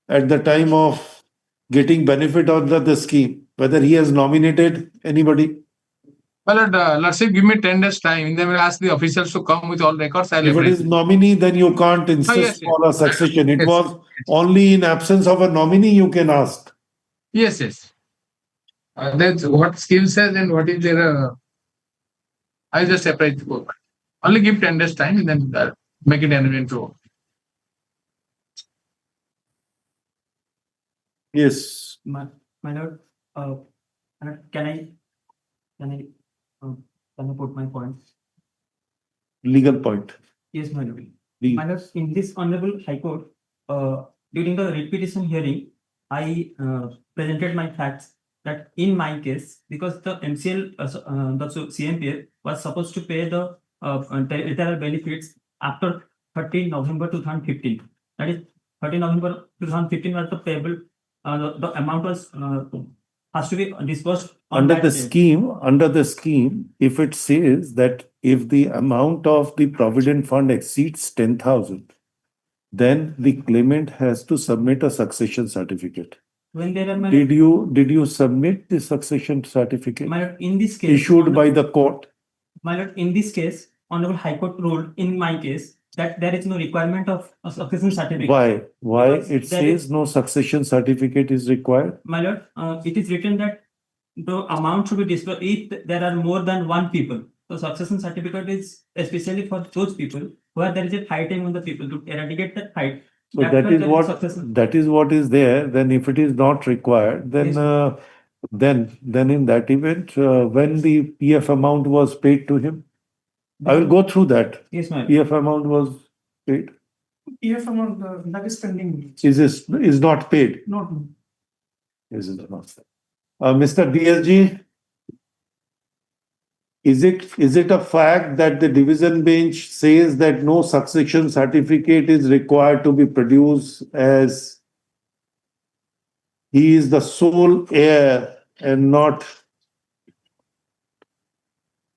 at the time of getting benefit under the scheme, whether he has nominated anybody.
Well, let's say give me 10 days time, then we'll ask the officials to come with all records.
If it is nominee, then you can't insist for a succession. It was only in absence of a nominee you can ask.
Yes. That's what scheme says and what is their. I just separate the book. Only give 10 days time and then make it an intro.
Yes.
My lord, can I put my point?
Legal point.
Yes, my lord. My lord, in this honorable High Court, during the writ petition hearing, I presented my facts that in my case, because the MCL, the CMPF was supposed to pay the retirement benefits after 30 November 2015. That is 30 November 2015 was the payable, the amount was, has to be disbursed on
Under
that
the
date.
scheme, if it says that if the amount of the provident fund exceeds 10,000, then the claimant has to submit a succession certificate.
When there are,
Did you submit the succession certificate
my lord, in this case,
issued by the court?
my lord, in this case, Honorable High Court ruled in my case that there is no requirement of a succession certificate.
Why?
Because
It
there
says
is-
no succession certificate is required?
My lord, it is written that the amount should be disbursed if there are more than one people. So succession certificate is especially for those people where there is a fight among the people to eradicate that fight.
So
That's why there is succession.
that is what is there. Then if it is not required, then
Yes.
then in that event, when the PF amount was paid to him, I will go through that.
Yes, ma'am.
PF amount was paid.
PF amount that is pending.
Is not paid.
Not.
Is it not? Mr. DSG, is it a fact that the division bench says that no succession certificate is required to be produced as he is the sole heir and not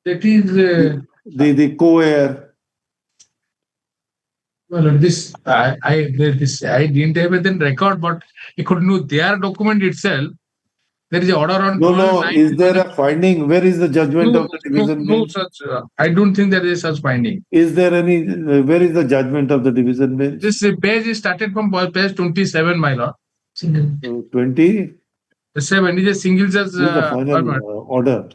That is,
the co-heir?
well, I didn't have it in record, but I could know their document itself. There is an order on.
No. Is there a finding? Where is the judgment of the division
No
bench?
such. I don't think there is such finding.
Is there any? Where is the judgment of the division bench?
This page is started from page 27, my lord.
20.
7 is a single judge.
This is the final order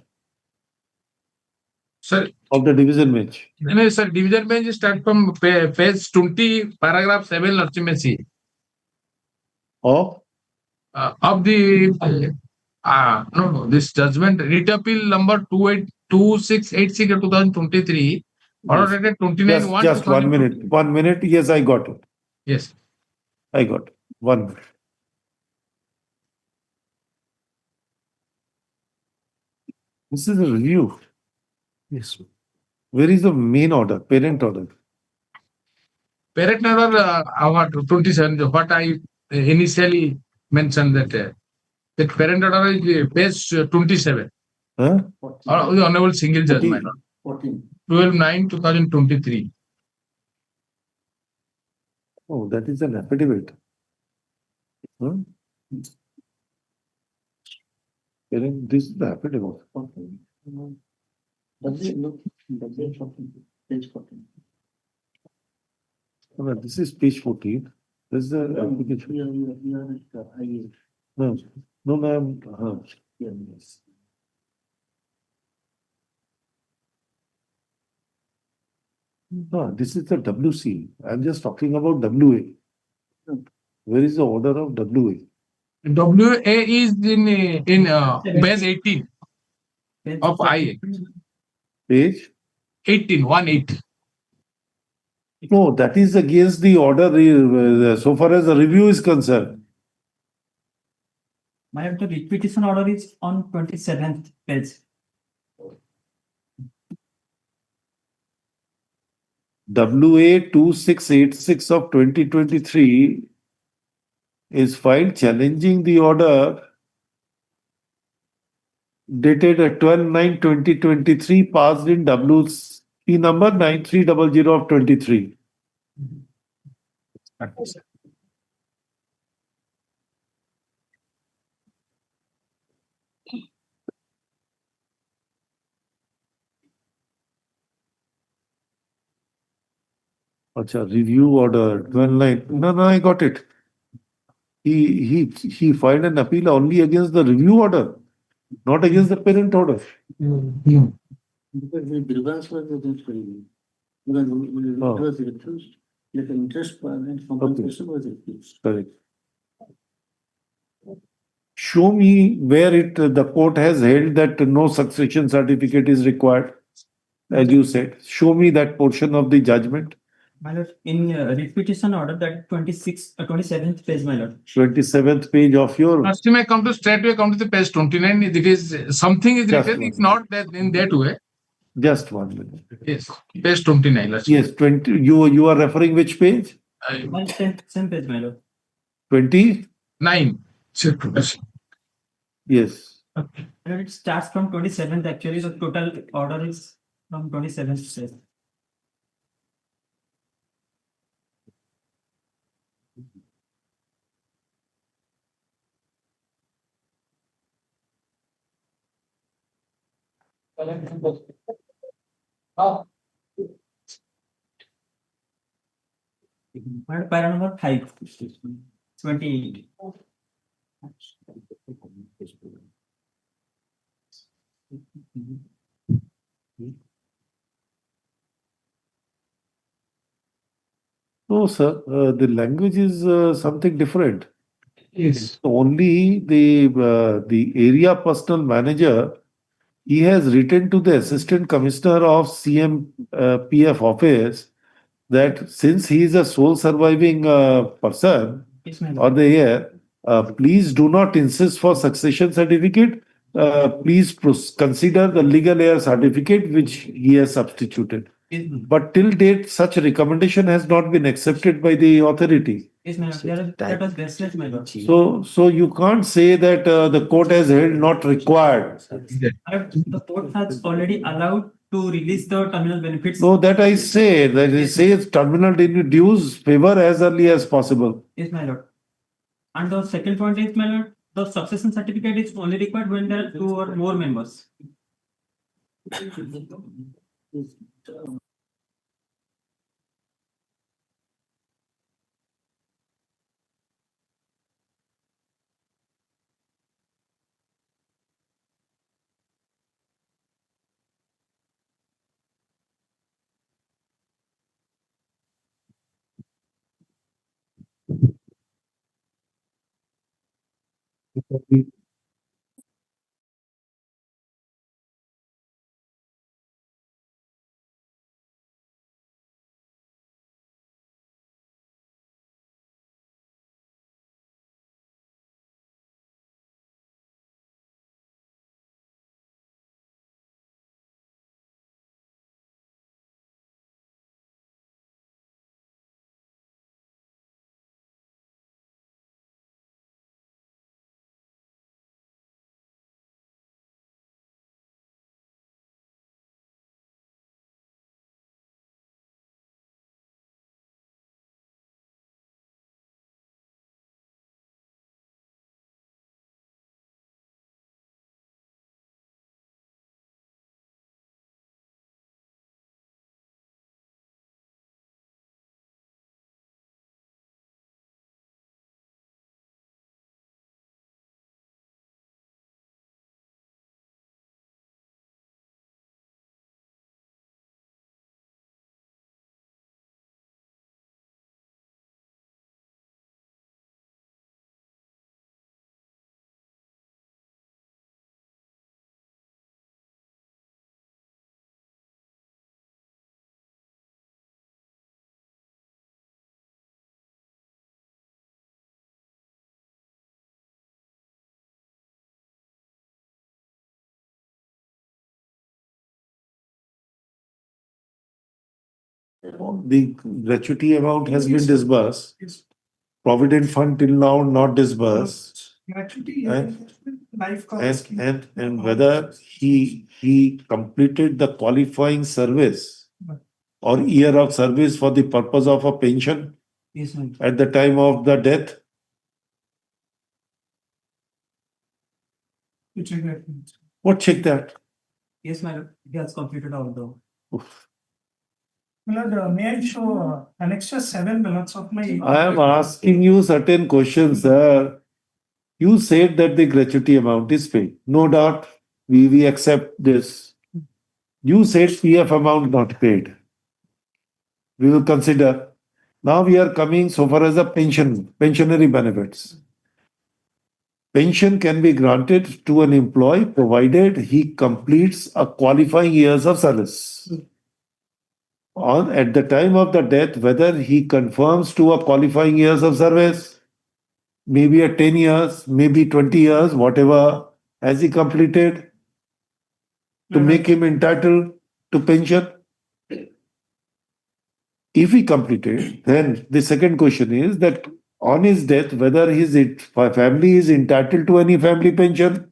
Sir,
of the division bench.
no, sir, division bench start from page 20, paragraph 7, Larchimesi.
Of
The no, this judgment, writ appeal number 2686 of 2023, order dated 29/1.
Just 1 minute. 1 minute. Yes, I got it.
Yes.
I got it. 1 minute. This is a review. Yes. Where is the main order, parent order?
Parent order, what 27, what I initially mentioned that parent order is page 27.
Huh?
The Honorable Single Judge, my lord. 12/9/2023.
Oh, that is an affidavit. Huh? This is the affidavit.
Page 14.
No, this is page 14. This is the application. No, ma'am. No, this is the WC. I'm just talking about WA. Where is the order of WA?
WA is in page 18 of IA.
Page?
18.
No, that is against the order so far as the review is concerned.
My lord, the repetition order is on 27th page.
WA 2686 of 2023 is filed challenging the order dated at 12/9/2023 passed in WC number 9300 of 23. Acha, review order 12/9. No, I got it. He filed an appeal only against the review order, not against the parent order.
Because the grievance was against review. Because it was refused, the interest and compensation was refused.
Correct. Show me where the court has held that no succession certificate is required, as you said. Show me that portion of the judgment.
My lord, in repetition order, that 27th page, my lord.
27th page of your.
First, may come to straightway come to the page 29. If it is something is written, if not that in that way.
Just 1 minute.
Yes, page 29. Lordship.
Yes, 20, you are referring which page?
Same page, my lord.
20?
9.
Yes.
And it starts from 27th. Actually, the total order is from 27th. Para number 5, 28.
No, sir, the language is something different.
Yes.
Only the area personal manager, he has written to the assistant commissioner of CMPF office that since he is a sole surviving person
Yes, my
or
lord.
the heir, please do not insist for succession certificate. Please consider the legal heir certificate which he has substituted. But till date, such a recommendation has not been accepted by the authority.
Yes, my lord. That was baseless, my lord.
So you can't say that the court has held not required.
The court has already allowed to release the terminal benefits.
No, that I say, that it says terminal dues favor as early as possible.
Yes, my lord. And the second point is, my lord, the succession certificate is only required when there are 2 or more members.
The gratuity amount has been disbursed. Provident fund till now not disbursed.
Gratuity,
And-
life cost.
And whether he completed the qualifying service or year of service for the purpose of a pension
Yes, my lord.
at the time of the death.
You check that.
What check that?
Yes, my lord. He has completed all the.
My lord, may I show annexure 7 minutes of my.
I am asking you certain questions, sir. You said that the gratuity amount is paid. No doubt, we accept this. You said PF amount not paid. We will consider. Now we are coming so far as the pensionary benefits. Pension can be granted to an employee provided he completes a qualifying years of service. On at the time of the death, whether he confirms to a qualifying years of service, maybe a 10 years, maybe 20 years, whatever has he completed to make him entitled. to pension? If he completed, then the second question is that on his death, whether his family is entitled to any family pension?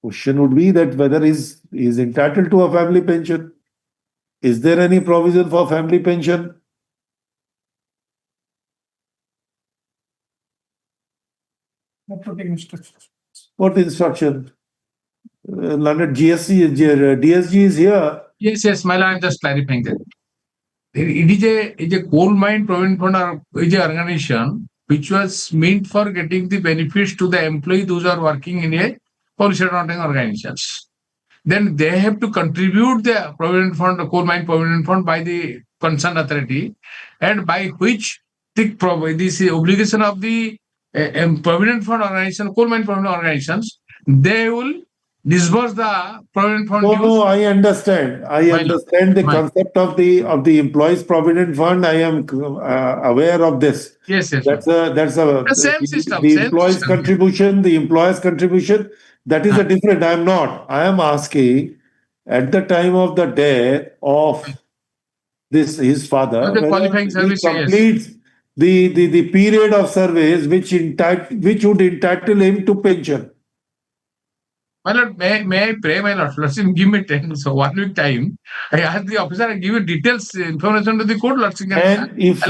Question would be that whether is entitled to a family pension. Is there any provision for family pension? What instruction? London DSG is here.
Yes, my lord, I'm just clarifying that. It is a coal mine provident fund or is a organization which was meant for getting the benefits to the employees those are working in a policy accounting organizations. Then they have to contribute the provident fund, the coal mine provident fund by the concerned authority, and by which this obligation of the provident fund organization, coal mine provident organizations, they will disburse the provident fund dues.
No, I understand. I understand the concept of the employees provident fund. I am aware of this.
Yes.
That's a
The same system.
The
same
employees
system.
contribution. The employees contribution. That is a different. I am not. I am asking at the time of the death of his father,
The
whether
qualifying
he
service, yes.
completes the period of service which would entitle him to pension.
My lord, may I pray, my lord? Lordship, give me 1 week time. I ask the officer, I give you details information to the court, Lordship.
And if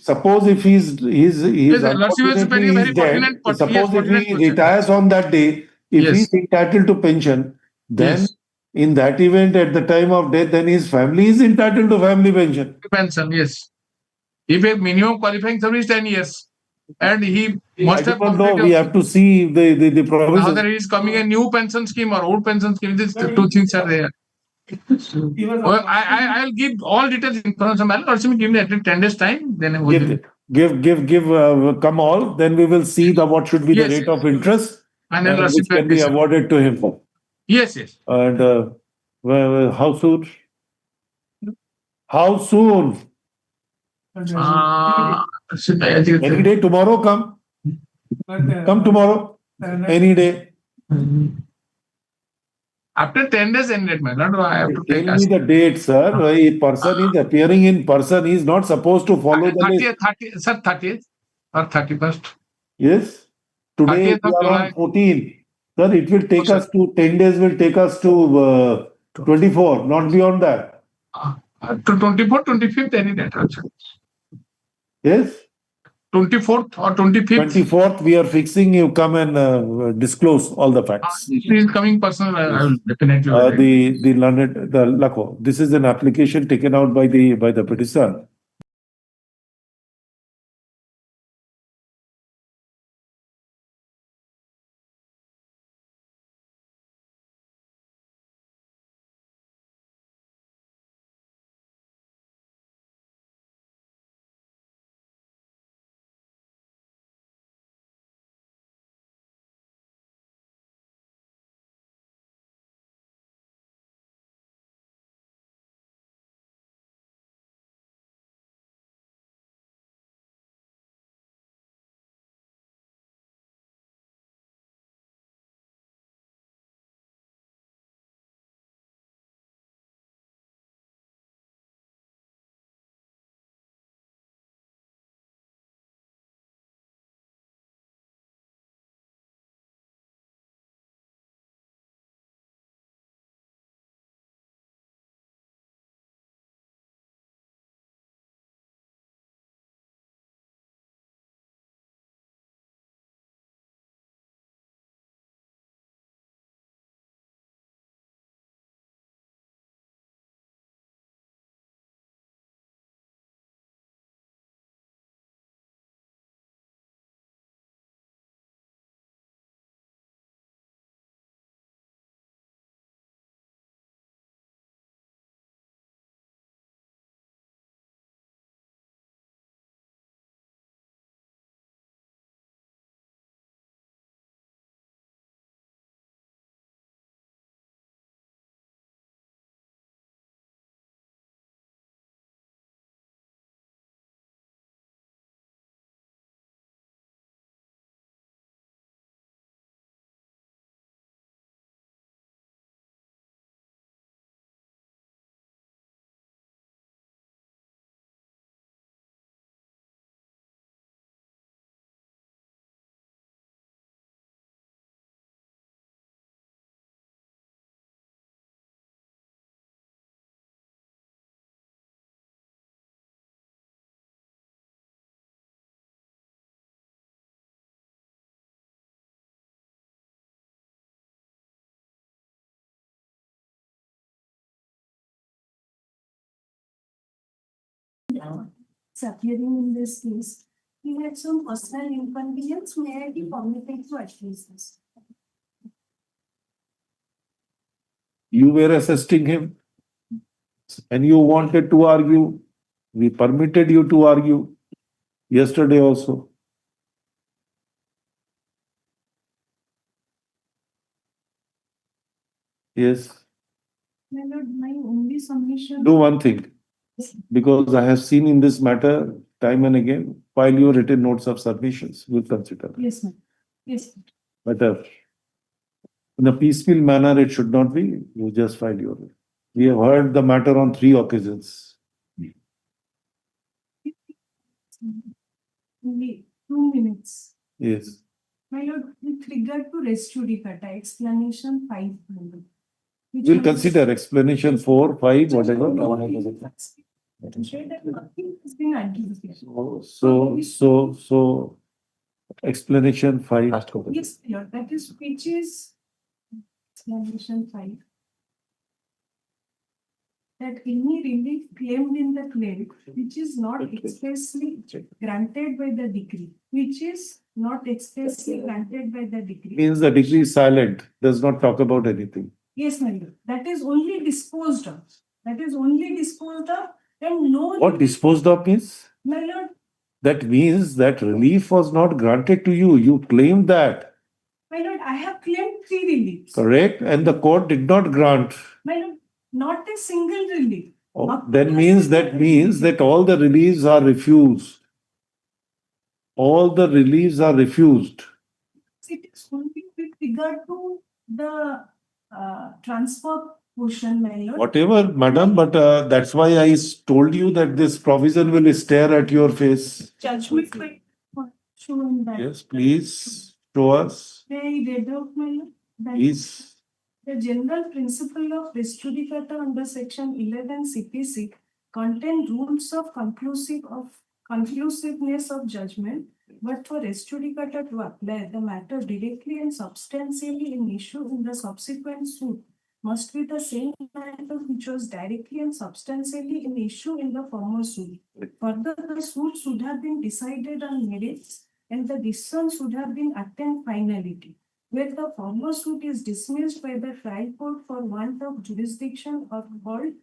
suppose if he's
Yes, Lordship is
unfortunately
very, very
he's dead,
pertinent. Yes,
suppose if
pertinent
he
question.
retires on that day, if
Yes.
he's entitled to pension, then
Yes.
in that event at the time of death, then his family is entitled to family pension.
Pension, yes. If a minimum qualifying service 10 years, and he must
I
have
don't know.
completed.
We have to see the provisions.
Whether he is coming a new pension scheme or old pension scheme, these two things are there. Well, I'll give all details information. My lord, give me at least 10 days time. Then I will
Give come all. Then we will see what should be the
Yes.
rate of interest
And then
which can be awarded to him.
Yes.
And how soon? How soon? Any day tomorrow come. Come tomorrow. Any day.
After 10 days, end date, my lord. I have to take
Tell me the date, sir. A person is appearing in person. He is not supposed to follow the list.
30th or 31st.
Yes. Today
30th
we
of
are
July.
on 14. Sir, it will take us to 10 days. Will take us to 24. Not beyond that.
To 24th, 25th, any date.
Yes.
24th or 25th.
24th, we are fixing. You come and disclose all the facts.
He is coming personal. I will definitely.
The Lako. This is an application taken out by the petitioner.
is appearing in this case, he had some personal inconvenience. May I be permitted to address this?
You were assisting him and you wanted to argue. We permitted you to argue yesterday also. Yes.
My lord, my only submission.
Do one thing, because I have seen in this matter time and again, file your written notes of submissions, we'll consider.
Yes, ma'am. Yes.
But in a piecemeal manner, it should not be, you just file your. We have heard the matter on 3 occasions.
Only 2 minutes.
Yes.
My lord, with regard to res judicata, explanation 5.
We'll consider explanation 4, 5, whatever. So, explanation 5.
Yes, Lord, that is which is explanation 5. That any relief claimed in the claim which is not expressly granted by the decree, which is not expressly granted by the decree.
Means the decree is silent, does not talk about anything.
Yes, my lord. That is only disposed of. That is only disposed of, and no.
What disposed of means?
My lord.
That means that relief was not granted to you. You claimed that.
My lord, I have claimed 3 reliefs.
Correct. And the court did not grant.
My lord, not a single relief.
Oh, that means that all the reliefs are refused. All the reliefs are refused.
It is only with regard to the transfer portion, my lord.
Whatever, madam, but that's why I told you that this provision will stare at your face.
Judgment shown that.
Yes, please show us.
May I read out, my lord? That
Please.
the general principle of res judicata under section 11 CPC contain rules of conclusiveness of judgment, but for res judicata to apply, the matter directly and substantially in issue in the subsequent suit must be the same matter which was directly and substantially in issue in the former suit. Further, the suit should have been decided on merits and the decision should have been attained finality. Where the former suit is dismissed by the trial court for want of jurisdiction or fault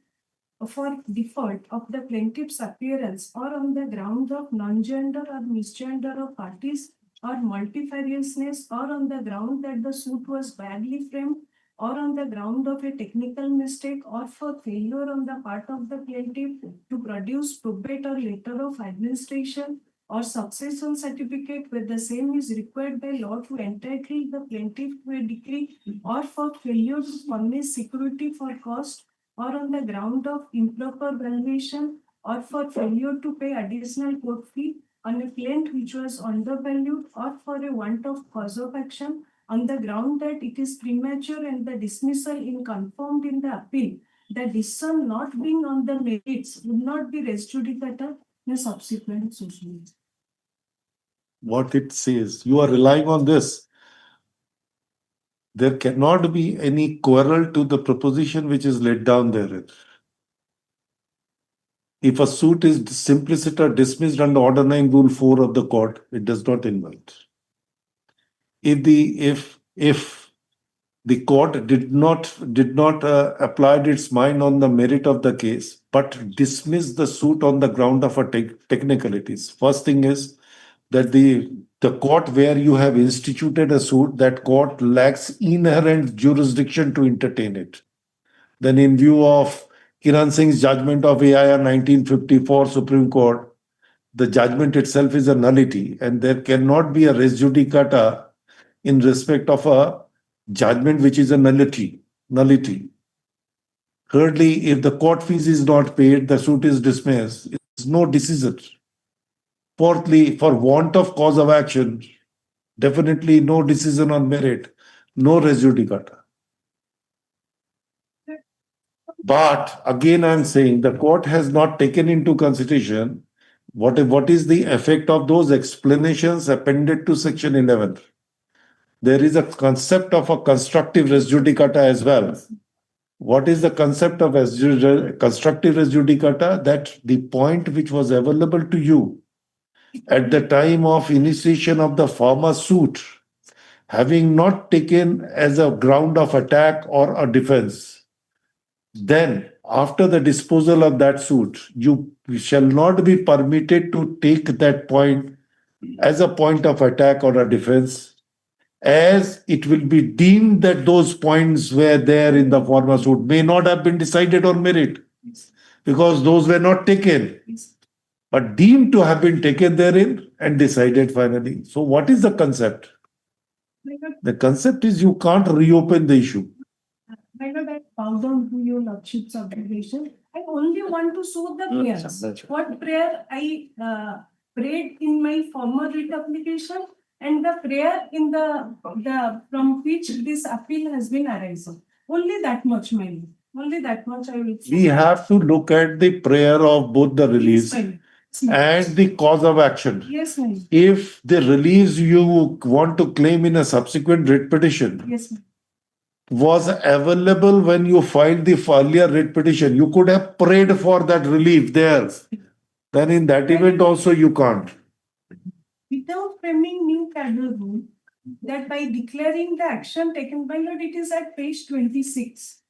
for default of the plaintiff's appearance or on the ground of non-gender or misgender of parties or multifariousness or on the ground that the suit was badly framed or on the ground of a technical mistake or for failure on the part of the plaintiff to produce probate or letter of administration or succession certificate where the same is required by law to entitle the plaintiff to a decree or for failure to furnish security for cost or on the ground of improper valuation or for failure to pay additional court fee on a claim which was undervalued or for a want of cause of action on the ground that it is premature and the dismissal in confirmed in the appeal, the decision not being on the merits would not be res judicata in a subsequent suit.
What it says, you are relying on this. There cannot be any quarrel to the proposition which is laid down therein. If a suit is simpliciter or dismissed under Order 9 Rule 4 of the court, it does not invite. If the court did not applied its mind on the merit of the case, but dismissed the suit on the ground of a technicalities. First thing is that the court where you have instituted a suit, that court lacks inherent jurisdiction to entertain it. Then in view of Kiran Singh's judgment of AIR 1954 Supreme Court, the judgment itself is a nullity and there cannot be a res judicata in respect of a judgment which is a nullity. Thirdly, if the court fees is not paid, the suit is dismissed. It's no decision. Fourthly, for want of cause of action, definitely no decision on merit, no res judicata. But again, I'm saying the court has not taken into consideration what is the effect of those explanations appended to section 11. There is a concept of a constructive res judicata as well. What is the concept of constructive res judicata? That the point which was available to you at the time of initiation of the former suit, having not taken as a ground of attack or a defense, then after the disposal of that suit, you shall not be permitted to take that point as a point of attack or a defense, as it will be deemed that those points were there in the former suit may not have been decided on merit because those were not taken, but deemed to have been taken therein and decided finally. So what is the concept? The concept is you can't reopen the issue.
I know that bow down to your lordship's observation. I only want to show the prayers. What prayer I prayed in my former writ application and the prayer in the from which this appeal has been arising. Only that much, my lord. Only that much I will say.
We have to look at the prayer of both the release and the cause of action.
Yes, ma'am.
If the release you want to claim in a subsequent writ petition
Yes, ma'am.
was available when you filed the earlier writ petition, you could have prayed for that relief there. Then in that event also you can't.
Without framing new cadre rule, that by declaring the action taken by Lord, it is at page 26,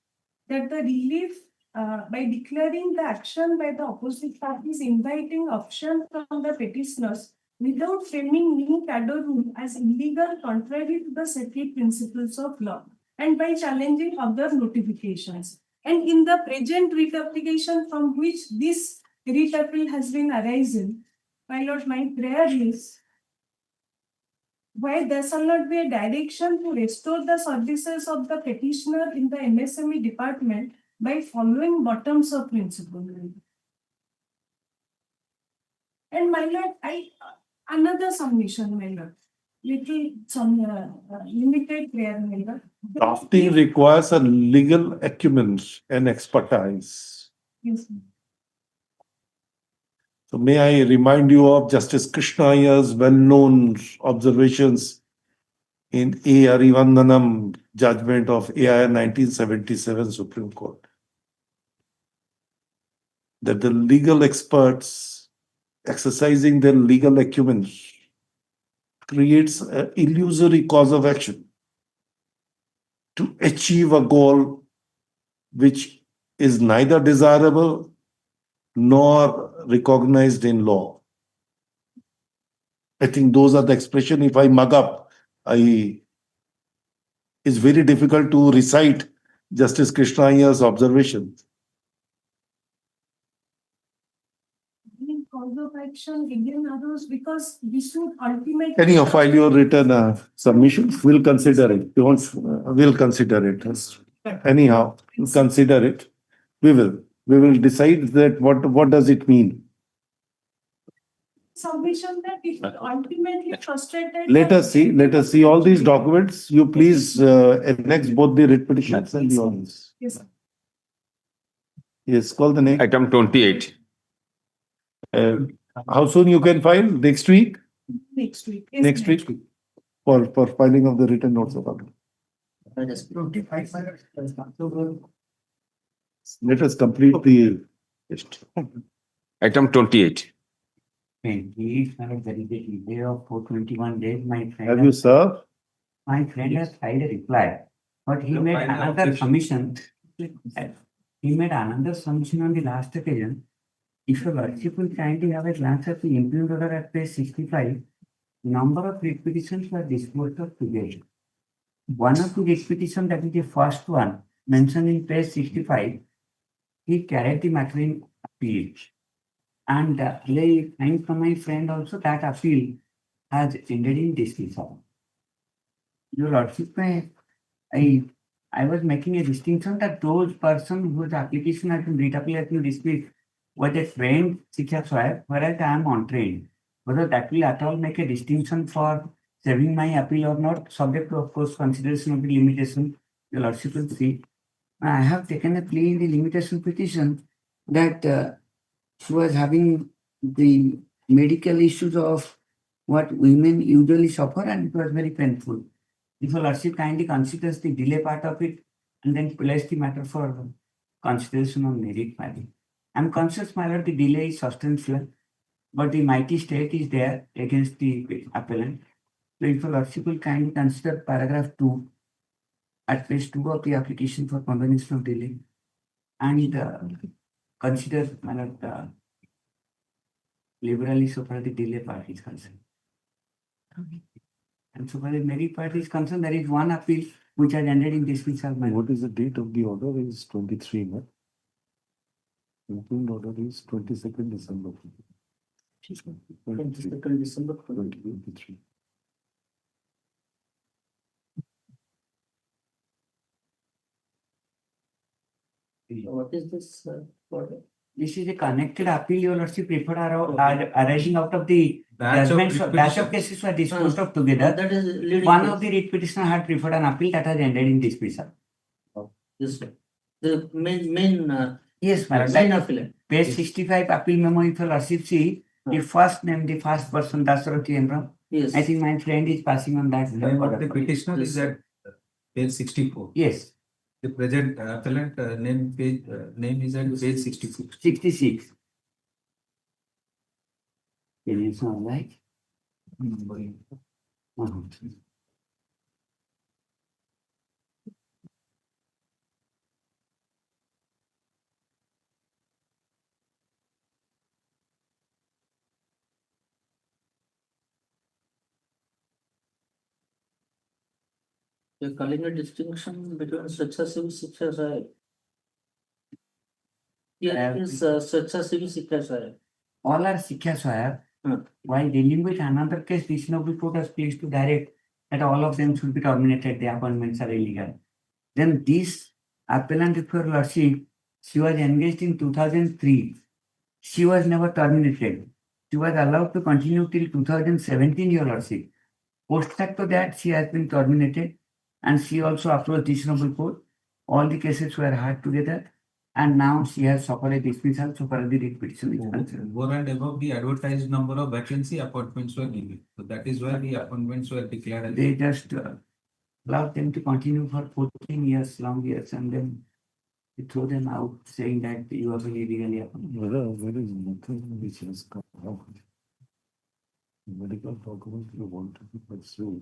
that the relief by declaring the action by the opposite parties inviting option from the petitioners without framing new cadre rule as illegal contrary to the settled principles of law and by challenging other notifications. And in the present writ application from which this writ appeal has been arising, my lord, my prayer is, why there shall not be a direction to restore the services of the petitioner in the MSME department by following bottoms up principle. And my lord, another submission, my lord. Some limited prayer, my lord.
Drafting requires a legal acumen and expertise.
Yes.
So may I remind you of Justice Krishna Iyer's well-known observations in A. Arivandanam judgment of AIR 1977 Supreme Court, that the legal experts exercising their legal acumen creates an illusory cause of action to achieve a goal which is neither desirable nor recognized in law. I think those are the expression. If I mug up, it's very difficult to recite Justice Krishna Iyer's observations.
Cause of action again others because this should ultimately.
Anyhow, file your written submission. We'll consider it. We'll consider it. Anyhow, consider it. We will decide that what does it mean.
Submission that it ultimately frustrated.
Let us see all these documents. You please annex both the writ petitions and the orders.
Yes, sir.
Yes, call the name.
Item 28.
How soon you can file? Next week?
Next week. Yes,
Next week for filing of the written notes of argument. Let us complete the list.
Item 28.
There is a delay of 421 days. My friend
Have you served?
My friend has filed a reply, but he made another submission. He made another submission on the last occasion. If your lordship will kindly have a glance at the impugned order at page 65, number of writ petitions were disposed of together. One of the writ petitions, that is the first one, mentioned in page 65, he carried the matter in appeal. And I find from my friend also that appeal has ended in dismissal. Your lordship, I was making a distinction that those persons whose application has been writ appeal has been dismissed was a trained Shiksha Sahib, whereas I am untrained. Whether that will at all make a distinction for saving my appeal or not, subject to, of course, consideration of the limitation, your lordship will see. I have taken a plea in the limitation petition that she was having the medical issues of what women usually suffer, and it was very painful. If your lordship kindly considers the delay part of it, and then place the matter for consideration on merit filing. I'm conscious, my lord, the delay is substantial, but the mighty state is there against the appellant. So if your lordship will kindly consider paragraph 2 at page 2 of the application for combination of delay and consider, my lord, liberally so far the delay part is concerned. And so far the merit part is concerned, there is one appeal which has ended in dismissal.
What is the date of the order? Is 23, no? Impugned order is 22nd December.
22nd December
2023.
What is this order?
This is a connected appeal, your lordship preferred arising out of the
Batch of
judgments. Batch of
repetitions.
cases were disposed of together.
That is leading
One
case.
of the writ petitioner had preferred an appeal that has ended in dismissal.
This one. The main
Yes, madam.
main
That is
appeal.
page 65 appeal memo, if your lordship see, the first name, the first person, Dasarathi Emra.
Yes.
I think my friend is passing on that.
Name of the
order.
petitioner is at page 64.
Yes,
The present appellant name is at page 66.
66. Can you sound like?
You're calling a distinction between successive successor. Here is successive successor.
All are Sikha Swaya. While dealing with another case, reasonable court has pleased to direct that all of them should be terminated, the appointments are illegal. Then this appellant, if your lordship, she was engaged in 2003. She was never terminated. She was allowed to continue till 2017, your lordship. Post facto that she has been terminated and she also approached reasonable court. All the cases were heard together and now she has suffered a dismissal so far as the writ petition is concerned.
Over and above the advertised number of vacancy, appointments were given. So that is why the appointments were declared. As
They just allowed them to continue for 14 years, long years, and then they throw them out saying that you have been illegally appointed.
There is nothing which has come out. Medical document you want to pursue.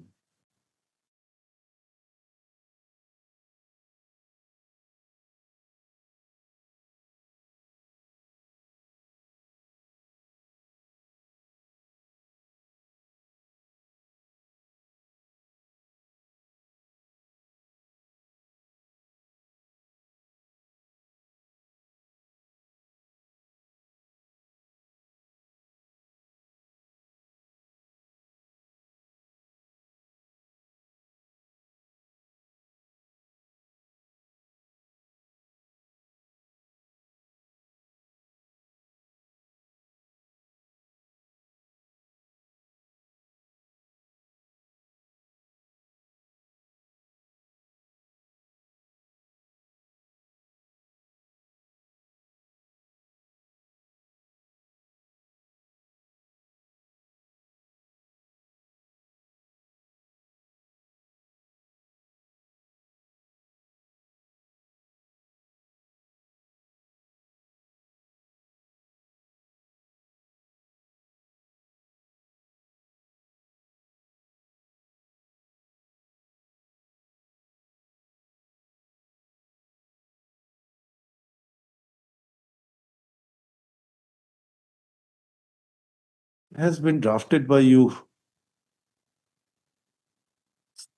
Has been drafted by you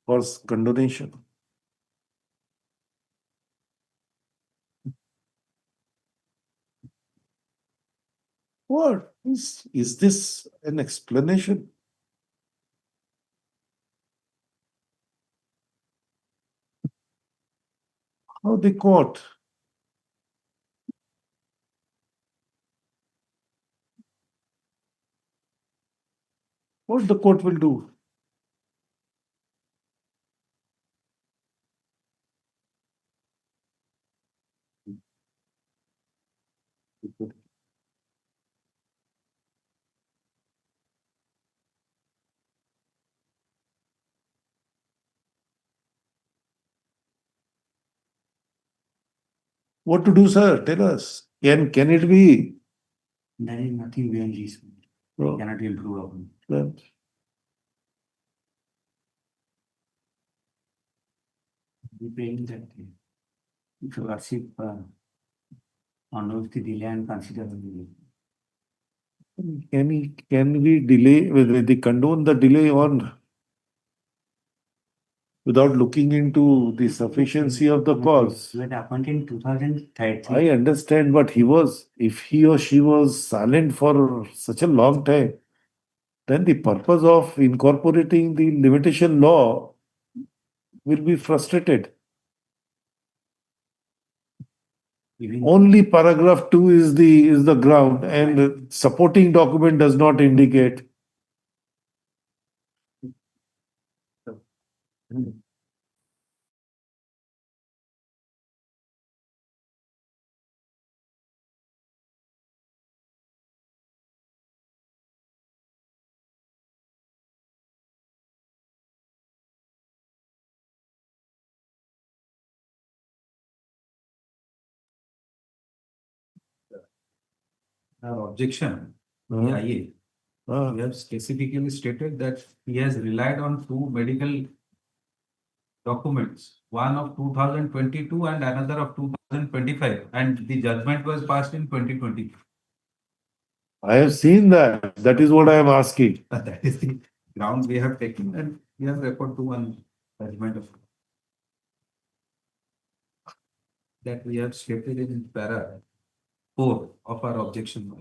for condonation. What is this an explanation? How the court? What the court will do? What to do, sir? Tell us. Can it be?
There is nothing beyond this.
No.
Cannot improve upon.
Well,
We praying that if you worship honors the delay and consider the delay.
Can we delay, they condone the delay on without looking into the sufficiency of the cause?
He was appointed in 2013.
I understand, but if he or she was silent for such a long time, then the purpose of incorporating the limitation law will be frustrated. Only paragraph 2 is the ground, and supporting document does not indicate.
Our objection, IA, we have specifically stated that he has relied on two medical documents, one of 2022 and another of 2025, and the judgment was passed in 2020.
I have seen that. That is what I am asking.
That is the ground we have taken, and we have referred to one judgment of that we have stated in para 4 of our objection.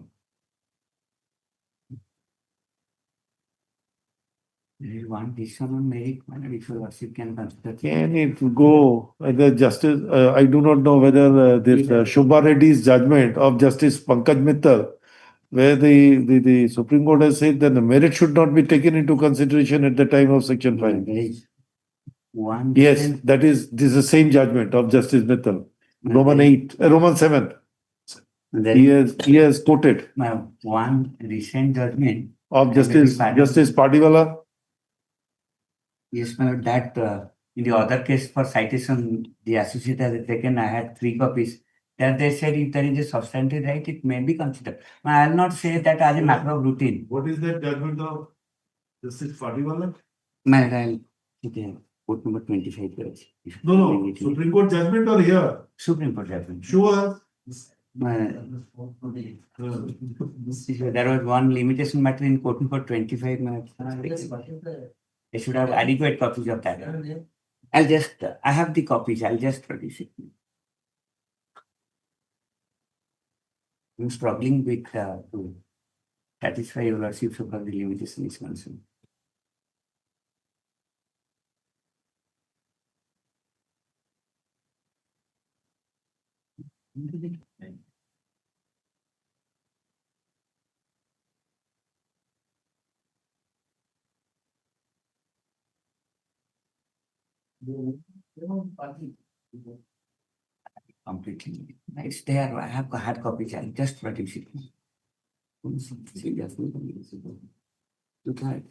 There is one decision on merit, if your worship can consider.
Can it go, the justice, I do not know whether this Shubha Reddy's judgment of Justice Pankaj Mittal, where the Supreme Court has said that the merit should not be taken into consideration at the time of Section 5.
There is one.
Yes, this is the same judgment of Justice Mittal. Roman 7. He has quoted.
One recent judgment
Of Justice Padiwala.
Yes, my lord, that in the other case for citation, the associate has taken, I had 3 copies. There they said if there is a substantive right, it may be considered. I will not say that as a matter of routine.
What is that judgment of Justice Padiwala?
My lord, I'll quote number 25.
No, Supreme Court judgment or here?
Supreme Court judgment.
Sure.
There was one limitation matter in quote number 25. I should have adequate copies of that. I have the copies, I'll just produce it. I'm struggling with to satisfy your lordship so far the limitation is concerned. Completely. It's there. I have hard copies. I'll just produce it. Look at it.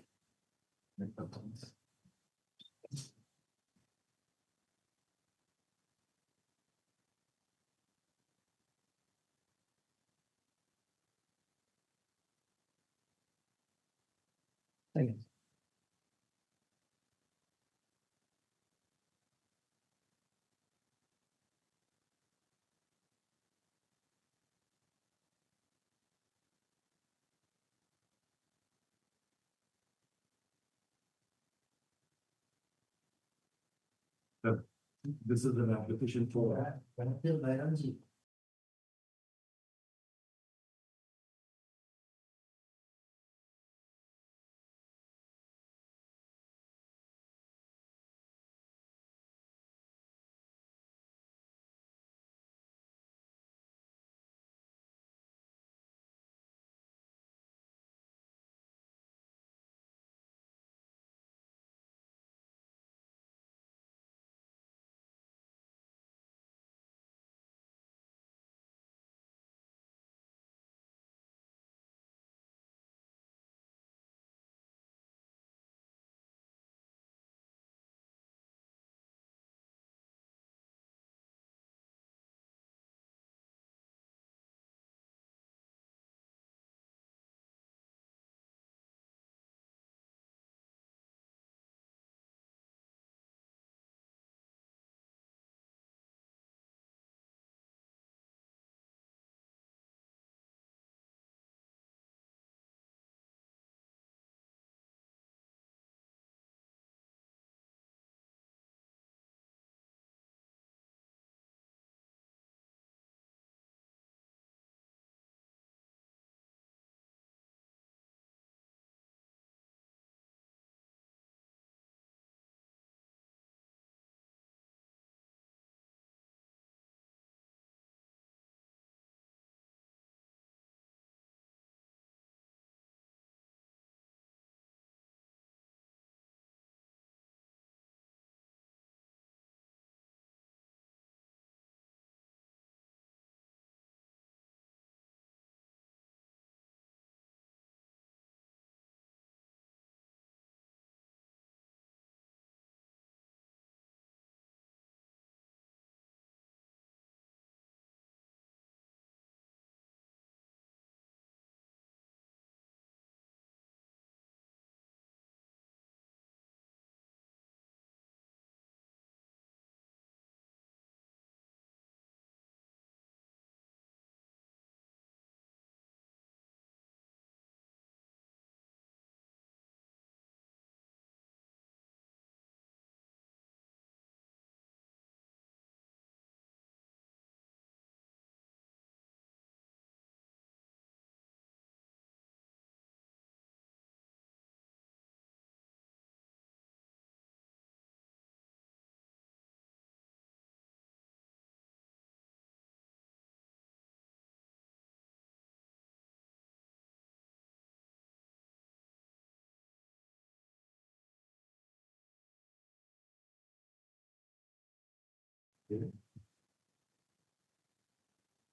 This is an application for.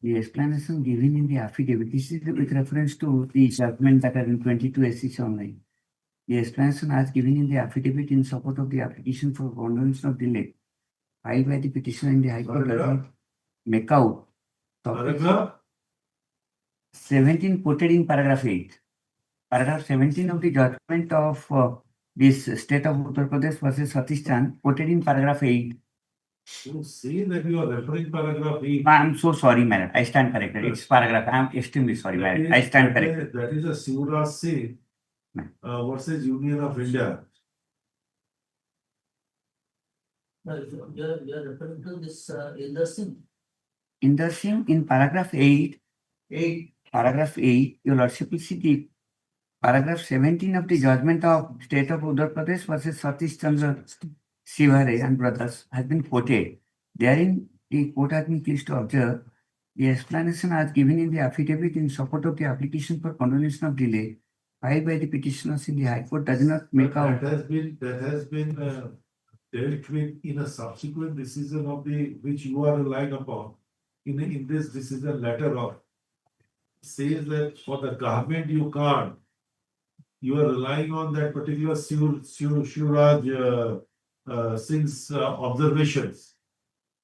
The explanation given in the affidavit, this is with reference to the judgment that are in 22 SEC online. The explanation as given in the affidavit in support of the application for condonation of delay filed by the petitioner in the High Court does not make out topics 17 quoted in paragraph 8. Paragraph 17 of the judgment of this state of Uttar Pradesh versus Satish Chand quoted in paragraph 8.
You say that you are referring paragraph 8.
I'm so sorry, madam. I stand corrected. It's paragraph. I'm extremely sorry, madam. I stand corrected.
That is a Sivraj Singh versus Union of India.
You're referring to this Inder Singh.
Inder Singh in paragraph 8, paragraph 8, your lordship will see the paragraph 17 of the judgment of state of Uttar Pradesh versus Satish Chandra Shivare and brothers has been quoted. Therein, the court has been pleased to observe the explanation as given in the affidavit in support of the application for condonation of delay filed by the petitioners in the High Court does not make out.
That has been dealt with in a subsequent decision of the which you are relying upon. In this decision letter of says that for the government you can't. You are relying on that particular Shivraj Singh's observations.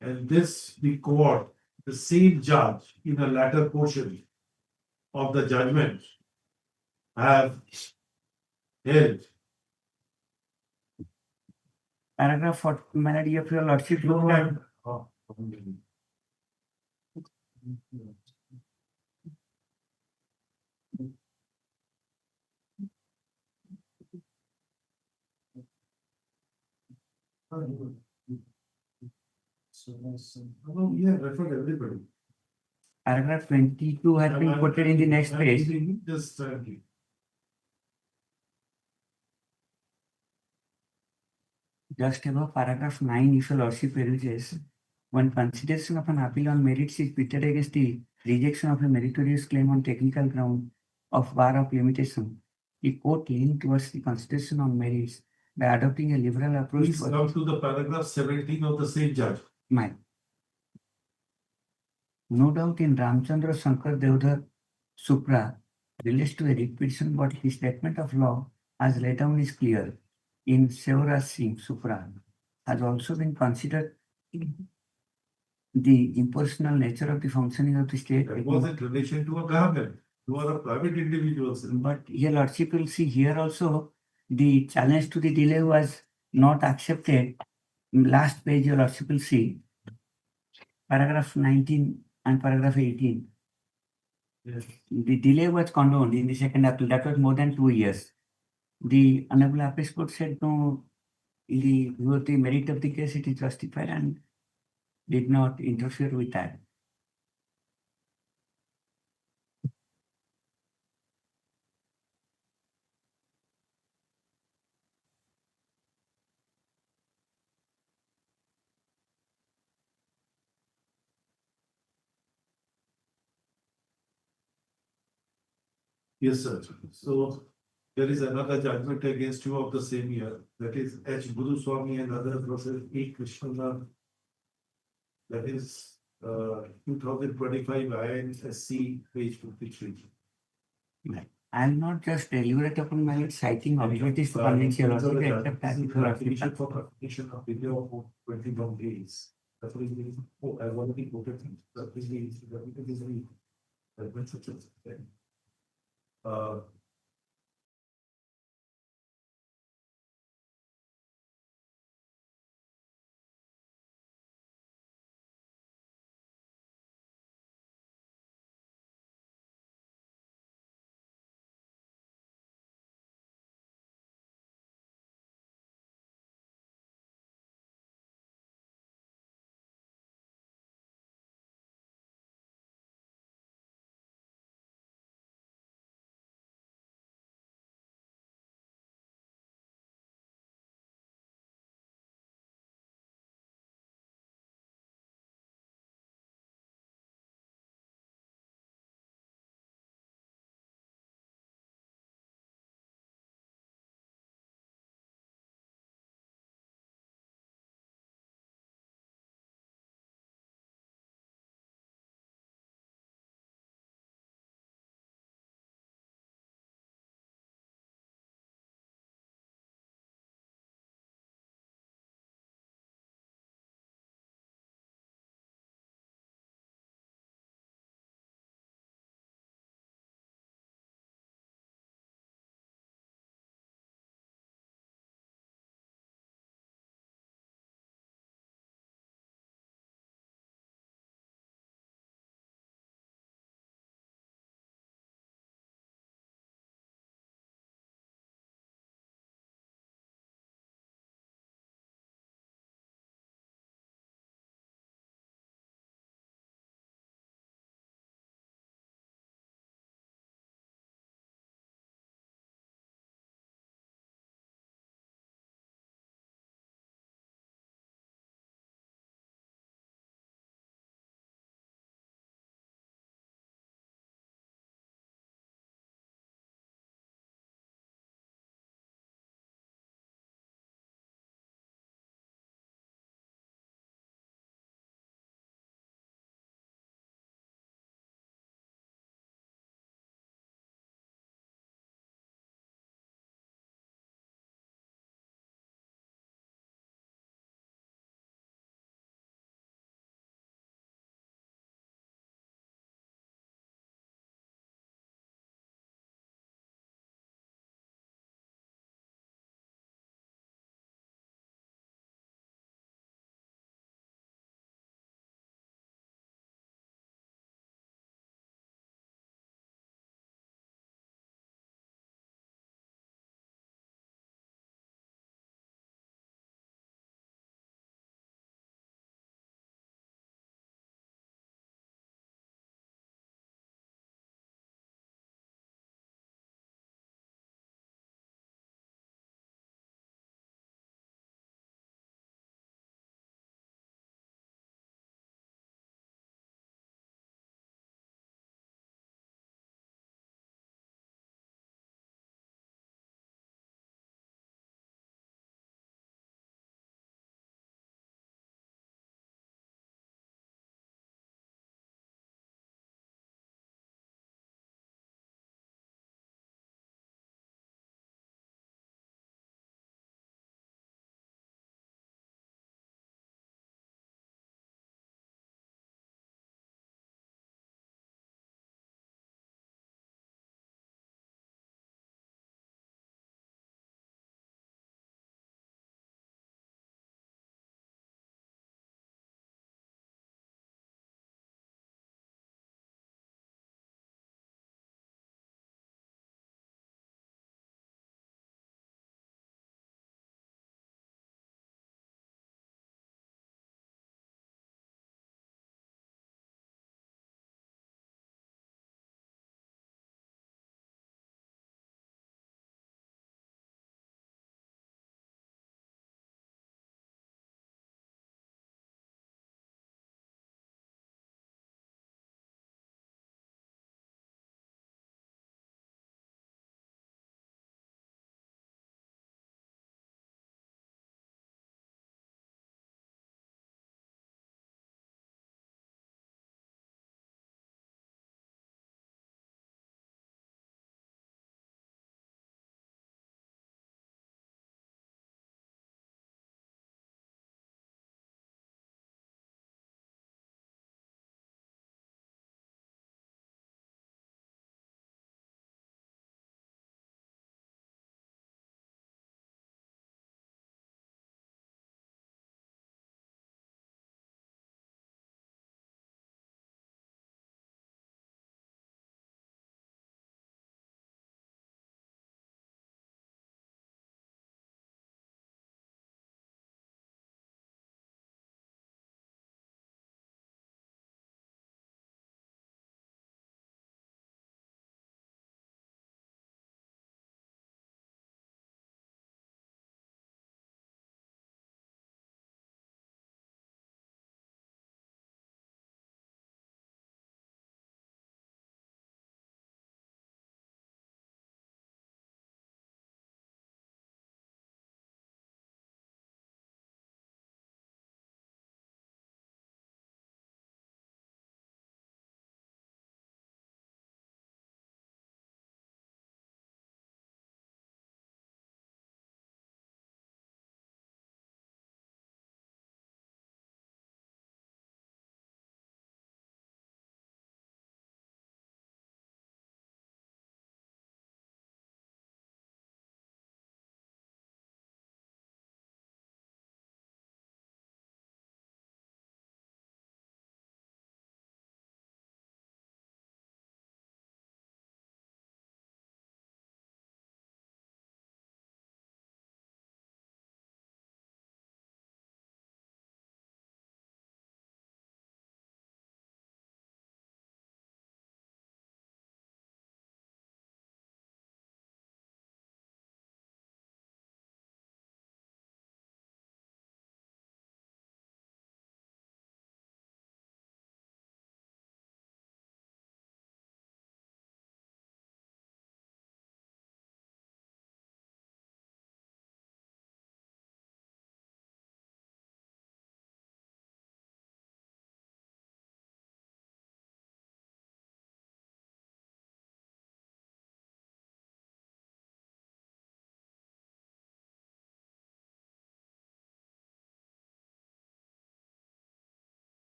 And this, the court, the same judge in a latter portion of the judgment have held.
Paragraph 40, Melody of your lordship looked at.
Yeah, refer everybody.
Paragraph 22 has been quoted in the next page.
Just
Just above paragraph 9, if your lordship peruses, when consideration of an appeal on merits is pitted against the rejection of a meritorious claim on technical ground of bar of limitation, the court leaned towards the consideration on merits by adopting a liberal approach.
Please come to the paragraph 17 of the same judge.
No doubt in Ramchandra Shankar Devdhar Supra relates to a writ petition, but his statement of law as laid down is clear. In Shivraj Singh Supra has also been considered the impersonal nature of the functioning of the state.
That was in relation to a government. You are a private individual.
But your lordship will see here also the challenge to the delay was not accepted. Last page your lordship will see paragraph 19 and paragraph 18.
Yes.
The delay was condoned in the second appeal. That was more than 2 years. The Honorable Appeals Court said no, in the view of the merit of the case, it is justified and did not interfere with that.
Yes, sir. So there is another judgment against you of the same year. That is H. Guruswamy and others versus E. Krishna. That is 2025 INSC page 53.
I'll not just deliberate upon my citing objectives to convince your lordship, except that if your lordship
For application of video of 21 days. That will be, oh, I've already quoted it. That will be, that will be,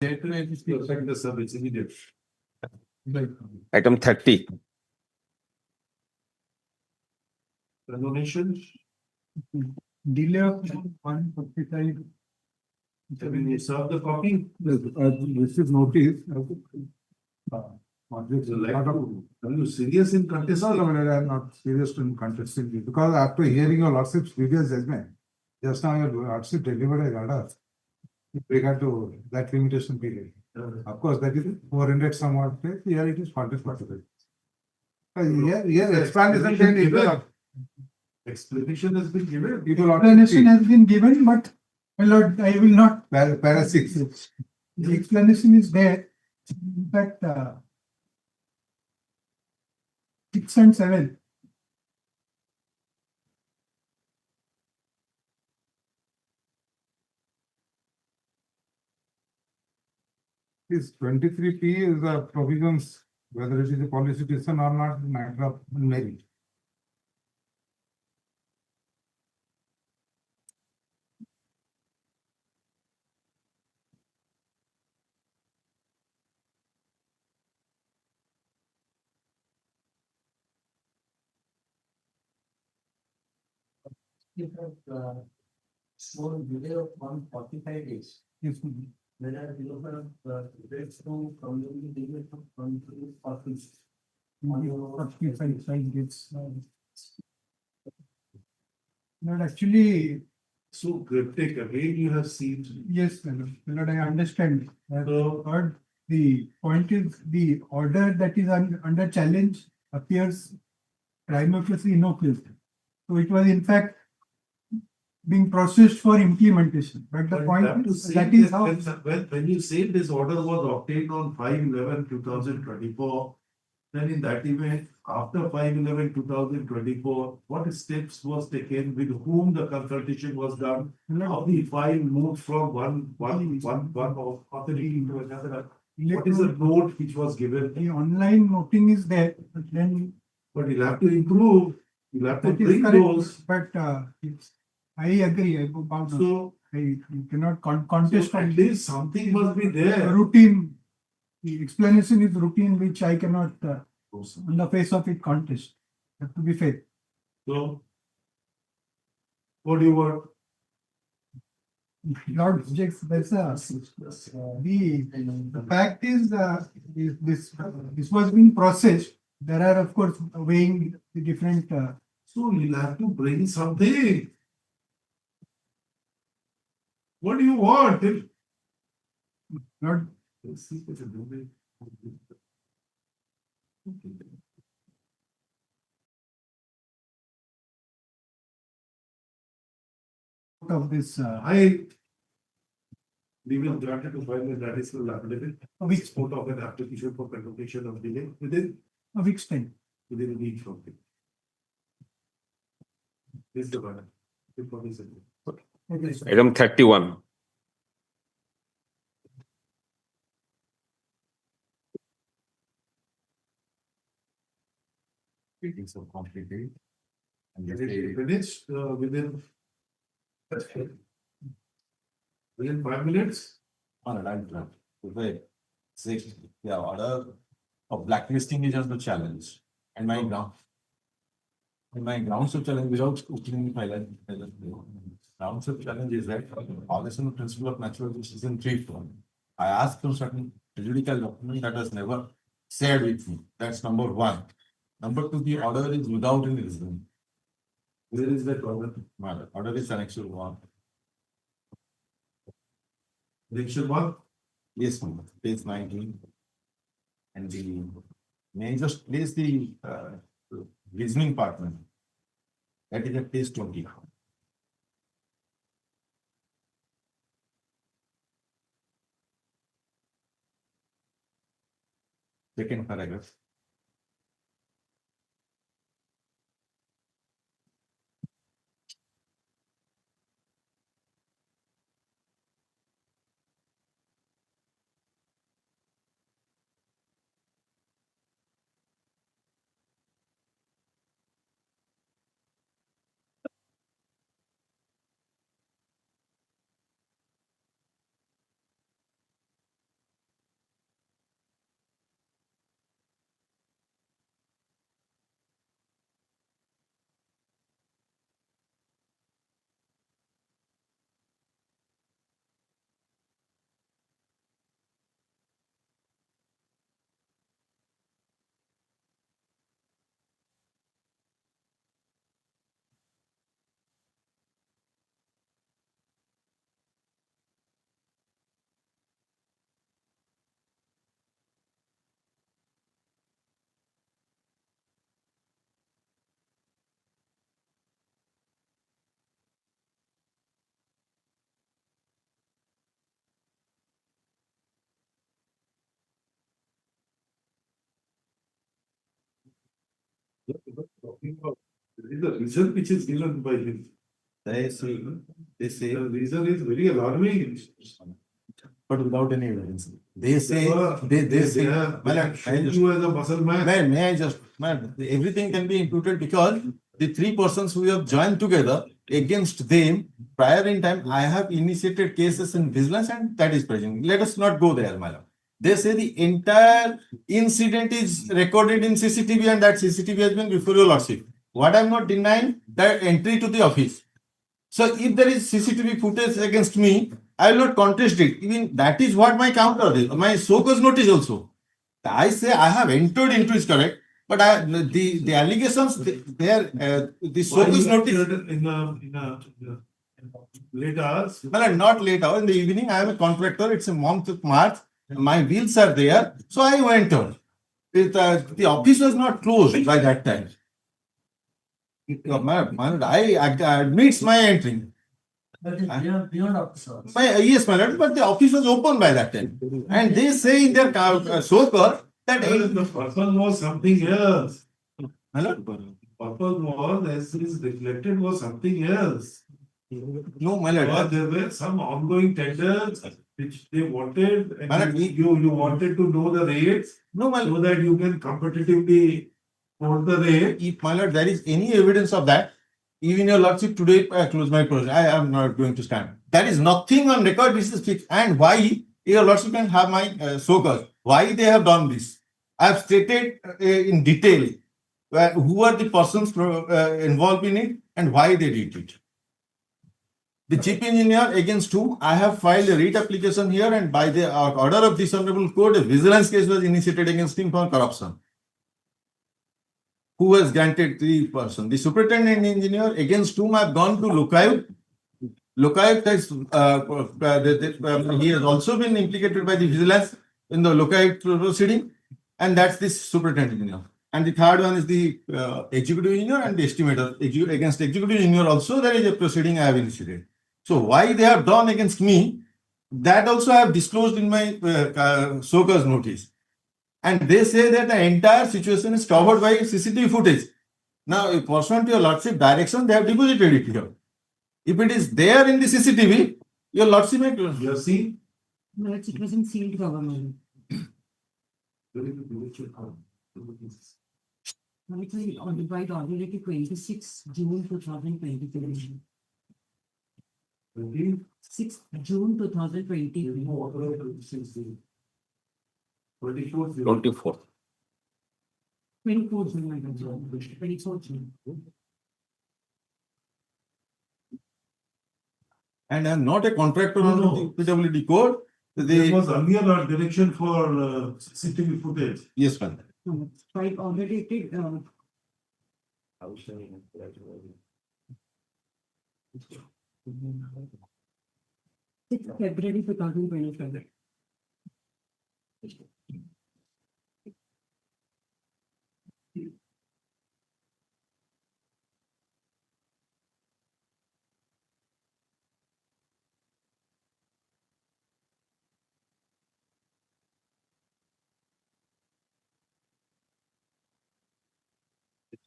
Affect the service immediate.
Item 30.
Resolution,
Delay of 145.
when you serve the copy.
Receive notice.
Are you serious in contesting?
No, I'm not serious in contesting it, because after hearing your lordship's previous judgment, just now your lordship delivered a order with regard to that limitation period. Of course, that is 400 somewhat, here it is 40. Yes, explanation can be given.
Explanation has been given.
Explanation has been given, but my lord, I will not. Para 6. The explanation is there. In fact, 6 and 7. This 23P is the provisions, whether it is a policy decision or not, matter of merit.
You have small delay of 145 days.
Yes.
Whereas you have rates to from the delay from 40.
45 gets. Not actually.
So take again, you have seen.
Yes, Lord, I understand. But the point is, the order that is under challenge appears prima facie inoffensive. So it was in fact being processed for implementation. But the point is, that is how.
When you say this order was obtained on 5/11/2024, then in that event, after 5/11/2024, what steps was taken, with whom the consultation was done? How the file moved from one authority to another? What is the note which was given?
The online noting is there, but then.
But you'll have to improve, you'll have to
That is
bring
correct,
those.
but I agree about that.
So,
you cannot contest.
So at least something must be there.
Routine, the explanation is routine, which I cannot, on the face of it, contest. Have to be fair.
So, what do you want?
Lord objects, the fact is, this was being processed. There are, of course, weighing the different.
So you'll have to bring something. What do you want?
Not. Of this,
We will grant it to file an additional affidavit.
A week's
Support of an application for convocation of delay within
a week's time.
Within a week from it. This is the one.
Item 31.
Meetings are completed. And
Is it finished within 5 minutes?
On a time plan. Today, the order of blacklisting is just the challenge. And my grounds of challenge without opening the file. Grounds of challenge is that violation of principle of natural justice in 3 form. I asked for certain juridical document that was never shared with me. That's number 1. Number 2, the order is without any reason.
Where is that order?
My order is annexure 1.
Annexure 1?
Yes, ma'am. Page 19. And the may I just place the reasoning part, ma'am. That is at page 20. Second paragraph.
There is a reason which is given by him.
They say,
The reason is very alarming.
but without any evidence. They say,
They
say,
have
Madam,
shown you as a muscle man.
may I just, madam, everything can be imputed because the three persons who have joined together against them prior in time, I have initiated cases in vigilance and that is present. Let us not go there, madam. They say the entire incident is recorded in CCTV and that CCTV has been before your lordship. What I am not denying, that entry to the office. So if there is CCTV footage against me, I will not contest it. Even that is what my counter is, my so cause notice also. I say I have entered into is correct, but the allegations they are the so cause notice
in late hours.
Well, not late hour in the evening. I am a contractor. It's a month of March. My wheels are there, so I went on. The office was not closed by that time. I admits my entry.
Beyond officer.
Yes, my lord, but the office was open by that time. And they say in their so-called that
The purpose was something else.
My lord?
Purpose was, as is reflected, was something else.
No, my lord.
Or there were some ongoing tenders which they wanted,
My lord,
and you wanted to know the rates.
No, my
so that you can competitively quote the rate.
If my lord, there is any evidence of that, even your lordship today, I close my proceeding. I am not going to stand. There is nothing on record. This is fixed. And why your lordship can have my so cause? Why they have done this? I have stated in detail who are the persons involved in it and why they did it. The chief engineer against whom I have filed a writ application here, and by the order of this honorable court, a vigilance case was initiated against him for corruption. Who has granted 3%? The superintendent engineer against whom I have gone to Lokayu. Lokayu has he has also been implicated by the vigilance in the Lokayu proceeding, and that's this superintendent engineer. And the third one is the executive engineer and the estimator. Against executive engineer also there is a proceeding I have initiated. So why they have done against me, that also I have disclosed in my so cause notice. And they say that the entire situation is covered by CCTV footage. Now, pursuant to your lordship direction, they have deposited it here. If it is there in the CCTV, your lordship may close.
You see?
No, it was in sealed government. It was notified already 26 June 2023. 6 June 2023.
24.
24 June, 24 June.
And I am not a contractor under the PWD code.
There was earlier a direction for CCTV footage.
Yes, ma'am.
No, quite already it did. 6 February 2025.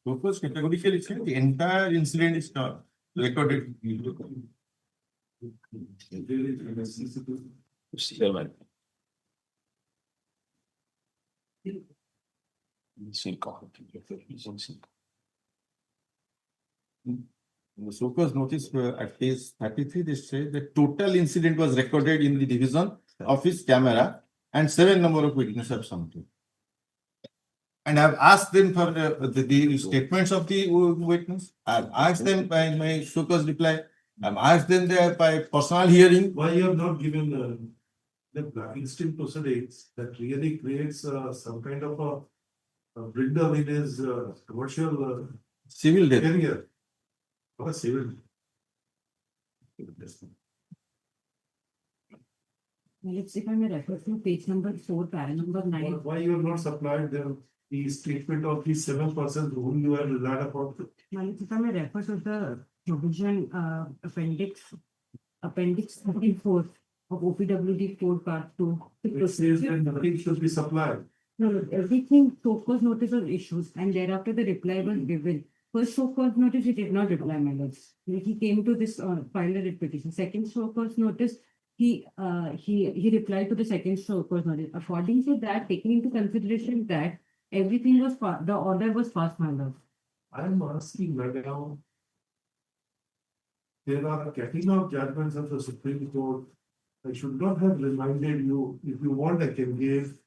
Purpose categorically said the entire incident is recorded. In the so cause notice at page 33, they say the total incident was recorded in the division office camera and 7 number of witnesses have summoned. And I've asked them for the statements of the witness. I've asked them by my so cause reply. I've asked them there by personal hearing.
Why you have not given the blacklisting proceedings that really creates some kind of a window in his commercial
Civil death.
career? Or civil.
Let's see if I may refer to page number 4, para number 9.
Why you have not supplied the statement of the 7 persons whom you have relied upon?
If I may refer to the provision appendix 34 of OPWD code part 2.
It says that nothing should be supplied.
No, everything show cause notice was issued and thereafter the reply was given. First show cause notice, he did not reply, my lords. He came to this file a writ petition. Second show cause notice, he replied to the second show cause notice. According to that, taking into consideration that everything was the order was passed, my lord.
I am asking, madam, there are a category of judgments of the Supreme Court. I should not have reminded you. If you want, I can give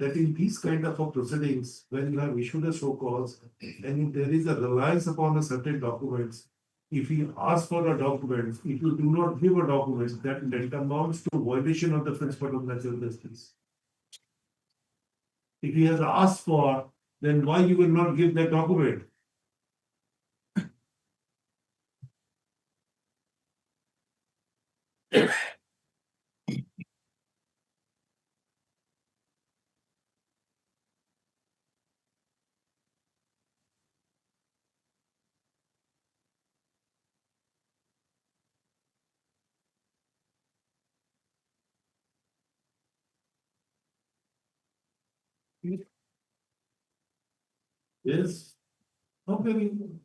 that in these kind of proceedings, when you have issued a show cause, and if there is a reliance upon a certain documents, if he asks for a document, if you do not give a document, that amounts to violation of the principle of natural justice. If he has asked for, then why you will not give that document? Yes. How can you?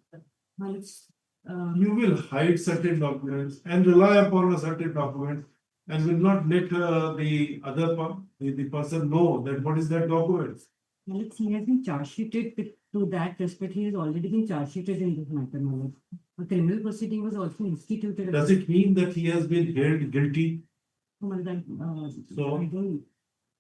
You will hide certain documents and rely upon a certain document and will not let the other the person know that what is that document.
Well, he has been charge sheeted to that respect. He has already been charge sheeted in this matter, my lord. A criminal proceeding was also instituted.
Does it mean that he has been held guilty?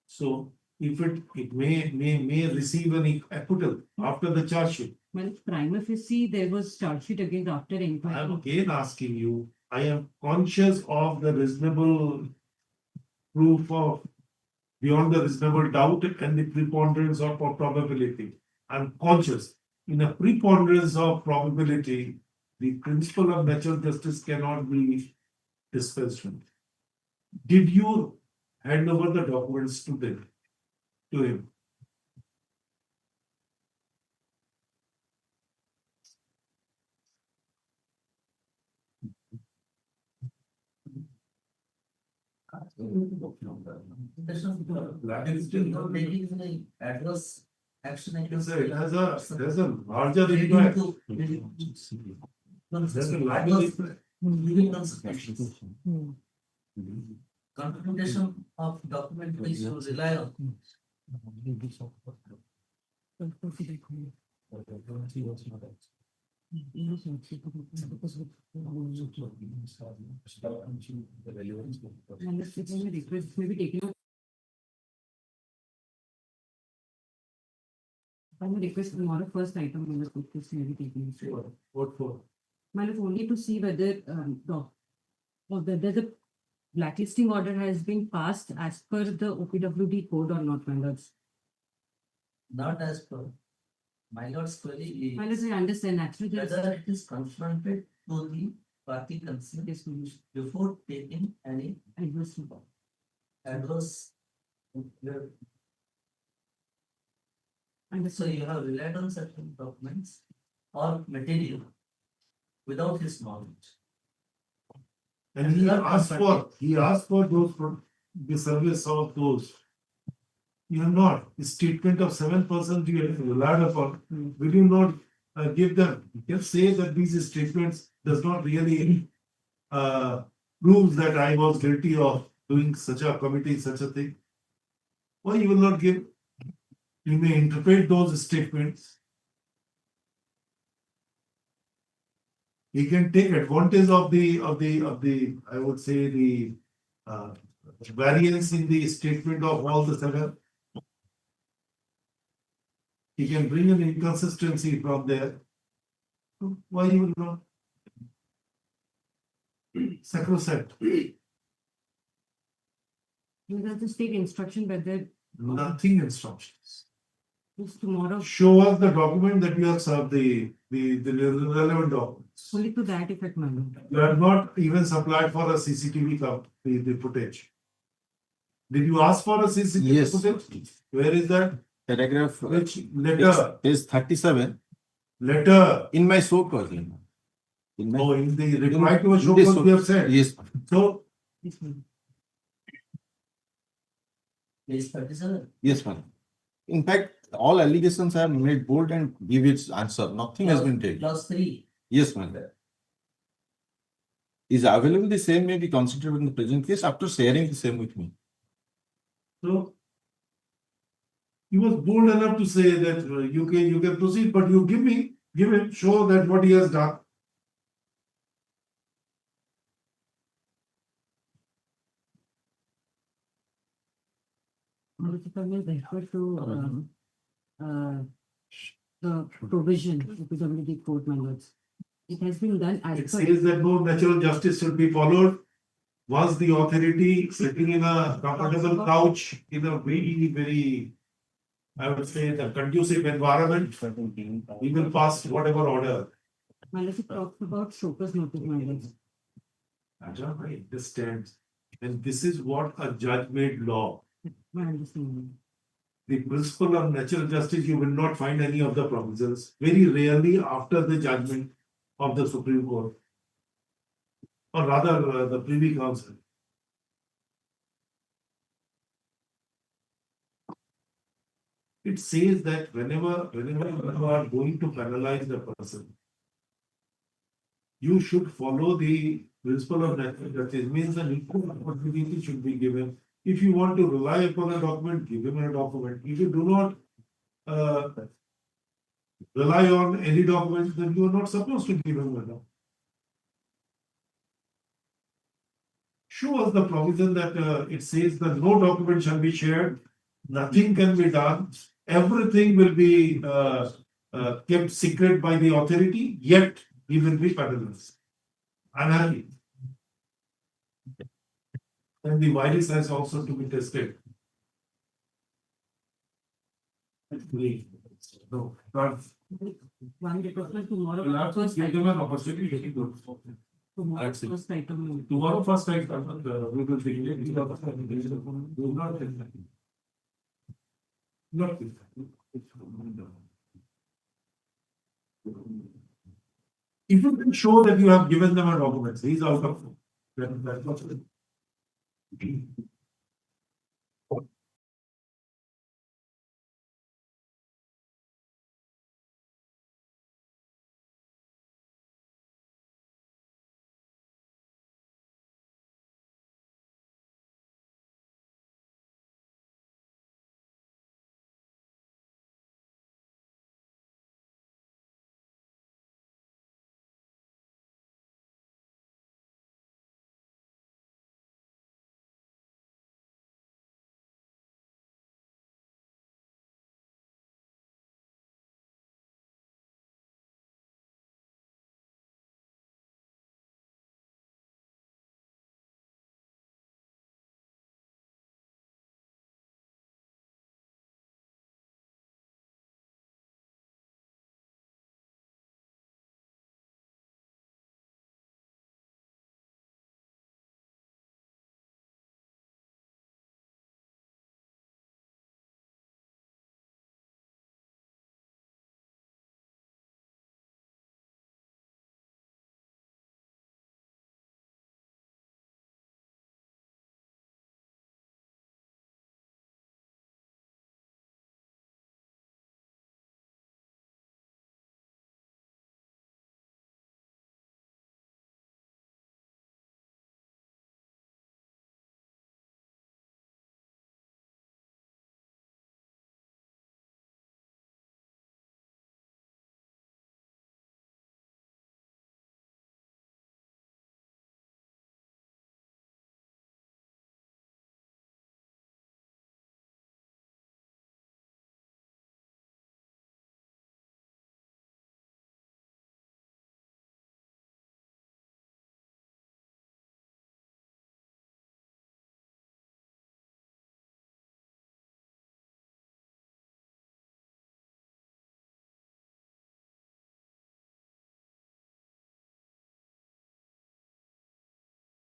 So if it may receive an acquittal after the charge sheet.
Well, prima facie, there was charge sheet against after inquiry.
I am again asking you, I am conscious of the reasonable proof of beyond the reasonable doubt and the preponderance of probability. I'm conscious. In a preponderance of probability, the principle of natural justice cannot be dispensed with. Did you hand over the documents to him?
Blacklisting adverse action against.
It has there's a larger impact. There's a larger impact.
Computation of document which you rely on.
I would request tomorrow first item on the request may be taken.
What for?
My lord, only to see whether the blacklisting order has been passed as per the OPWD code or not, my lords.
Not as per. My lord's query is.
My lords, I understand actually.
Whether it is confronted to the party concerned before taking any adverse. And so you have relied on certain documents or material without his knowledge.
And he asked for those the service of those. You have not. The statement of 7 persons you have relied upon. Will you not give them? You can say that these statements does not really prove that I was guilty of doing committing such a thing. Why you will not give? You may interpret those statements. He can take advantage of the I would say the variance in the statement of all the 7. He can bring an inconsistency from there. Why you will not? Sacrosanct.
You have to take instruction whether.
Nothing instructions.
Tomorrow.
Show us the document that you have served the relevant documents.
Only to that effect, my lord.
You have not even supplied for a CCTV the footage. Did you ask for a CCTV footage? Where is that?
Paragraph
which letter?
Is 37.
Letter.
In my show cause.
In the reply to a show cause we have said.
Yes.
So.
Page 37.
Yes, madam. In fact, all allegations are made bold and give its answer. Nothing has been taken.
Clause 3.
Yes, ma'am. Is available, the same may be considered in the present case after sharing the same with me.
So he was bold enough to say that you can proceed, but you give him, show that what he has done.
If I may refer to the provision of the WD court members. It has been done as
It
per.
says that no natural justice should be followed. Was the authority sitting in a comfortable couch in a very, I would say, the conducive environment, we will pass whatever order.
Malachi talks about show-cause notice mandate.
I understand. And this is what a judge made law.
My understanding.
The principle of natural justice, you will not find any of the provisions, very rarely after the judgment of the Supreme Court. Or rather, the Privy Council. It says that whenever you are going to penalize the person, you should follow the principle of natural justice. It means an equal opportunity should be given. If you want to rely upon a document, give him a document. If you do not rely on any document, then you are not supposed to give him a document. Show us the provision that it says that no document shall be shared, nothing can be done, everything will be kept secret by the authority, yet he will be penalized. Unhappy. And the virus has also to be tested. No, not.
One request tomorrow.
We'll have to give them an opportunity to do it.
Tomorrow first item.
Tomorrow first I we will begin. We will not take that. Not take that. If you can show that you have given them a document, he's out of. Then that's what.